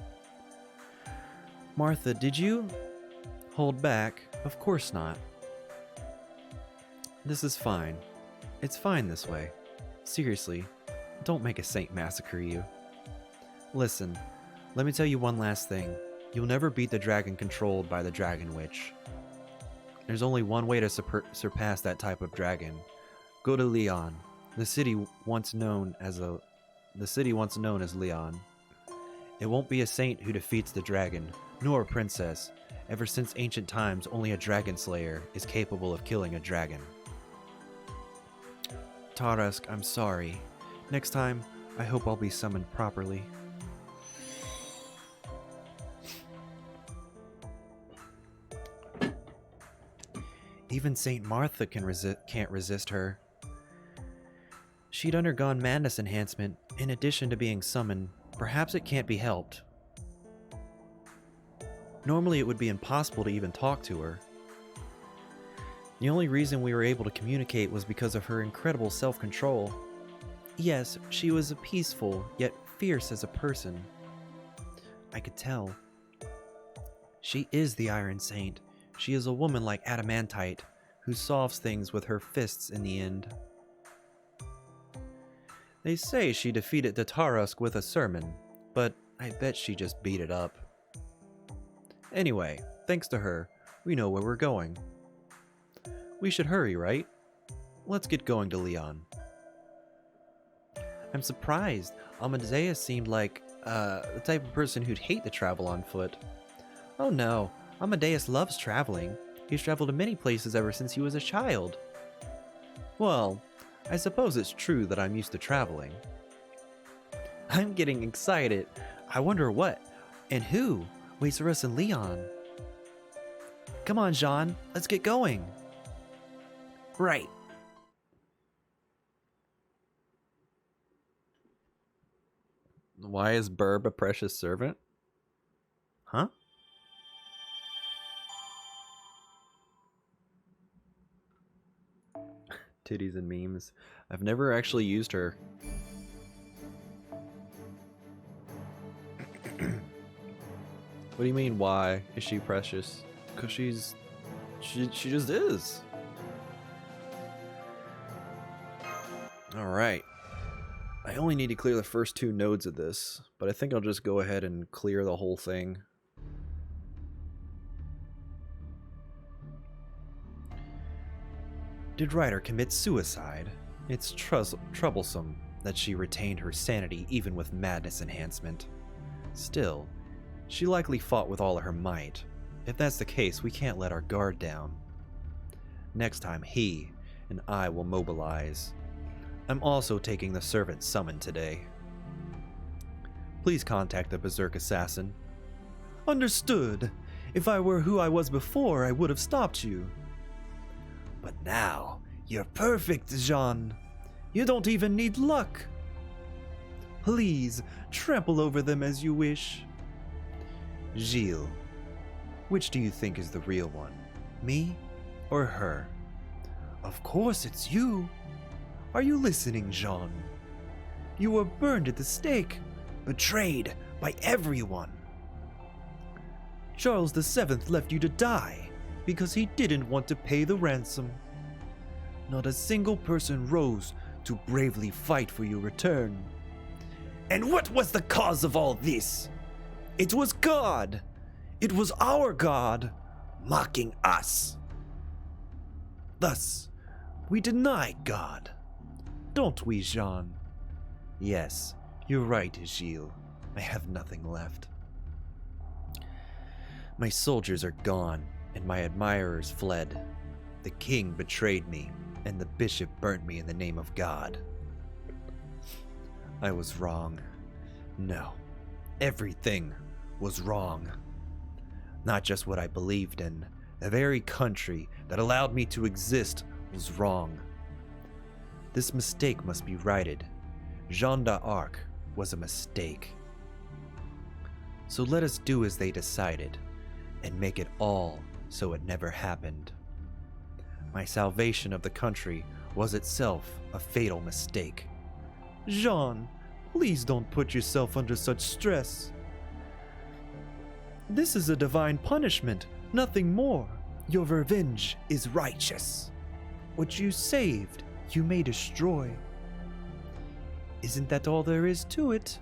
Martha, did you hold back? Of course not. This is fine. It's fine this way. Seriously, don't make a saint massacre you. Listen, let me tell you one last thing. You'll never beat the dragon controlled by the Dragon Witch. There's only one way to surpass that type of dragon. Go to Leon, the city once known as Leon. It won't be a saint who defeats the dragon, nor a princess. Ever since ancient times, only a dragon slayer is capable of killing a dragon. Tarask, I'm sorry. Next time, I hope I'll be summoned properly. Even Saint Martha can't resist her. She'd undergone madness enhancement, in addition to being summoned. Perhaps it can't be helped. Normally it would be impossible to even talk to her. The only reason we were able to communicate was because of her incredible self-control. Yes, she was a peaceful, yet fierce as a person. I could tell. She is the Iron Saint. She is a woman like adamantite, who solves things with her fists in the end. They say she defeated the Tarask with a sermon, but I bet she just beat it up. Anyway, thanks to her, we know where we're going. We should hurry, right? Let's get going to Leon. I'm surprised. Amadeus seemed like the type of person who'd hate to travel on foot. Oh no, Amadeus loves traveling. He's traveled to many places ever since he was a child. Well, I suppose it's true that I'm used to traveling. I'm getting excited. I wonder what and who waits for us in Leon. Come on, Jean, let's get going. Right. Why is Burb a precious servant? Huh? Titties and memes. I've never actually used her. What do you mean, why is she precious? Because she just is. Alright. I only need to clear the first 2 nodes of this, but I think I'll just go ahead and clear the whole thing. Did Ryder commit suicide? It's troublesome that she retained her sanity even with madness enhancement. Still, she likely fought with all of her might. If that's the case, we can't let our guard down. Next time, he and I will mobilize. I'm also taking the servant summoned today. Please contact the Berserk Assassin. Understood. If I were who I was before, I would have stopped you. But now, you're perfect, Jean. You don't even need luck. Please, trample over them as you wish. Gilles, which do you think is the real one? Me or her? Of course it's you. Are you listening, Jean? You were burned at the stake, betrayed by everyone. Charles VII left you to die because he didn't want to pay the ransom. Not a single person rose to bravely fight for your return. And what was the cause of all this? It was God. It was our God, mocking us. Thus, we deny God. Don't we, Jean? Yes, you're right, Gilles. I have nothing left. My soldiers are gone, and my admirers fled. The king betrayed me, and the bishop burnt me in the name of God. I was wrong. No, everything was wrong. Not just what I believed in, the very country that allowed me to exist was wrong. This mistake must be righted. Jeanne d'Arc was a mistake. So let us do as they decided, and make it all so it never happened. My salvation of the country was itself a fatal mistake. Jeanne, please don't put yourself under such stress. This is a divine punishment, nothing more. Your revenge is righteous. What you saved, you may destroy. Isn't that all there is to it?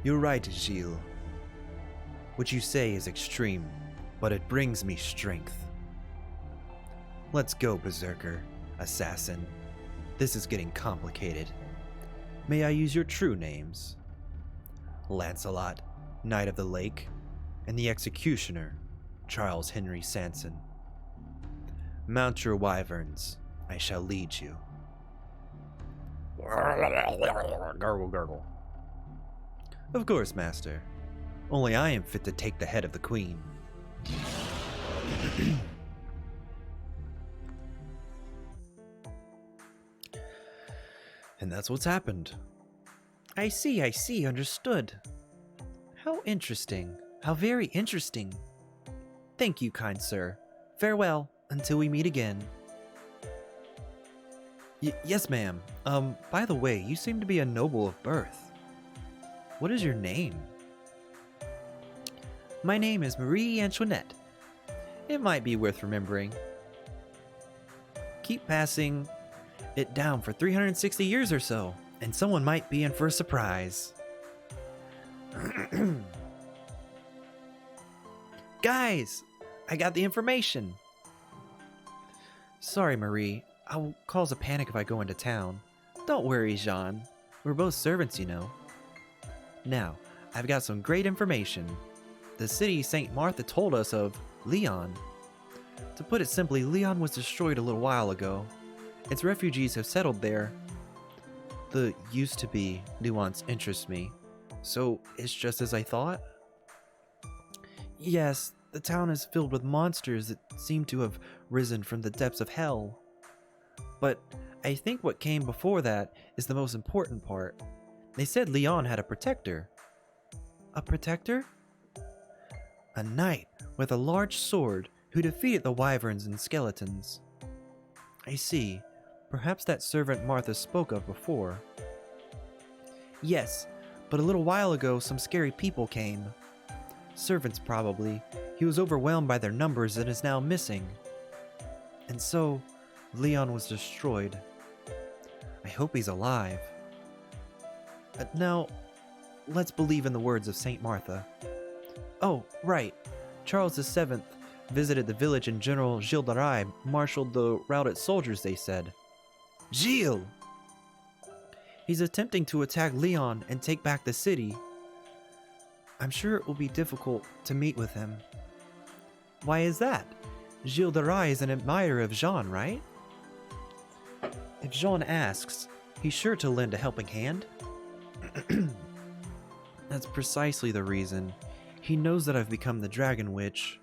You're right, Gilles. What you say is extreme, but it brings me strength. Let's go, Berserker, Assassin. This is getting complicated. May I use your true names? Lancelot, Knight of the Lake, and the Executioner, Charles Henry Sanson. Mount your wyverns. I shall lead you. Gargle, gargle. Of course, Master. Only I am fit to take the head of the Queen. And that's what's happened. I see, understood. How interesting. How very interesting. Thank you, kind sir. Farewell, until we meet again. Yes, ma'am. By the way, you seem to be a noble of birth. What is your name? My name is Marie Antoinette. It might be worth remembering. Keep passing it down for 360 years or so, and someone might be in for a surprise. Guys, I got the information. Sorry, Marie. I'll cause a panic if I go into town. Don't worry, Jean. We're both servants, you know. Now, I've got some great information. The city St. Martha told us of, Leon. To put it simply, Leon was destroyed a little while ago. Its refugees have settled there. The used to be nuance interests me. So, it's just as I thought? Yes, the town is filled with monsters that seem to have risen from the depths of hell. But I think what came before that is the most important part. They said Leon had a protector. A protector? A knight with a large sword who defeated the wyverns and skeletons. I see. Perhaps that servant Martha spoke of before. Yes, but a little while ago some scary people came. Servants probably. He was overwhelmed by their numbers and is now missing. And so, Leon was destroyed. I hope he's alive. Now, let's believe in the words of St. Martha. Oh, right. Charles VII visited the village and General Gilles de Rais marshaled the routed soldiers, they said. Gilles! He's attempting to attack Leon and take back the city. I'm sure it will be difficult to meet with him. Why is that? Gilles de Rais is an admirer of Jean, right? If Jean asks, he's sure to lend a helping hand. That's precisely the reason. He knows that I've become the Dragon Witch.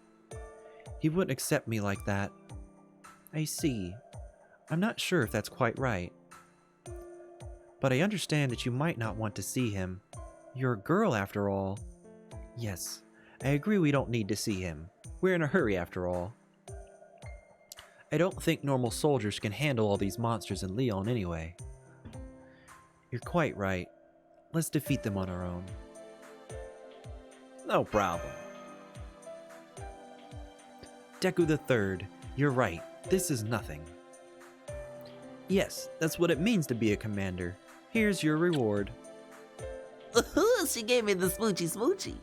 He wouldn't accept me like that. I see. I'm not sure if that's quite right. But I understand that you might not want to see him. You're a girl after all. Yes, I agree we don't need to see him. We're in a hurry after all. I don't think normal soldiers can handle all these monsters in Leon anyway. You're quite right. Let's defeat them on our own. No problem. Deku the Third, you're right. This is nothing. Yes, that's what it means to be a commander. Here's your reward. She gave me the smoochy smoochy.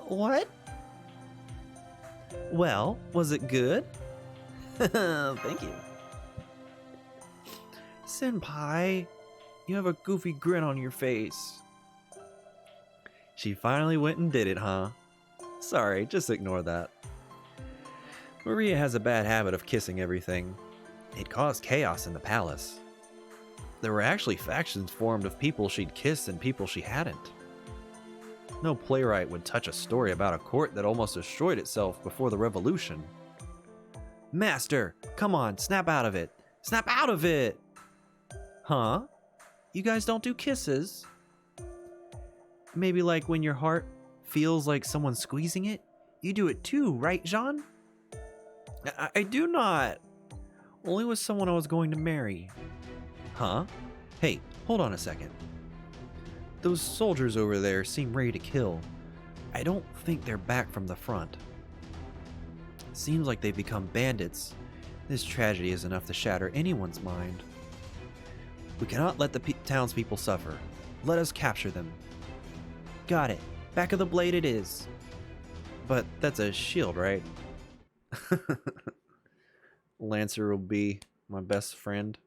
What? Well, was it good? Thank you. Senpai, you have a goofy grin on your face. She finally went and did it, huh? Sorry, just ignore that. Maria has a bad habit of kissing everything. It caused chaos in the palace. There were actually factions formed of people she'd kissed and people she hadn't. No playwright would touch a story about a court that almost destroyed itself before the revolution. Master, come on, snap out of it. Snap out of it! Huh? You guys don't do kisses? Maybe like when your heart feels like someone's squeezing it? You do it too, right, Jean? I do not. Only with someone I was going to marry. Huh? Hey, hold on a second. Those soldiers over there seem ready to kill. I don't think they're back from the front. Seems like they've become bandits. This tragedy is enough to shatter anyone's mind. We cannot let the townspeople suffer. Let us capture them. Got it. Back of the blade it is. But that's a shield, right? Lancer will be my best friend.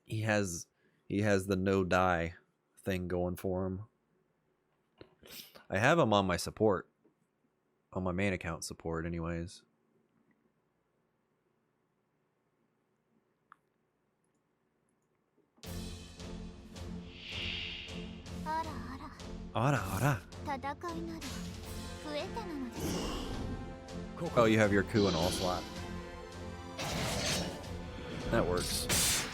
He has the no die thing going for him. I have him on my support. On my main account support anyways. Ara ara. Oh, you have your coup and all slot. That works.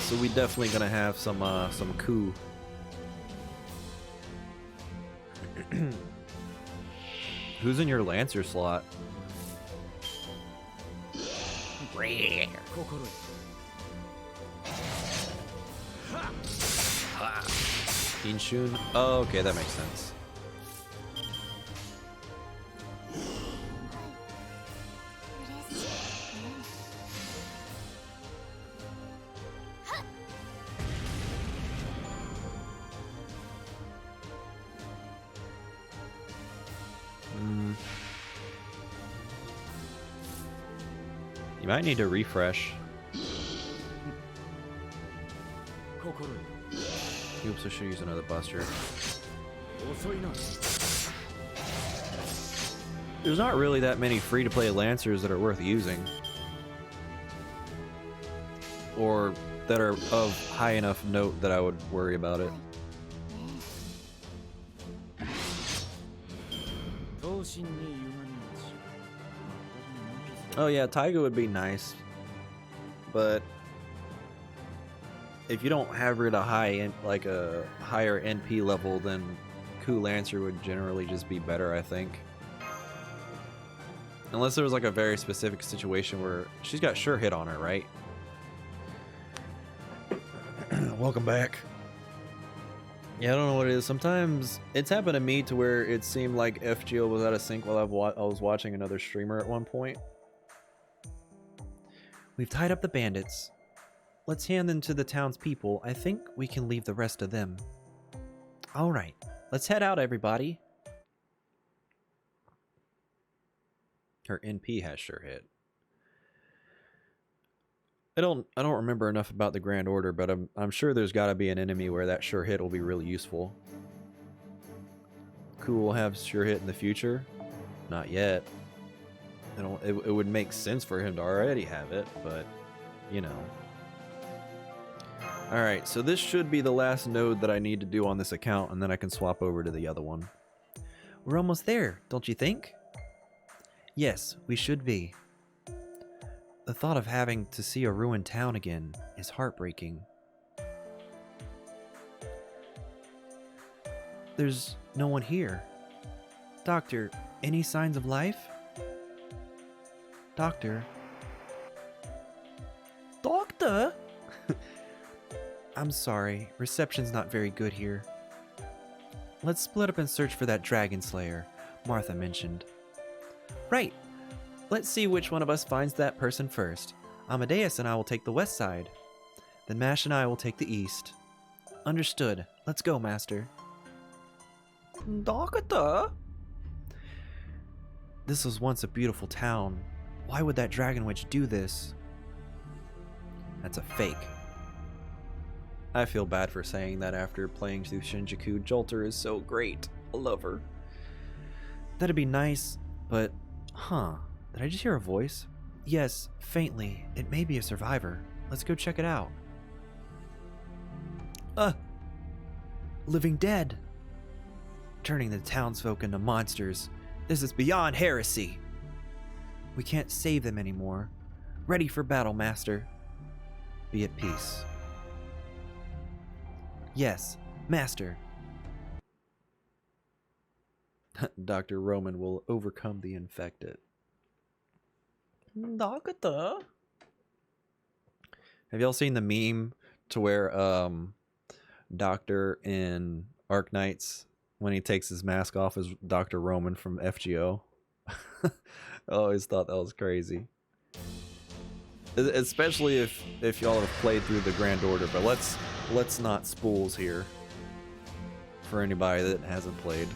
So we definitely gonna have some coup. Who's in your Lancer slot? Inshun? Oh, okay, that makes sense. You might need to refresh. Oops, I should use another buster. There's not really that many free-to-play Lancers that are worth using. Or that are of high enough note that I would worry about it. Oh yeah, Taiga would be nice. But if you don't have her at a like a higher NP level, then Coup Lancer would generally just be better, I think. Unless there was like a very specific situation where she's got sure hit on her, right? Welcome back. Yeah, I don't know what it is. Sometimes it's happened to me to where it seemed like FGO was out of sync while I was watching another streamer at one point. We've tied up the bandits. Let's hand them to the townspeople. I think we can leave the rest of them. Alright, let's head out, everybody. Her NP has sure hit. I don't remember enough about the Grand Order, but I'm sure there's got to be an enemy where that sure hit will be really useful. Coup will have sure hit in the future? Not yet. It would make sense for him to already have it, but you know. Alright, so this should be the last node that I need to do on this account, and then I can swap over to the other one. We're almost there, don't you think? Yes, we should be. The thought of having to see a ruined town again is heartbreaking. There's no one here. Doctor, any signs of life? Doctor? Doctor? I'm sorry, reception's not very good here. Let's split up and search for that Dragon Slayer Martha mentioned. Right! Let's see which one of us finds that person first. Amadeus and I will take the west side. Then Mash and I will take the east. Understood. Let's go, Master. Doctor? This was once a beautiful town. Why would that Dragon Witch do this? That's a fake. I feel bad for saying that after playing through Shinjuku. Jolter is so great. I love her. That'd be nice, but... Huh. Did I just hear a voice? Yes, faintly. It may be a survivor. Let's go check it out. Living dead. Turning the townsfolk into monsters. This is beyond heresy. We can't save them anymore. Ready for battle, Master. Be at peace. Yes, Master. Dr. Roman will overcome the infected. Doctor. Have y'all seen the meme to where Doctor in Arc Knights, when he takes his mask off, is Dr. Roman from FGO? I always thought that was crazy. Especially if y'all have played through the Grand Order, but let's not spools here for anybody that hasn't played.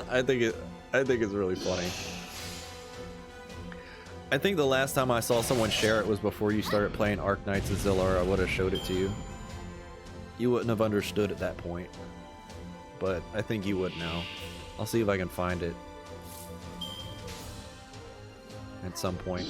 I think it's really funny. I think the last time I saw someone share it was before you started playing Arc Knights of Zillar. I would have showed it to you. You wouldn't have understood at that point, but I think you would now. I'll see if I can find it at some point.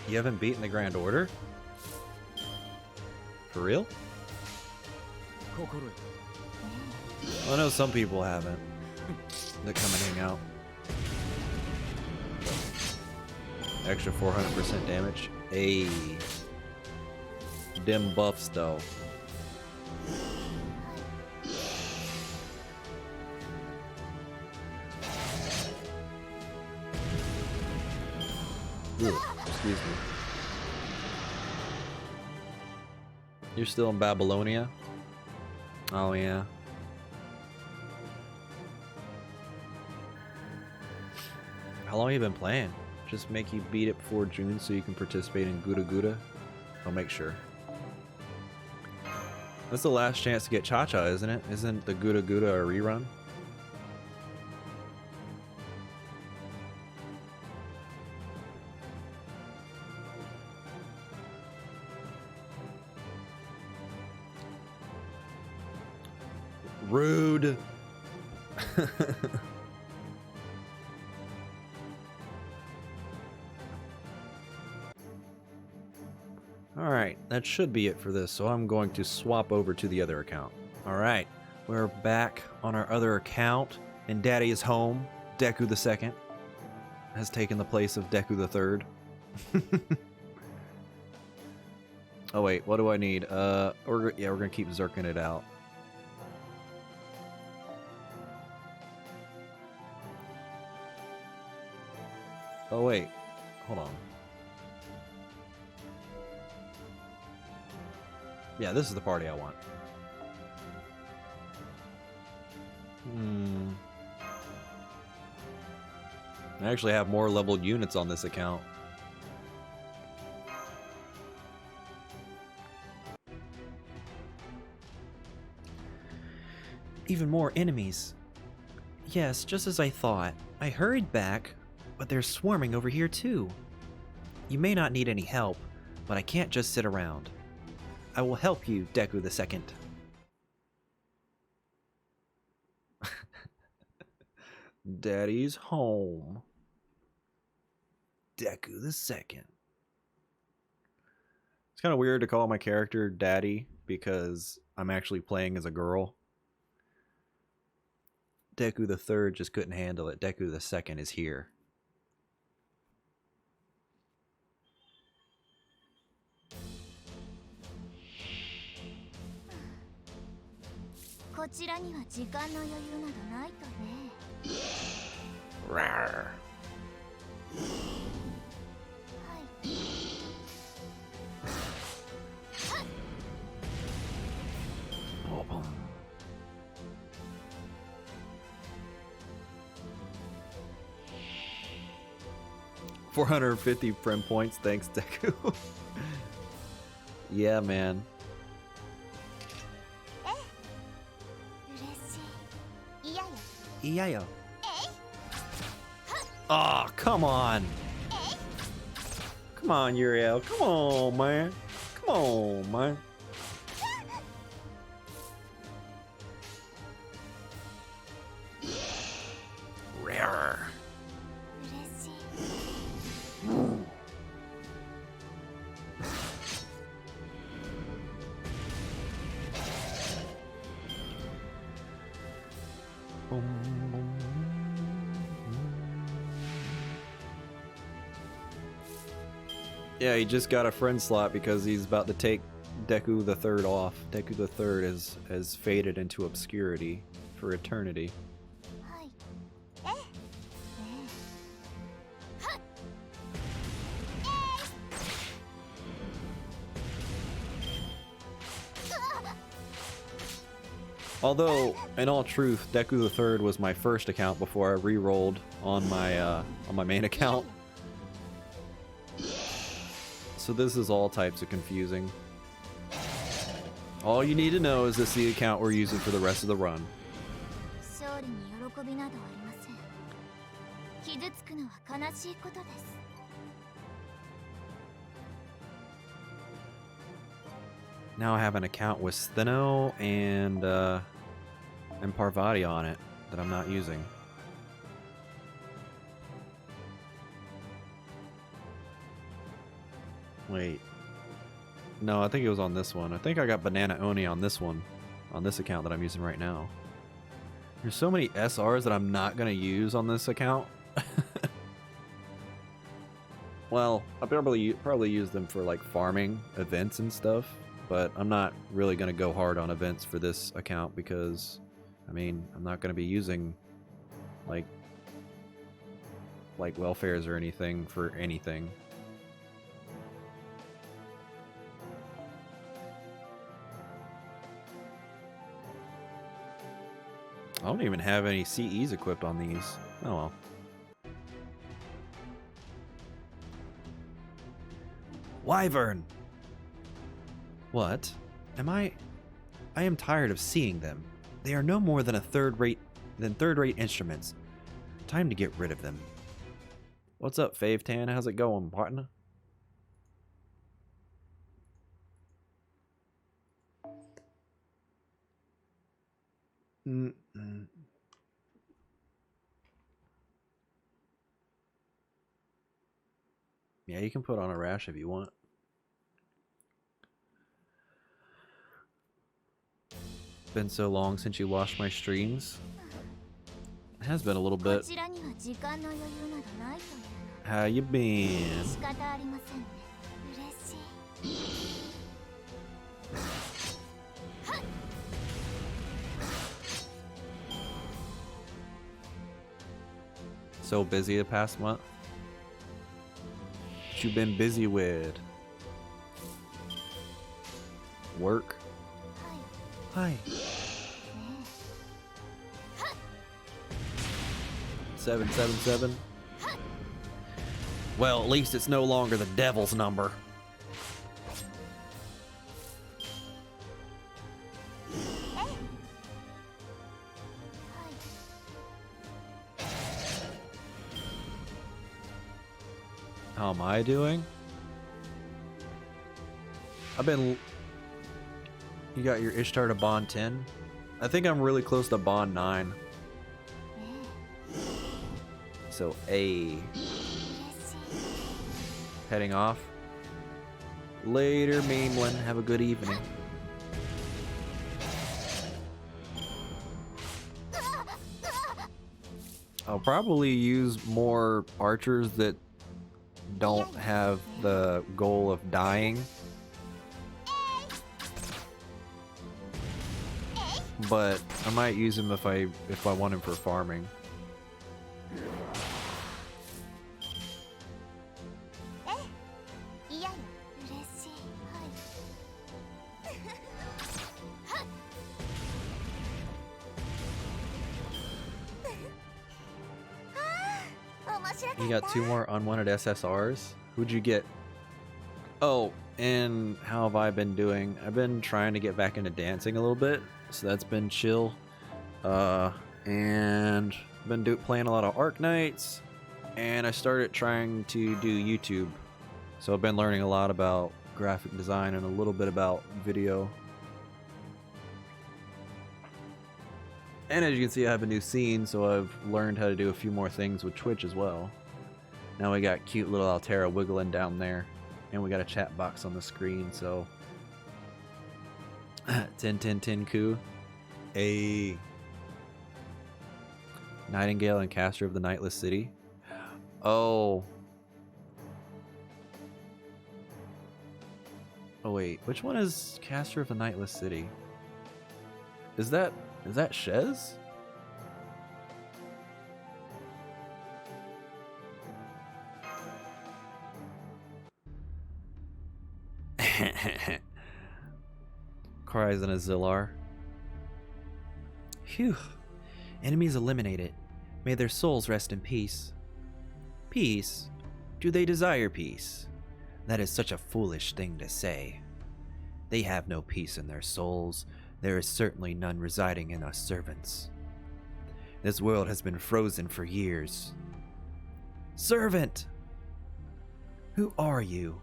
You haven't beaten the Grand Order? For real? I know some people haven't that come and hang out. Extra 400% damage. Ayy. Dim buffs though. Ugh, excuse me. You're still in Babylonia? Oh yeah. How long have you been playing? Just make you beat it before June so you can participate in Guda Guda? I'll make sure. That's the last chance to get Cha-Cha, isn't it? Isn't the Guda Guda a rerun? Rude. Alright, that should be it for this, so I'm going to swap over to the other account. Alright, we're back on our other account, and Daddy is home. Deku the Second has taken the place of Deku the Third. Oh wait, what do I need? We're gonna keep zerking it out. Oh wait, hold on. Yeah, this is the party I want. I actually have more leveled units on this account. Even more enemies. Yes, just as I thought. I hurried back, but they're swarming over here too. You may not need any help, but I can't just sit around. I will help you, Deku the Second. Daddy's home. Deku the Second. It's kind of weird to call my character Daddy because I'm actually playing as a girl. Deku the Third just couldn't handle it. Deku the Second is here. Rawr. Oh, boom. $450 friend points, thanks Deku. Yeah, man. Yeah. Oh, come on. Come on, Uriel. Come on, man. Come on, man. Yeah, he just got a friend slot because he's about to take Deku the Third off. Deku the Third has faded into obscurity for eternity. Although, in all truth, Deku the Third was my first account before I re-rolled on my main account. So this is all types of confusing. All you need to know is this is the account we're using for the rest of the run. Now I have an account with Steno and Parvati on it that I'm not using. Wait. No, I think it was on this one. I think I got Banana Oni on this one. On this account that I'm using right now. There's so many SRs that I'm not going to use on this account. Well, I'll probably use them for like farming events and stuff. But I'm not really going to go hard on events for this account because, I mean, I'm not going to be using like welfares or anything for anything. I don't even have any CEs equipped on these. Oh well. Wyvern! What? I am tired of seeing them. They are no more than third-rate instruments. Time to get rid of them. What's up, Fave Tan? How's it going, partner? Yeah, you can put on a rash if you want. Been so long since you watched my streams. It has been a little bit. How you been? So busy the past month. What you been busy with? Work? Hi. 777. Well, at least it's no longer the devil's number. How am I doing? You got your Ishtar to Bond 10? I think I'm really close to Bond 9. So heading off. Later, Meemlin. Have a good evening. I'll probably use more archers that don't have the goal of dying. But I might use him if I want him for farming. You got 2 more unwanted SSRs? Who'd you get? Oh, and how have I been doing? I've been trying to get back into dancing a little bit, so that's been chill. And been playing a lot of Arc Nights, and I started trying to do YouTube. So I've been learning a lot about graphic design and a little bit about video. And as you can see, I have a new scene, so I've learned how to do a few more things with Twitch as well. Now we got cute little Altera wiggling down there, and we got a chat box on the screen, so 10 10 10 coup. A Nightingale and Caster of the Nightless City. Oh. Oh wait, which one is Caster of the Nightless City? Is that Shez? Cries in a Zillar. Phew. Enemies eliminated. May their souls rest in peace. Peace? Do they desire peace? That is such a foolish thing to say. They have no peace in their souls. There is certainly none residing in us servants. This world has been frozen for years. Servant! Who are you?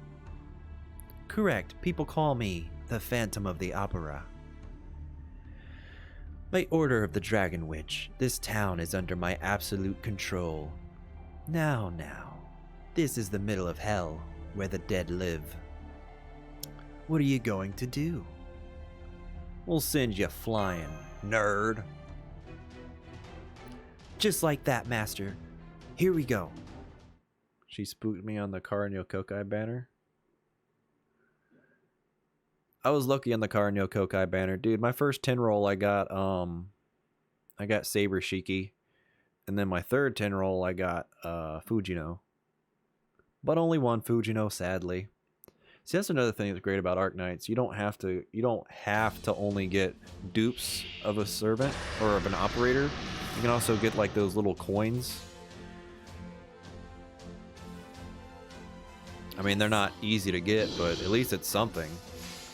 Correct, people call me the Phantom of the Opera. By order of the Dragon Witch, this town is under my absolute control. Now, this is the middle of hell, where the dead live. What are you going to do? We'll send you flying, nerd. Just like that, Master. Here we go. She spooked me on the Kara no Kokai banner. I was lucky on the Kara no Kokai banner. Dude, my first 10 roll I got Saber Shiki. And then my third 10 roll I got Fujino. But only one Fujino, sadly. See, that's another thing that's great about Arknights. You don't have to only get dupes of a servant or of an operator. You can also get like those little coins. I mean, they're not easy to get, but at least it's something.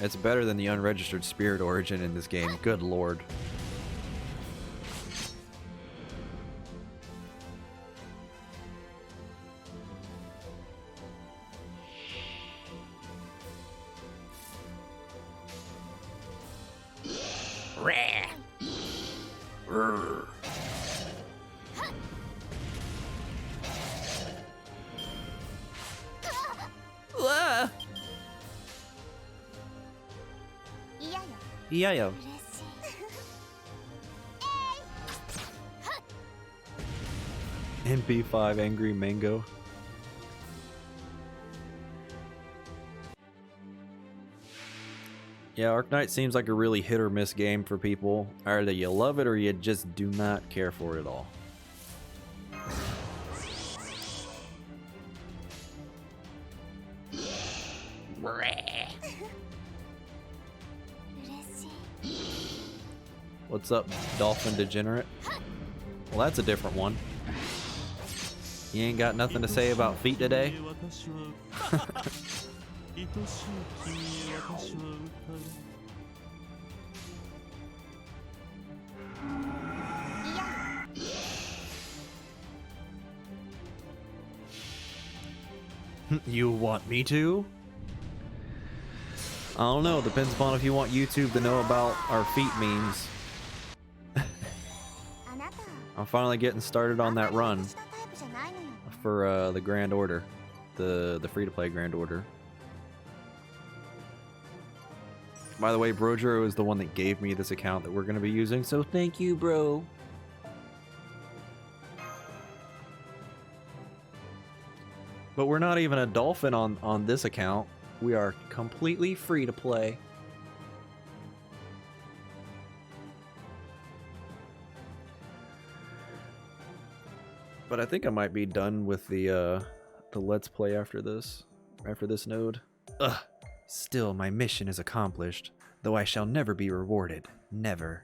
It's better than the unregistered spirit origin in this game. Good lord. Yayo. MP5 Angry Mango. Yeah, Arknight seems like a really hit or miss game for people. Either you love it or you just do not care for it at all. What's up, Dolphin Degenerate? Well, that's a different one. You ain't got nothing to say about feet today? You want me to? I don't know. Depends upon if you want YouTube to know about our feet memes. I'm finally getting started on that run for the Grand Order, the free-to-play Grand Order. By the way, Brojero is the one that gave me this account that we're going to be using, so thank you, bro. But we're not even a dolphin on this account. We are completely free to play. But I think I might be done with the Let's Play after this node. Ugh. Still, my mission is accomplished, though I shall never be rewarded. Never.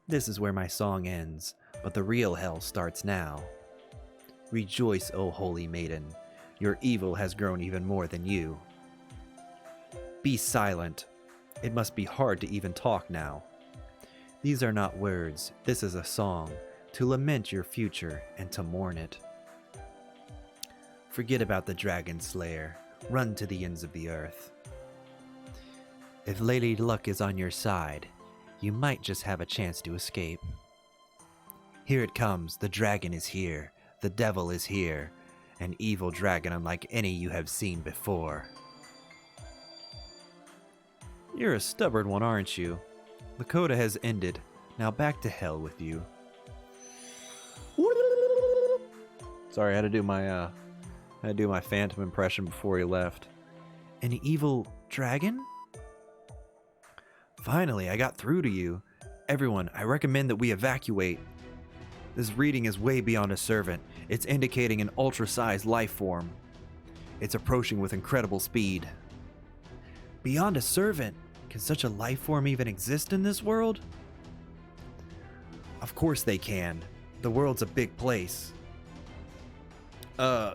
This is where my song ends, but the real hell starts now. Rejoice, O holy maiden. Your evil has grown even more than you. Be silent. It must be hard to even talk now. These are not words. This is a song, to lament your future and to mourn it. Forget about the Dragon Slayer. Run to the ends of the earth. If Lady Luck is on your side, you might just have a chance to escape. Here it comes. The dragon is here. The devil is here. An evil dragon unlike any you have seen before. You're a stubborn one, aren't you? The coda has ended. Now back to hell with you. Sorry, I had to do my Phantom impression before he left. An evil dragon? Finally, I got through to you. Everyone, I recommend that we evacuate. This reading is way beyond a servant. It's indicating an ultra-sized life form. It's approaching with incredible speed. Beyond a servant? Can such a life form even exist in this world? Of course they can. The world's a big place.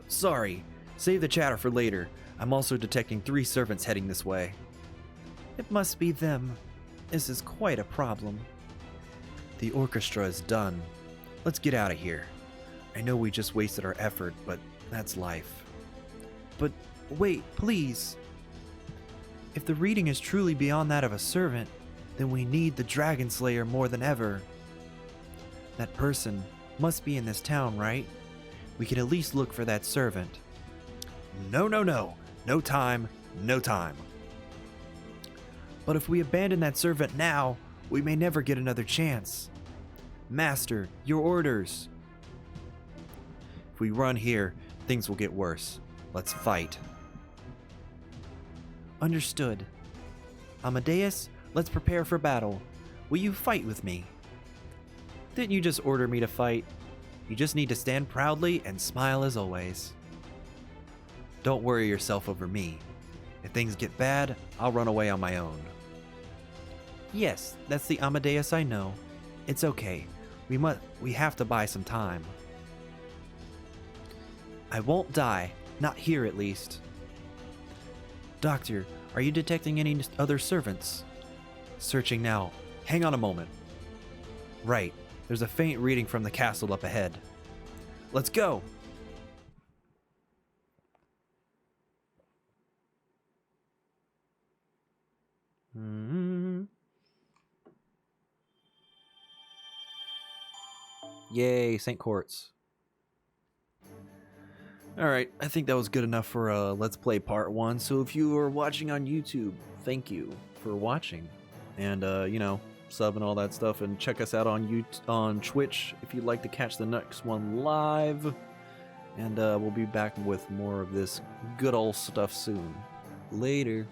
Sorry. Save the chatter for later. I'm also detecting 3 servants heading this way. It must be them. This is quite a problem. The orchestra is done. Let's get out of here. I know we just wasted our effort, but that's life. But wait, please. If the reading is truly beyond that of a servant, then we need the Dragon Slayer more than ever. That person must be in this town, right? We can at least look for that servant. No. No time, no time. But if we abandon that servant now, we may never get another chance. Master, your orders. If we run here, things will get worse. Let's fight. Understood. Amadeus, let's prepare for battle. Will you fight with me? Didn't you just order me to fight? You just need to stand proudly and smile as always. Don't worry yourself over me. If things get bad, I'll run away on my own. Yes, that's the Amadeus I know. It's okay. We have to buy some time. I won't die. Not here, at least. Doctor, are you detecting any other servants? Searching now. Hang on a moment. Right. There's a faint reading from the castle up ahead. Let's go! Yay, St. Quartz. Alright, I think that was good enough for Let's Play Part 1. So if you are watching on YouTube, thank you for watching. And, sub and all that stuff. And check us out on Twitch if you'd like to catch the next one live. And we'll be back with more of this good old stuff soon. Later.